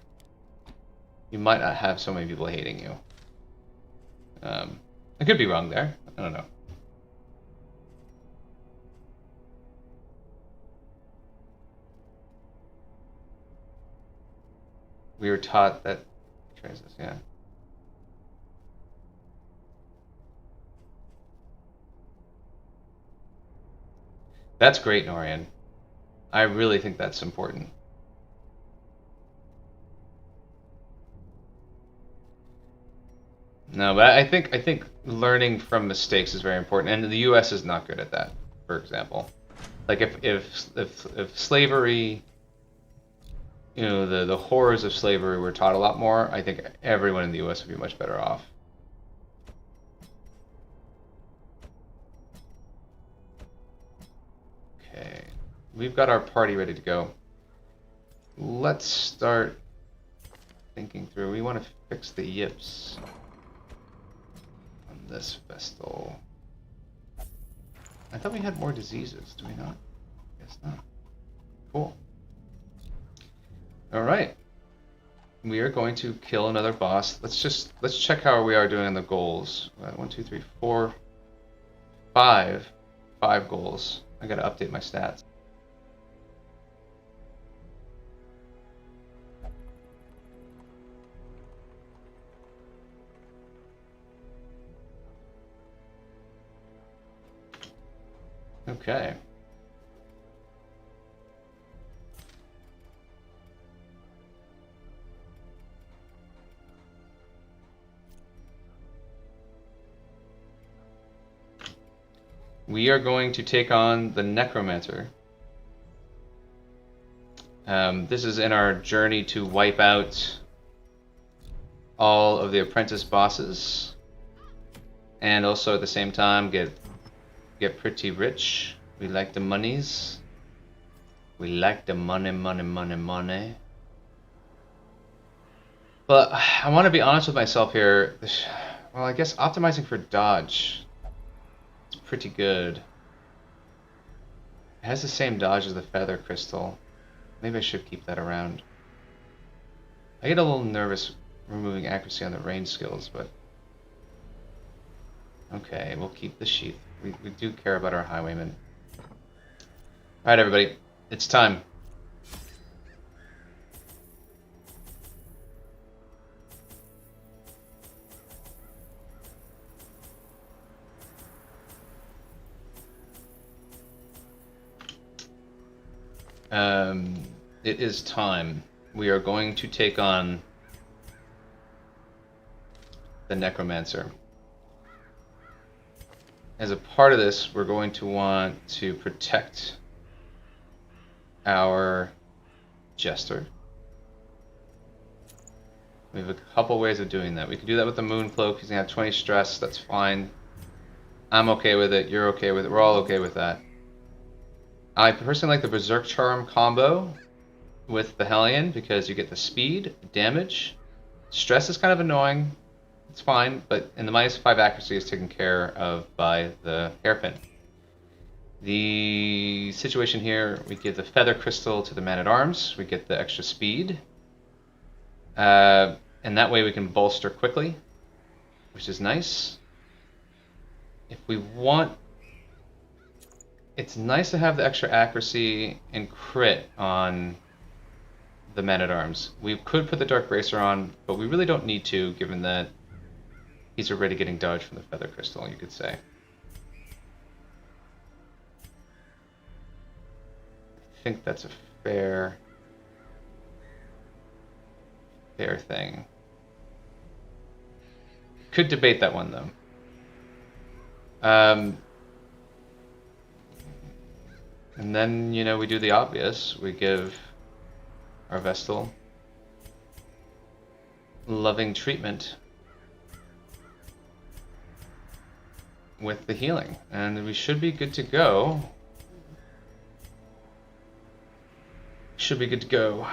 you might not have so many people hating you. I could be wrong there. I don't know. We were taught that. Yeah. That's great, Norian. I really think that's important. No, but I think learning from mistakes is very important, and the U.S. is not good at that. For example, like if slavery, the horrors of slavery were taught a lot more, I think everyone in the U.S. would be much better off. Okay, we've got our party ready to go. Let's start thinking through. We want to fix the yips on this Vestal. I thought we had more diseases. Do we not? Guess not. Cool. All right. We are going to kill another boss. Let's check how we are doing on the goals. 1, 2, 3, 4, 5. 5 goals. I gotta update my stats. Okay. We are going to take on the Necromancer. This is in our journey to wipe out all of the apprentice bosses, and also at the same time get pretty rich. We like the monies. We like the money, money, money, money. But I want to be honest with myself here. Well, I guess optimizing for dodge is pretty good. It has the same dodge as the feather crystal. Maybe I should keep that around. I get a little nervous removing accuracy on the range skills, but okay, we'll keep the sheath. We do care about our highwaymen. Alright, everybody, it's time. It is time. We are going to take on the Necromancer. As a part of this, we're going to want to protect our Jester. We have a couple ways of doing that. We can do that with the Moon Cloak. He's going to have 20 stress. That's fine. I'm okay with it. You're okay with it. We're all okay with that. I personally like the Berserk Charm combo with the Hellion because you get the speed, damage. Stress is kind of annoying. It's fine, but in the -5 accuracy is taken care of by the Hairpin. The situation here, we give the Feather Crystal to the Man-at-Arms. We get the extra speed. And that way we can bolster quickly, which is nice. If we want, it's nice to have the extra accuracy and crit on the Man-at-Arms. We could put the Dark Bracer on, but we really don't need to, given that he's already getting dodge from the Feather Crystal, you could say. I think that's a fair thing. Could debate that one, though. And then, you know, we do the obvious. We give our Vestal loving treatment with the healing. And we should be good to go. Should be good to go.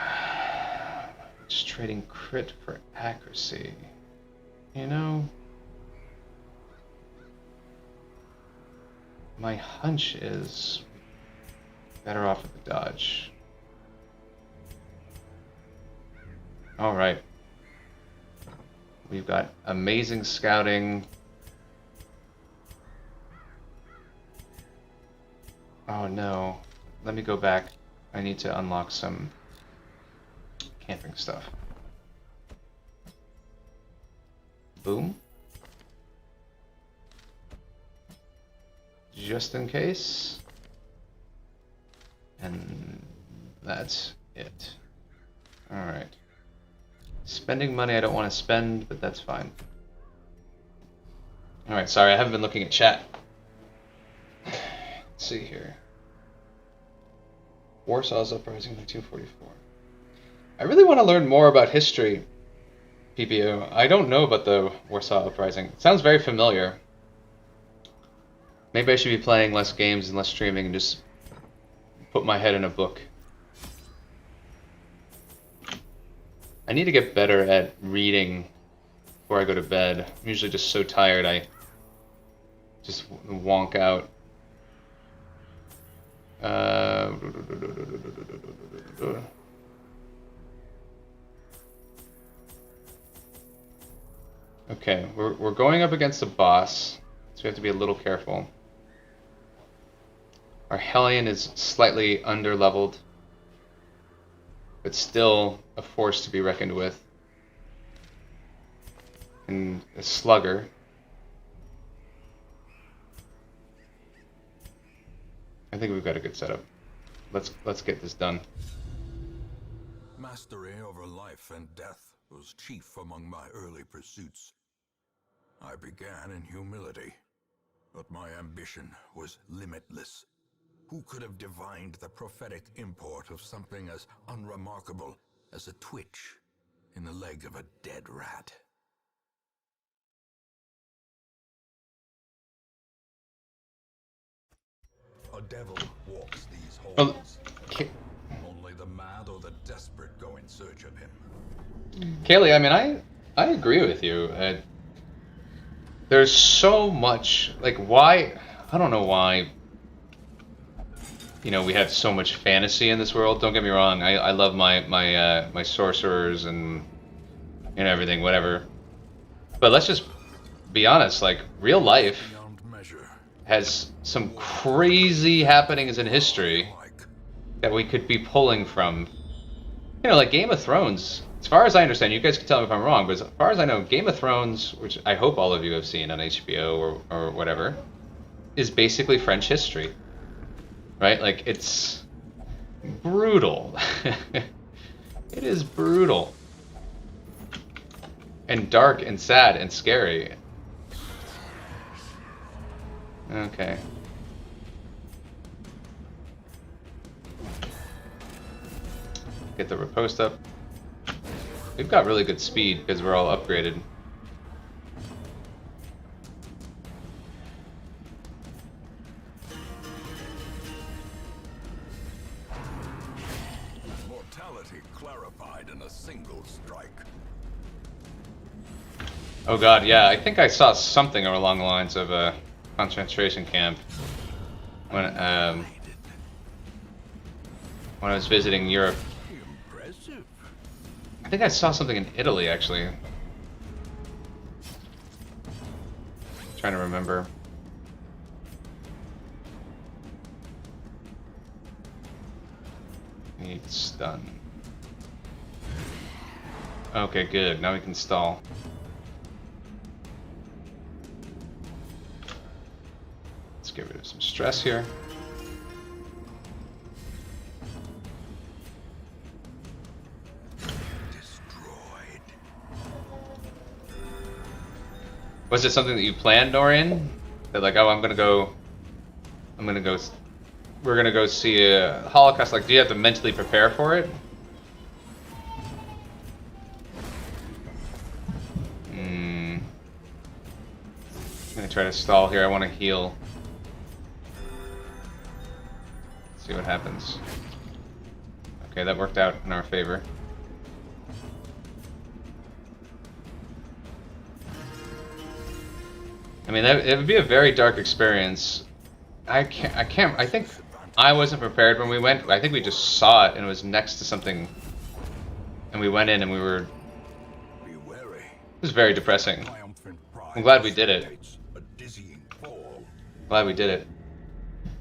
Just trading crit for accuracy. You know, my hunch is better off with the dodge. All right. We've got amazing scouting. Oh no. Let me go back. I need to unlock some camping stuff. Boom. Just in case. And that's it. Alright. Spending money I don't want to spend, but that's fine. Alright, sorry, I haven't been looking at chat. Let's see here. Warsaw's Uprising 1944. I really want to learn more about history, PPO. I don't know about the Warsaw Uprising. It sounds very familiar. Maybe I should be playing less games and less streaming and just put my head in a book. I need to get better at reading before I go to bed. I'm usually just so tired I just wonk out. Okay, we're going up against a boss, so we have to be a little careful. Our Hellion is slightly underleveled, but still a force to be reckoned with. And a slugger. I think we've got a good setup. Let's get this done. Mastery over life and death was chief among my early pursuits. I began in humility, but my ambition was limitless. Who could have divined the prophetic import of something as unremarkable as a twitch in the leg of a dead rat? A devil walks these halls. Only the mad or the desperate go in search of him. Kaylee, I mean, I agree with you. There's so much, like, why, I don't know why, you know, we have so much fantasy in this world. Don't get me wrong, I love my sorcerers and everything, whatever. But let's just be honest, like, real life has some crazy happenings in history that we could be pulling from. You know, like Game of Thrones, as far as I understand, you guys can tell me if I'm wrong, but as far as I know, Game of Thrones, which I hope all of you have seen on HBO or whatever, is basically French history. Right? Like, it's brutal. It is brutal. And dark and sad and scary. Okay. Get the riposte up. We've got really good speed because we're all upgraded. Mortality clarified in a single strike. Oh god, yeah, I think I saw something along the lines of a concentration camp when I was visiting Europe. Impressive. I think I saw something in Italy, actually. Trying to remember. Need stun. Okay, good. Now we can stall. Let's get rid of some stress here. Destroyed. Was it something that you planned, Dorian? That like, oh, we're gonna go see a Holocaust. Like, do you have to mentally prepare for it? I'm gonna try to stall here. I want to heal. See what happens. Okay, that worked out in our favor. I mean, it would be a very dark experience. I think I wasn't prepared when we went. I think we just saw it and it was next to something. And we went in and we were... Be wary. It was very depressing. Triumphant pride I'm glad we did it. facilitates a dizzying fall. Glad we did it.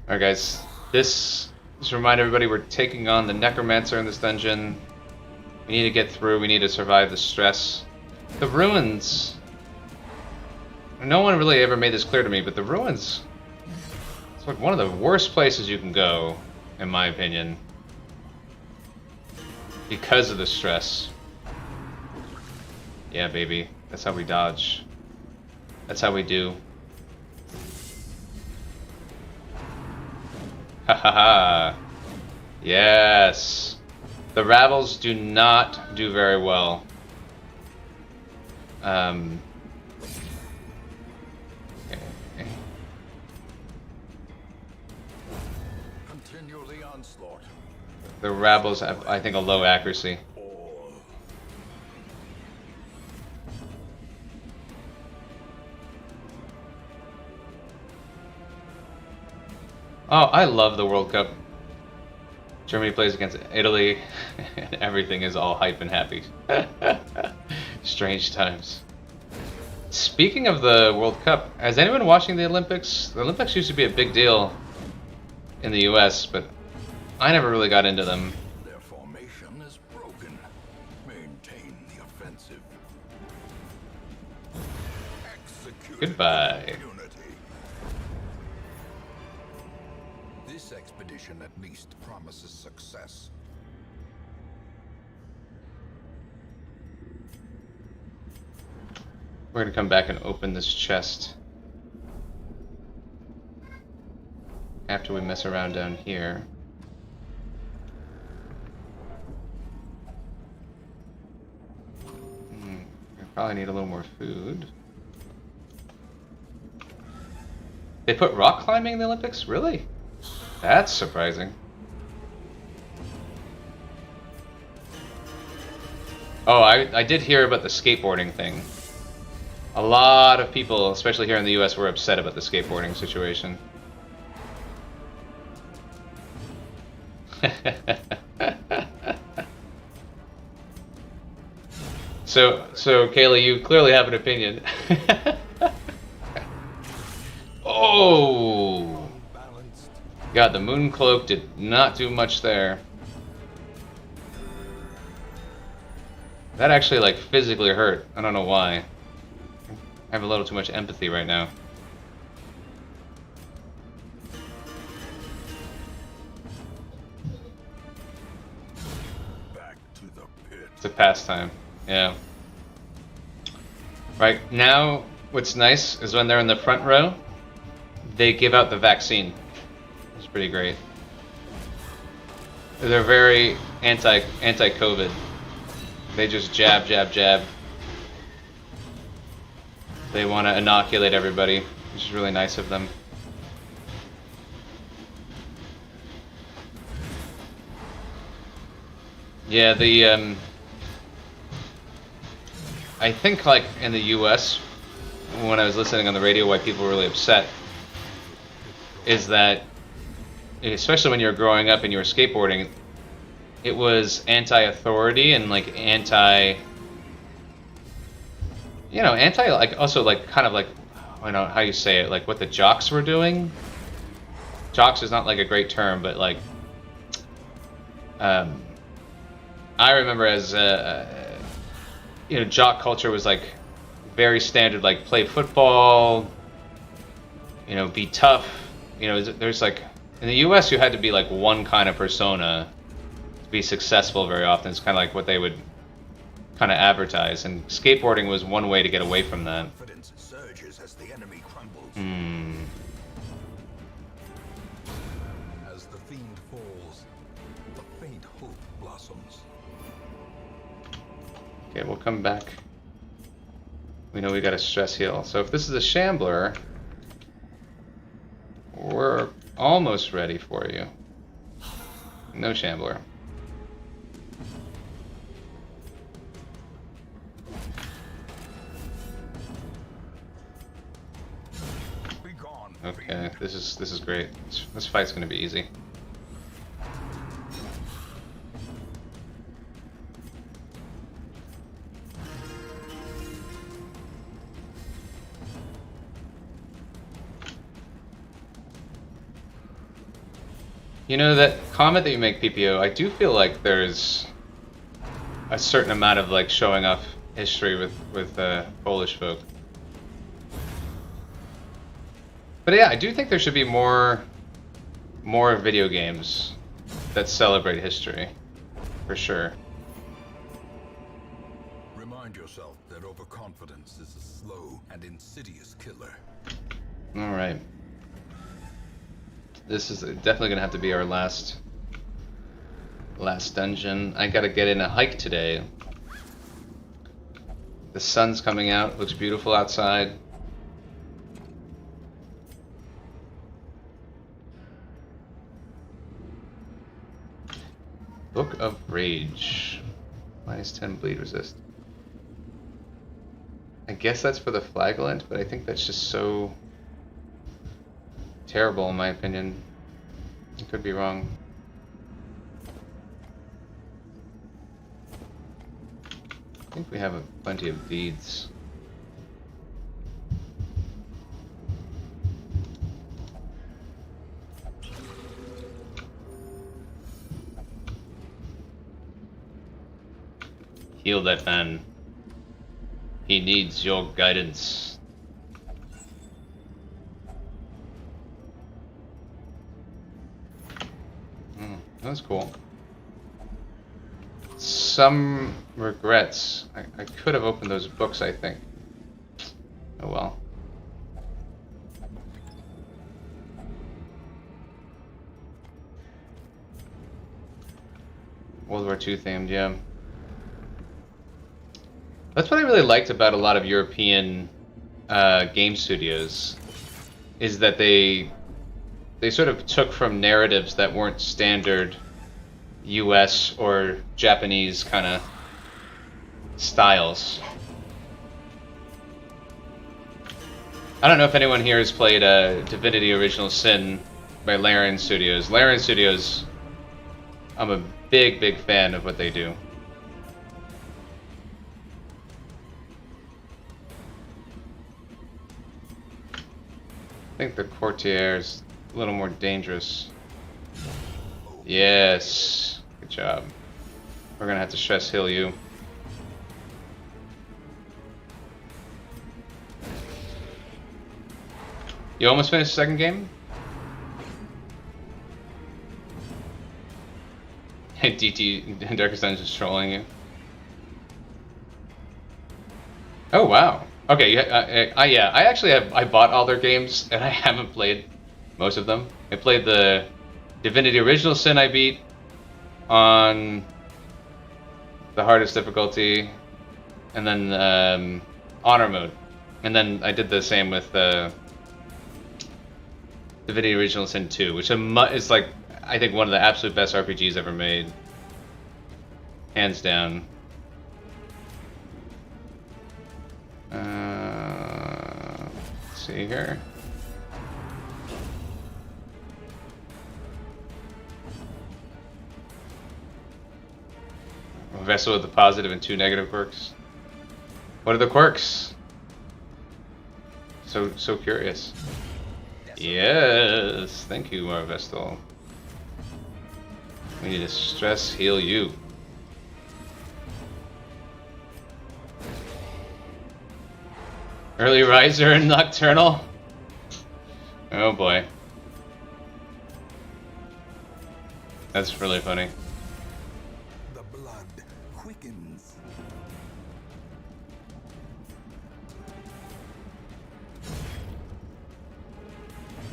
Alright guys, just remind everybody we're taking on the Necromancer in this dungeon. We need to get through, we need to survive the stress. The ruins... No one really ever made this clear to me, but the ruins... It's like one of the worst places you can go, in my opinion. Because of the stress. Yeah, baby. That's how we dodge. That's how we do. Ha ha ha. Yes. The Ravels do not do very well. Okay. Continue the onslaught. The Ravels have, I think, a low accuracy. All. Oh, I love the World Cup. Germany plays against Italy, and everything is all hype and happy. Strange times. Speaking of the World Cup, has anyone watching the Olympics? The Olympics used to be a big deal in the US, but I never really got into them. Their formation is broken. Maintain the offensive. Execute. Goodbye. Unity. This expedition at least promises success. We're gonna come back and open this chest after we mess around down here. We probably need a little more food. They put rock climbing in the Olympics? Really? That's surprising. Oh, I did hear about the skateboarding thing. A lot of people, especially here in the US, were upset about the skateboarding situation. So Kaylee, you clearly have an opinion. Oh! Balanced. God, the moon cloak did not do much there. That actually, like, physically hurt. I don't know why. I have a little too much empathy right now. It's a pastime. Yeah. Right now, what's nice is when they're in the front row, they give out the vaccine. It's pretty great. They're very anti-COVID. They just jab, jab, jab. They want to inoculate everybody, which is really nice of them. Yeah, I think like in the US, when I was listening on the radio, why people were really upset is that, especially when you were growing up and you were skateboarding, it was anti-authority and like anti, like also like kind of like, I don't know how you say it, like what the jocks were doing. Jocks is not like a great term, but like, I remember as jock culture was like very standard, like play football, be tough. There's like, in the US you had to be like one kind of persona to be successful very often. It's kind of like what they would kind of advertise, and skateboarding was one way to get away from that. Confidence surges as the enemy crumbles. As the fiend falls, the faint hope blossoms. Okay, we'll come back. We know we got a stress heal. So if this is a shambler, we're almost ready for you. No shambler. Be gone. Okay, this is great. This fight's gonna be easy. That comment that you make, PPO, I do feel like there's a certain amount of like showing off history with Polish folk. But yeah, I do think there should be more video games that celebrate history, for sure. Remind yourself that overconfidence is a slow and insidious killer. All right. This is definitely gonna have to be our last dungeon. I gotta get in a hike today. The sun's coming out, looks beautiful outside. Book of Rage. -10 bleed resist. I guess that's for the flagellant, but I think that's just so terrible in my opinion. I could be wrong. I think we have plenty of deeds. Heal that man. He needs your guidance. That's cool. Some regrets. I could have opened those books, I think. Oh well. World War II themed, yeah. That's what I really liked about a lot of European game studios, is that they sort of took from narratives that weren't standard US or Japanese kind of styles. I don't know if anyone here has played Divinity Original Sin by Larian Studios. Larian Studios, I'm a big fan of what they do. I think the Courtier is a little more dangerous. Yes. Good job. We're gonna have to stress heal you. You almost finished the second game? DT Darkest Dungeon's trolling you. Oh wow. Okay, yeah, I actually have. I bought all their games and I haven't played most of them. I played the Divinity Original Sin. I beat on the hardest difficulty, and then honor mode, and then I did the same with Divinity Original Sin 2, which is like I think one of the absolute best RPGs ever made, hands down. Let's see here. A vessel with the positive and 2 negative quirks. What are the quirks? So curious. Yes, thank you, Marvestal. We need to stress heal you. Early riser and nocturnal. Oh boy, that's really funny. The blood quickens.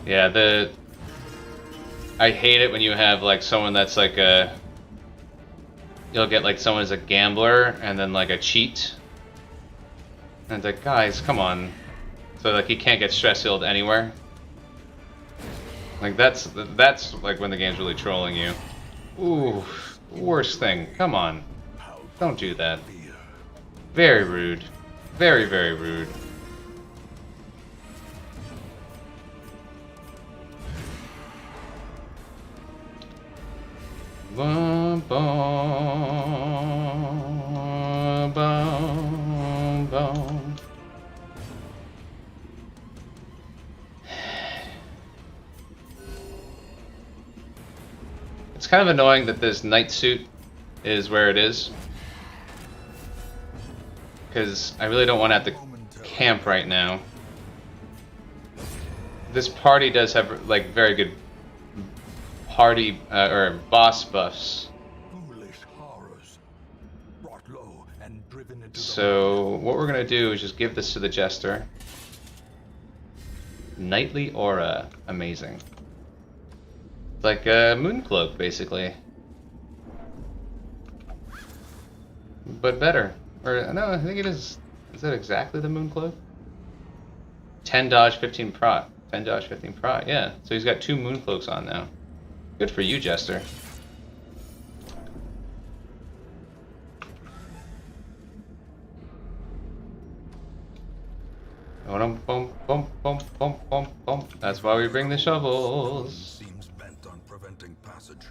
Yeah, I hate it when you have like someone that's like you'll get like someone as a gambler and then like a cheat. And it's like, guys, come on. So like he can't get stress healed anywhere. Like that's like when the game's really trolling you. Ooh, worst thing. Come on. Don't do that. Very rude. Very, very rude. Bum, bum, bum, bum. It's kind of annoying that this night suit is where it is, because I really don't want to have to camp right now. This party does have like very good party or boss buffs. So what we're gonna do is just give this to the Jester. Nightly Aura, amazing. It's like a Mooncloak, basically, but better. Or no, I think it is. Is that exactly the Mooncloak? 10 dodge, 15 prot. 10 dodge, 15 prot. Yeah. So he's got 2 Mooncloaks on now. Good for you, Jester. That's why we bring the shovels. Seems bent on preventing passage.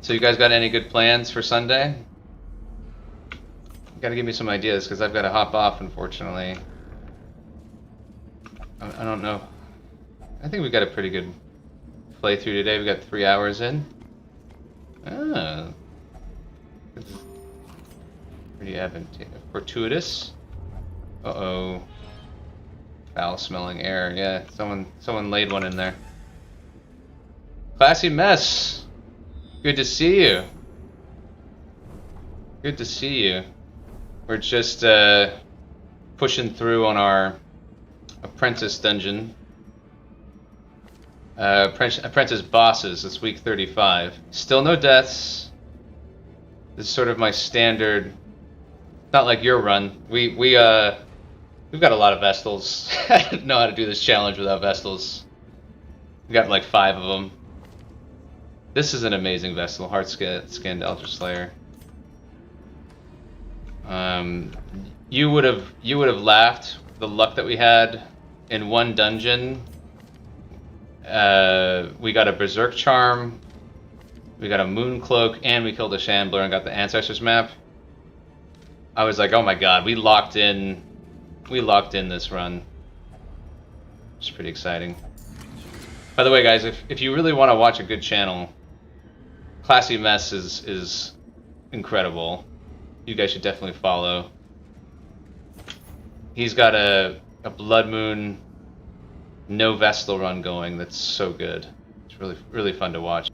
So you guys got any good plans for Sunday? You gotta give me some ideas, because I've got to hop off, unfortunately. I don't know. I think we got a pretty good playthrough today. We got 3 hours in. Ah. Pretty fortuitous. Uh-oh. Foul-smelling air. Yeah, someone laid one in there. Classy Mess. Good to see you. Good to see you. We're just pushing through on our apprentice dungeon. Apprentice bosses. It's week 35. Still no deaths. This is sort of my standard. Not like your run. We've got a lot of Vestals. I didn't know how to do this challenge without Vestals. We got like 5 of them. This is an amazing Vestal, Hard-Skinned Eldritch Slayer. You would have laughed the luck that we had in one dungeon. We got a Berserk Charm, we got a Mooncloak, and we killed a Shambler and got the Ancestors map. I was like, oh my god, we locked in this run. It's pretty exciting. By the way, guys, if you really want to watch a good channel, Classy Mess is incredible. You guys should definitely follow. He's got a Blood Moon no Vestal run going that's so good. It's really fun to watch.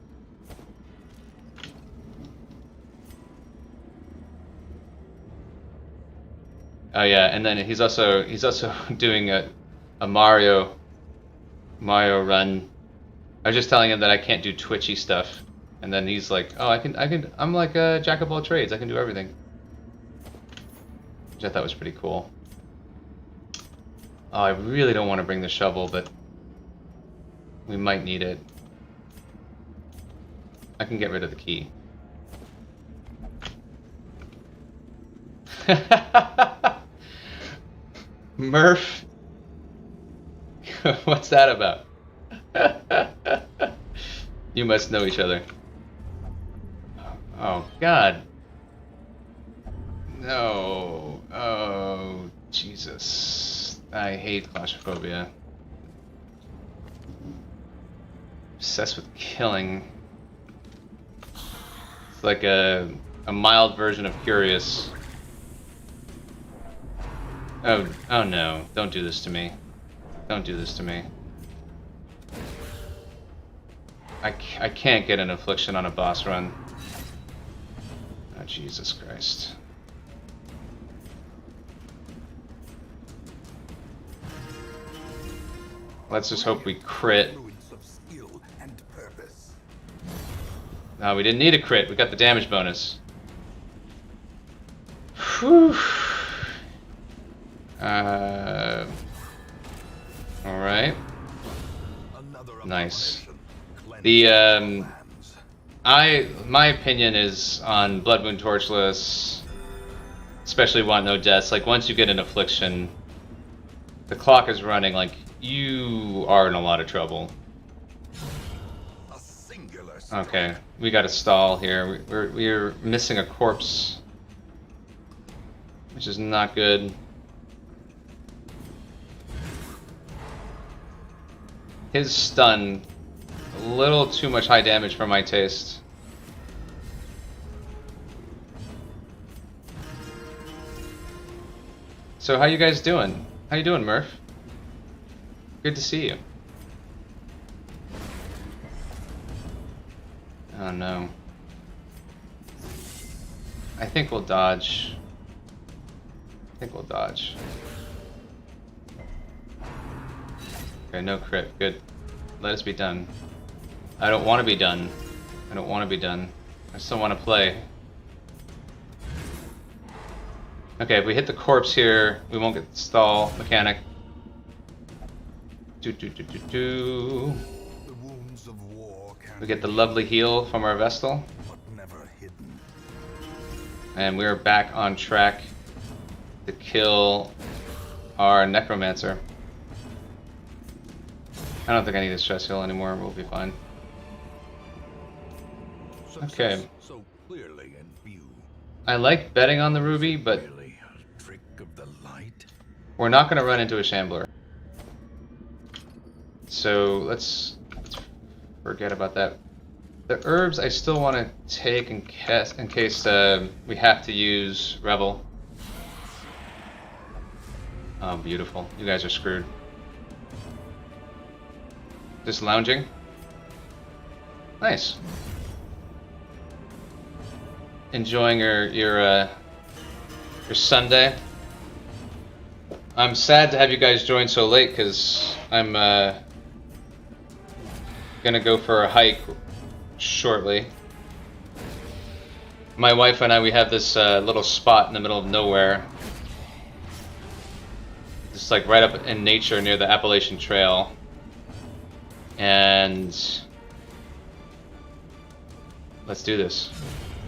Oh yeah, and then he's also doing a Mario run. I was just telling him that I can't do twitchy stuff, and then he's like, "Oh, I'm like a jack of all trades. I can do everything," which I thought was pretty cool. Oh, I really don't want to bring the shovel, but we might need it. I can get rid of the key. Murph, what's that about? You must know each other. Oh, God. No. Oh, Jesus. I hate claustrophobia. Obsessed with killing. It's like a mild version of curious. Oh no. Don't do this to me. Don't do this to me. I can't get an affliction on a boss run. Oh, Jesus Christ. Let's just hope we crit. No, we didn't need a crit. We got the damage bonus. Whew. Alright. Nice. The, my opinion is on Blood Moon Torchless, especially Want No Deaths, like once you get an affliction, the clock is running, like, you are in a lot of trouble. Okay, we gotta stall here. We're missing a corpse, which is not good. His stun, a little too much high damage for my taste. So how you guys doing? How you doing, Murph? Good to see you. Oh no. I think we'll dodge. Okay, no crit. Good. Let us be done. I don't want to be done. I still want to play. Okay, if we hit the corpse here, we won't get the stall mechanic. We get the lovely heal from our Vestal. And we're back on track to kill our Necromancer. I don't think I need a stress heal anymore. We'll be fine. Okay. So clearly in view. I like betting on the Ruby, but Trick of the light. we're not going to run into a Shambler. So let's forget about that. The herbs I still want to take in case we have to use Revel. Oh, beautiful. You guys are screwed. Just lounging? Nice. Enjoying your Sunday. I'm sad to have you guys join so late because I'm gonna go for a hike shortly. My wife and I, we have this little spot in the middle of nowhere. Just like right up in nature near the Appalachian Trail. And let's do this.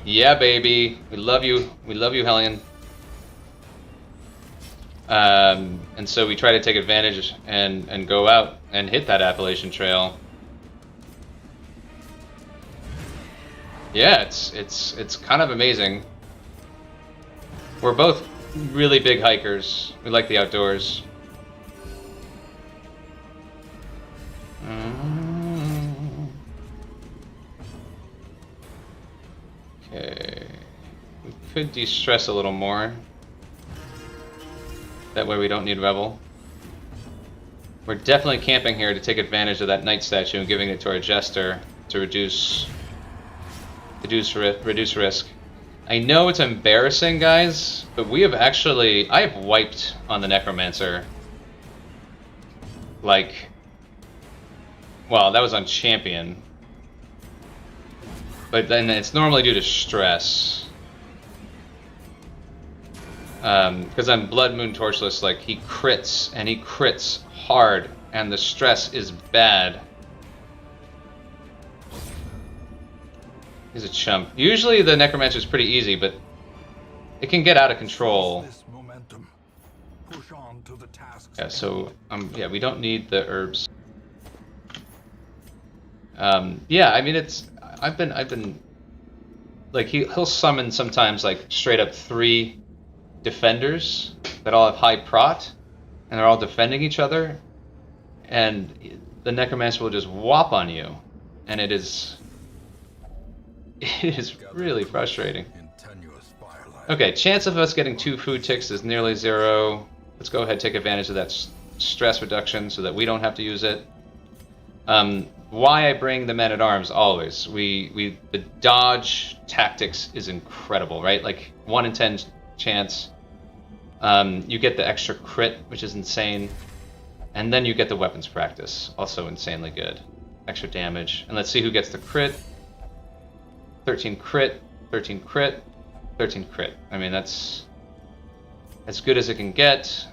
Yeah, baby. We love you. We love you, Hellion. And so we try to take advantage and go out and hit that Appalachian Trail. Yeah, it's kind of amazing. We're both really big hikers. We like the outdoors. Okay. We could de-stress a little more. That way we don't need Revel. We're definitely camping here to take advantage of that Knight statue and giving it to our Jester to reduce risk. I know it's embarrassing, guys, but we have actually... I have wiped on the Necromancer. Like... Well, that was on Champion. But then it's normally due to stress. Because on Blood Moon Torchless, like, he crits, and he crits hard, and the stress is bad. He's a chump. Usually the Necromancer is pretty easy, but it can get out of control. Yeah, so yeah, we don't need the herbs. Yeah, I mean I've been like he'll summon sometimes like straight up 3 defenders that all have high prot, and they're all defending each other, and the Necromancer will just whop on you, and it is really frustrating. Okay, chance of us getting 2 food ticks is nearly 0. Let's go ahead and take advantage of that stress reduction so that we don't have to use it. Why I bring the men-at-arms always. The dodge tactics is incredible, right? Like 1 in 10 chance. You get the extra crit, which is insane. And then you get the weapons practice, also insanely good. Extra damage. And let's see who gets the crit. 13 crit, 13 crit, 13 crit. I mean, that's as good as it can get.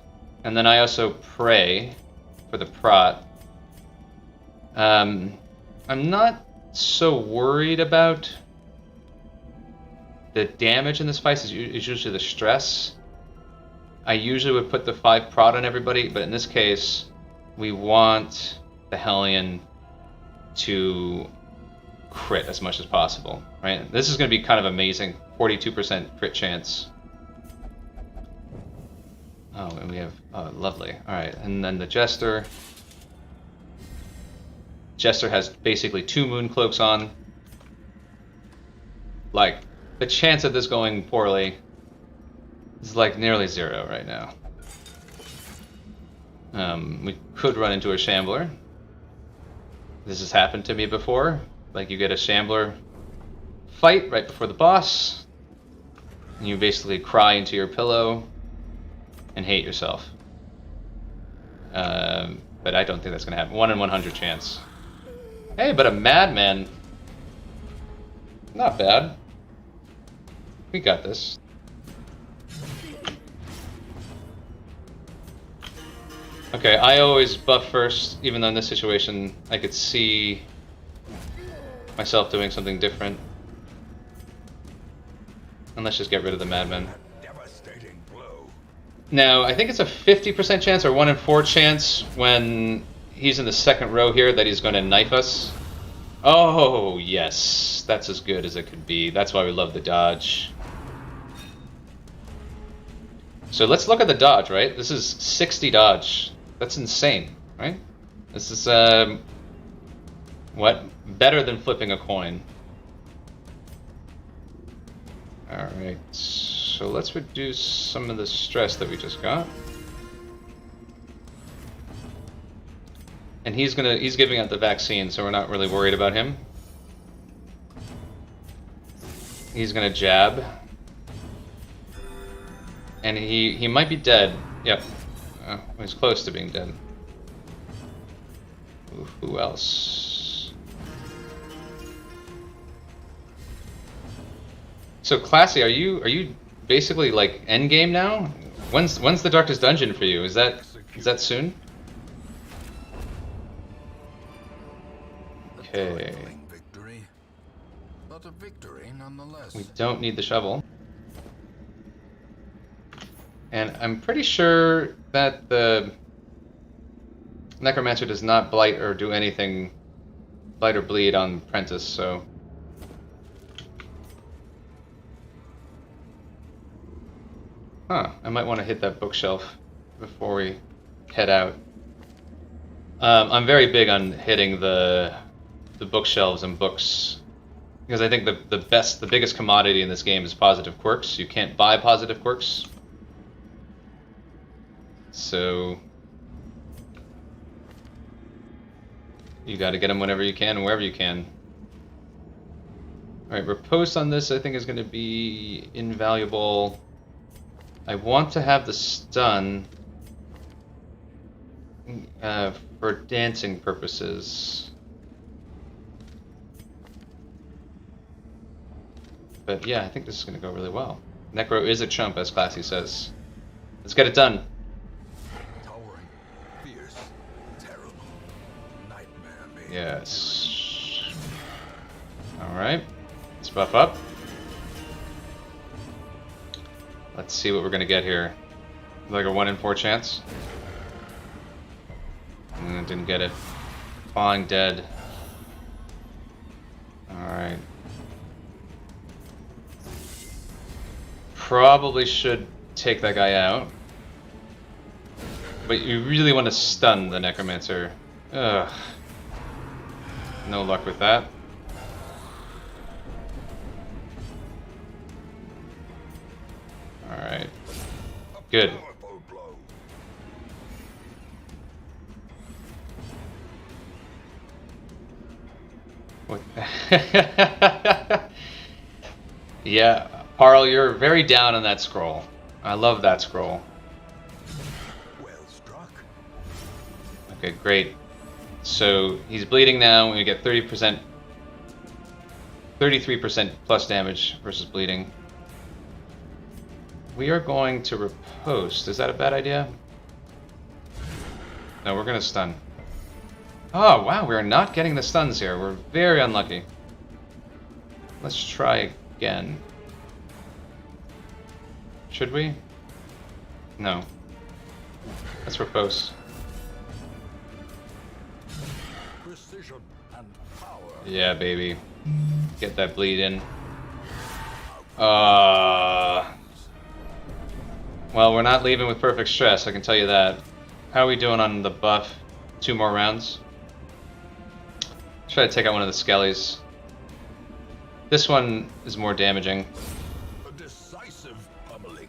And then I also pray for the prot. I'm not so worried about the damage in this fight. It's usually the stress. I usually would put the 5 prot on everybody, but in this case, we want the Hellion to crit as much as possible, right? This is going to be kind of amazing. 42% crit chance. Oh, and we have... Oh, lovely. Alright, and then the Jester. Jester has basically 2 moon cloaks on. Like, the chance of this going poorly is like nearly 0 right now. We could run into a Shambler. This has happened to me before. Like, you get a Shambler fight right before the boss, and you basically cry into your pillow and hate yourself. But I don't think that's going to happen. 1 in 100 chance. Hey, but a Madman. Not bad. We got this. Okay, I always buff first, even though in this situation I could see myself doing something different. And let's just get rid of the Madman. Now, I think it's a 50% chance or 1 in 4 chance when he's in the second row here that he's going to knife us. Oh, yes. That's as good as it could be. That's why we love the dodge. So let's look at the dodge, right? This is 60 dodge. That's insane, right? This is, what? Better than flipping a coin. Alright, so let's reduce some of the stress that we just got. And he's giving out the vaccine, so we're not really worried about him. He's gonna jab. And he might be dead. Yep. He's close to being dead. Who else? So Classy, are you basically like end game now? When's the Darkest Dungeon for you? Is that soon? Okay. Victory, but a victory nonetheless. We don't need the shovel. And I'm pretty sure that the Necromancer does not blight or do anything, blight or bleed on Prentice, so... Huh, I might want to hit that bookshelf before we head out. I'm very big on hitting the bookshelves and books, because I think the biggest commodity in this game is positive quirks. You can't buy positive quirks. So you got to get them whenever you can and wherever you can. Alright, riposte on this I think is going to be invaluable. I want to have the stun for dancing purposes. But yeah, I think this is going to go really well. Necro is a chump, as Classy says. Let's get it done. Towering, fierce, terrible, nightmare made. Yes. Alright. Let's buff up. Let's see what we're going to get here. Like a 1 in 4 chance. Didn't get it. Falling dead. Alright. Probably should take that guy out. But you really want to stun the Necromancer. Ugh. No luck with that. Alright. Good. What? Yeah, Parl, you're very down on that scroll. I love that scroll. Well struck. Okay, great. So he's bleeding now. We get 30%, 33% plus damage versus bleeding. We are going to riposte. Is that a bad idea? No, we're going to stun. Oh, wow, we are not getting the stuns here. We're very unlucky. Let's try again. Should we? No. Let's riposte. Precision and power. Yeah, baby. Get that bleed in. Well, we're not leaving with perfect stress, I can tell you that. How are we doing on the buff? 2 more rounds? Try to take out one of the skellies. This one is more damaging. A decisive pummeling.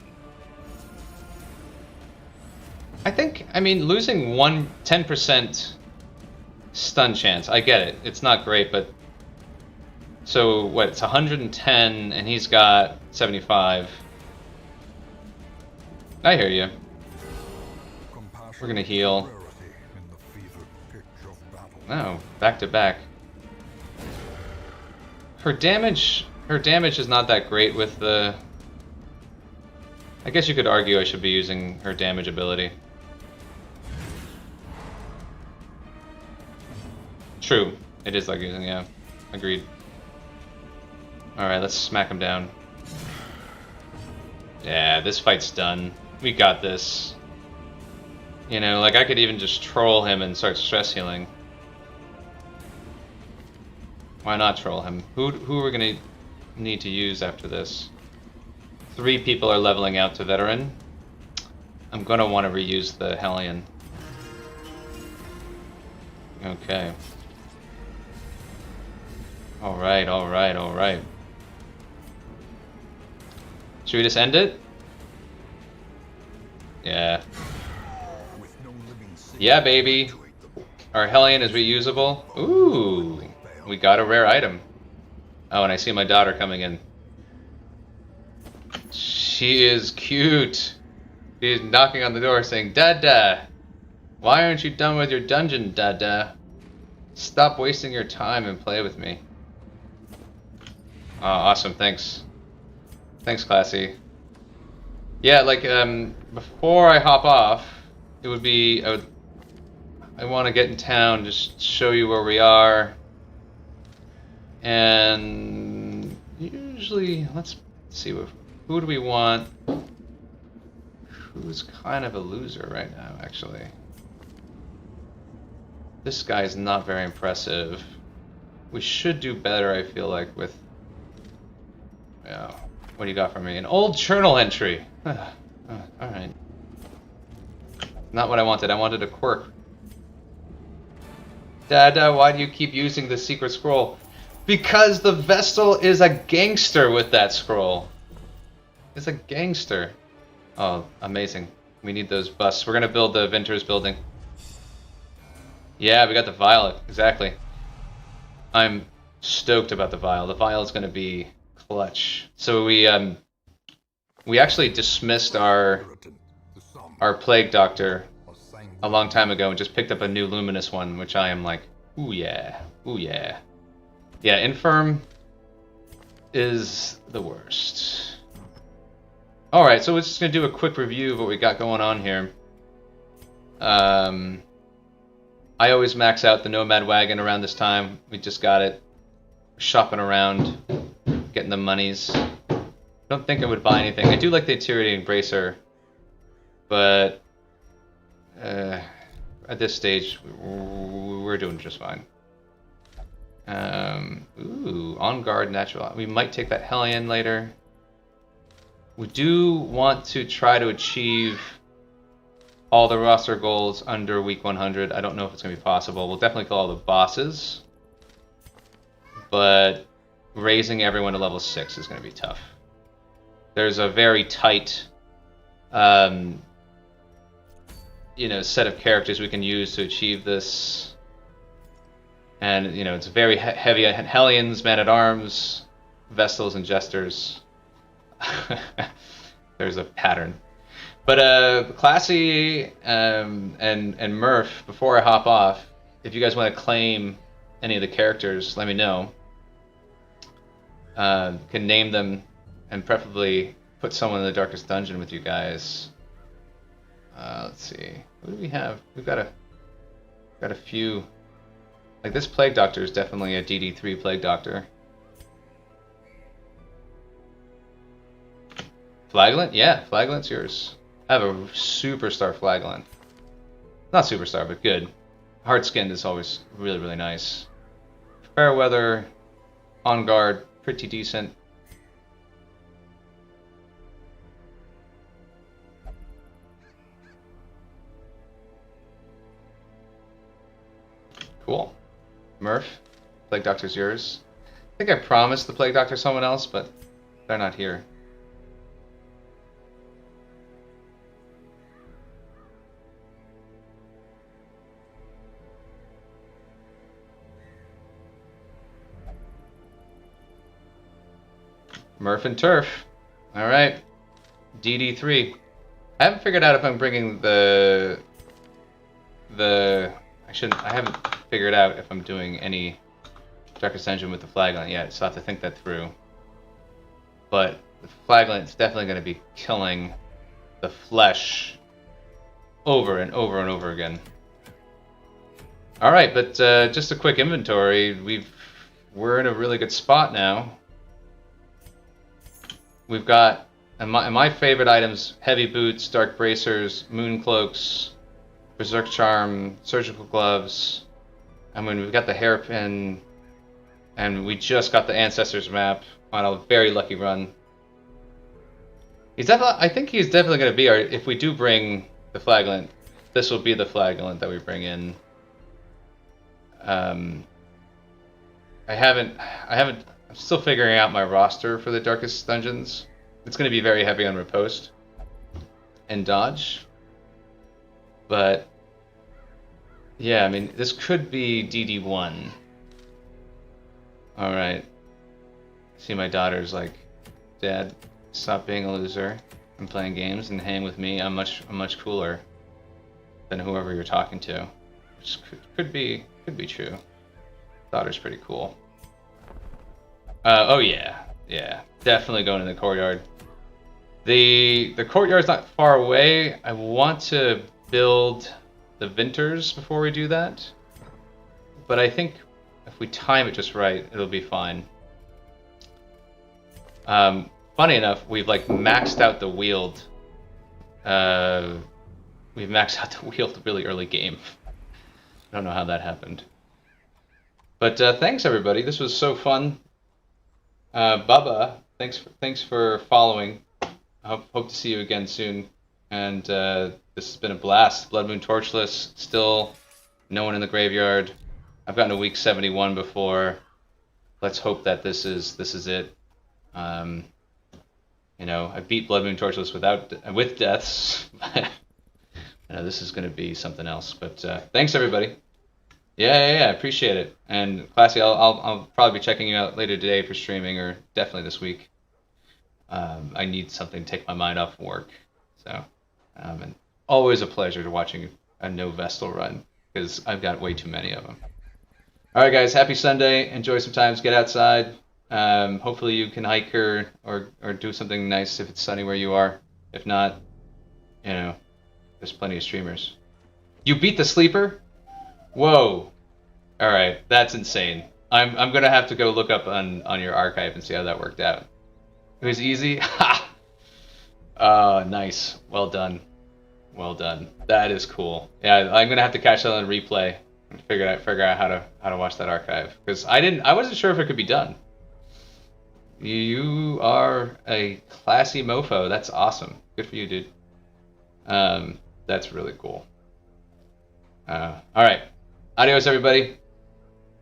I mean, losing 10% stun chance, I get it. It's not great, but... So, what, it's 110, and he's got 75. I hear you. We're gonna heal. No, back to back. Her damage is not that great with the... I guess you could argue I should be using her damage ability. True. It is like using, yeah. Agreed. Alright, let's smack him down. Yeah, this fight's done. We got this. You know, like I could even just troll him and start stress healing. Why not troll him? Who are we gonna need to use after this? 3 people are leveling out to veteran. I'm gonna want to reuse the Hellion. Okay. Alright, alright, alright. Should we just end it? Yeah. Yeah, baby. Our Hellion is reusable. Ooh. We got a rare item. Oh, and I see my daughter coming in. She is cute. She's knocking on the door saying, Dada, why aren't you done with your dungeon, Dada? Stop wasting your time and play with me. Oh, awesome, thanks. Thanks, Classy. Yeah, like, before I hop off, it would be, I want to get in town, just show you where we are. And usually, let's see, who do we want? Who's kind of a loser right now, actually? This guy's not very impressive. We should do better, I feel like, with... Yeah, what do you got for me? An old journal entry! Alright. Not what I wanted. I wanted a quirk. Dada, why do you keep using the secret scroll? Because the Vestal is a gangster with that scroll. It's a gangster. Oh, amazing. We need those busts. We're gonna build the Venter's building. Yeah, we got the Violet. Exactly. I'm stoked about the vial. The vial is going to be clutch. So we actually dismissed our plague doctor a long time ago and just picked up a new luminous one, which I am like, ooh yeah, ooh yeah. Yeah, infirm is the worst. Alright, so we're just going to do a quick review of what we got going on here. I always max out the Nomad Wagon around this time. We just got it. Shopping around, getting the monies. Don't think I would buy anything. I do like the Tyrian Bracer, but at this stage, we're doing just fine. Ooh, on guard natural. We might take that Hellion later. We do want to try to achieve all the roster goals under week 100. I don't know if it's going to be possible. We'll definitely kill all the bosses, but raising everyone to level 6 is going to be tough. There's a very tight set of characters we can use to achieve this. And, it's very heavy Hellions, Men-at-Arms, Vestals, and Jesters. There's a pattern. But Classy and Murph, before I hop off, if you guys want to claim any of the characters, let me know. Can name them and preferably put someone in the Darkest Dungeon with you guys. Let's see. What do we have? We've got a few. Like this Plague Doctor is definitely a DD3 Plague Doctor. Flagellant? Yeah, Flagelant's yours. I have a Superstar Flagellant. Not Superstar, but good. Hard Skinned is always really, really nice. Fairweather, On Guard, pretty decent. Cool. Murph, Plague Doctor's yours. I think I promised the Plague Doctor someone else, but they're not here. Murph and Turf. Alright. DD3. I haven't figured out if I'm bringing I haven't figured out if I'm doing any Darkest Dungeon with the Flagellant yet, so I have to think that through. But the Flagellant is definitely going to be killing the flesh over and over and over again. Alright, but just a quick inventory. We're in a really good spot now. We've got, my favorite items, Heavy Boots, Dark Bracers, Moon Cloaks, Berserk Charm, Surgical Gloves. I mean, we've got the Hairpin, and we just got the Ancestors map on a very lucky run. I think he's definitely going to be if we do bring the Flagellant, this will be the Flagellant that we bring in. I'm still figuring out my roster for the Darkest Dungeons. It's going to be very heavy on Riposte and Dodge. But, yeah, I mean, this could be DD1. Alright. See, my daughter's like, Dad, stop being a loser and playing games and hang with me. I'm much cooler than whoever you're talking to. Which could be true. Daughter's pretty cool. Oh yeah, definitely going in the courtyard. The courtyard's not far away. I want to build the Vinters before we do that, but I think if we time it just right, it'll be fine. Funny enough, we've like maxed out the Wield. We've maxed out the Wield really early game. I don't know how that happened. But thanks everybody. This was so fun. Bubba, thanks for following. I hope to see you again soon. And this has been a blast. Blood Moon Torchless, still no one in the graveyard. I've gotten to week 71 before. Let's hope that this is it. I beat Blood Moon Torchless with deaths. This is going to be something else. But thanks everybody. Yeah. Appreciate it. And Classy, I'll probably be checking you out later today for streaming, or definitely this week. I need something to take my mind off work. So, and always a pleasure to watching a no Vestal run because I've got way too many of them. All right, guys. Happy Sunday. Enjoy some times. Get outside. Hopefully you can hike or do something nice if it's sunny where you are. If not, you know, there's plenty of streamers. You beat the sleeper? Whoa. All right, that's insane. I'm gonna have to go look up on your archive and see how that worked out. It was easy. Ha! Nice. Well done. Well done. That is cool. Yeah, I'm gonna have to catch that on replay and figure out how to watch that archive because I wasn't sure if it could be done. You are a classy mofo. That's awesome. Good for you, dude. That's really cool. All right. Adios, everybody.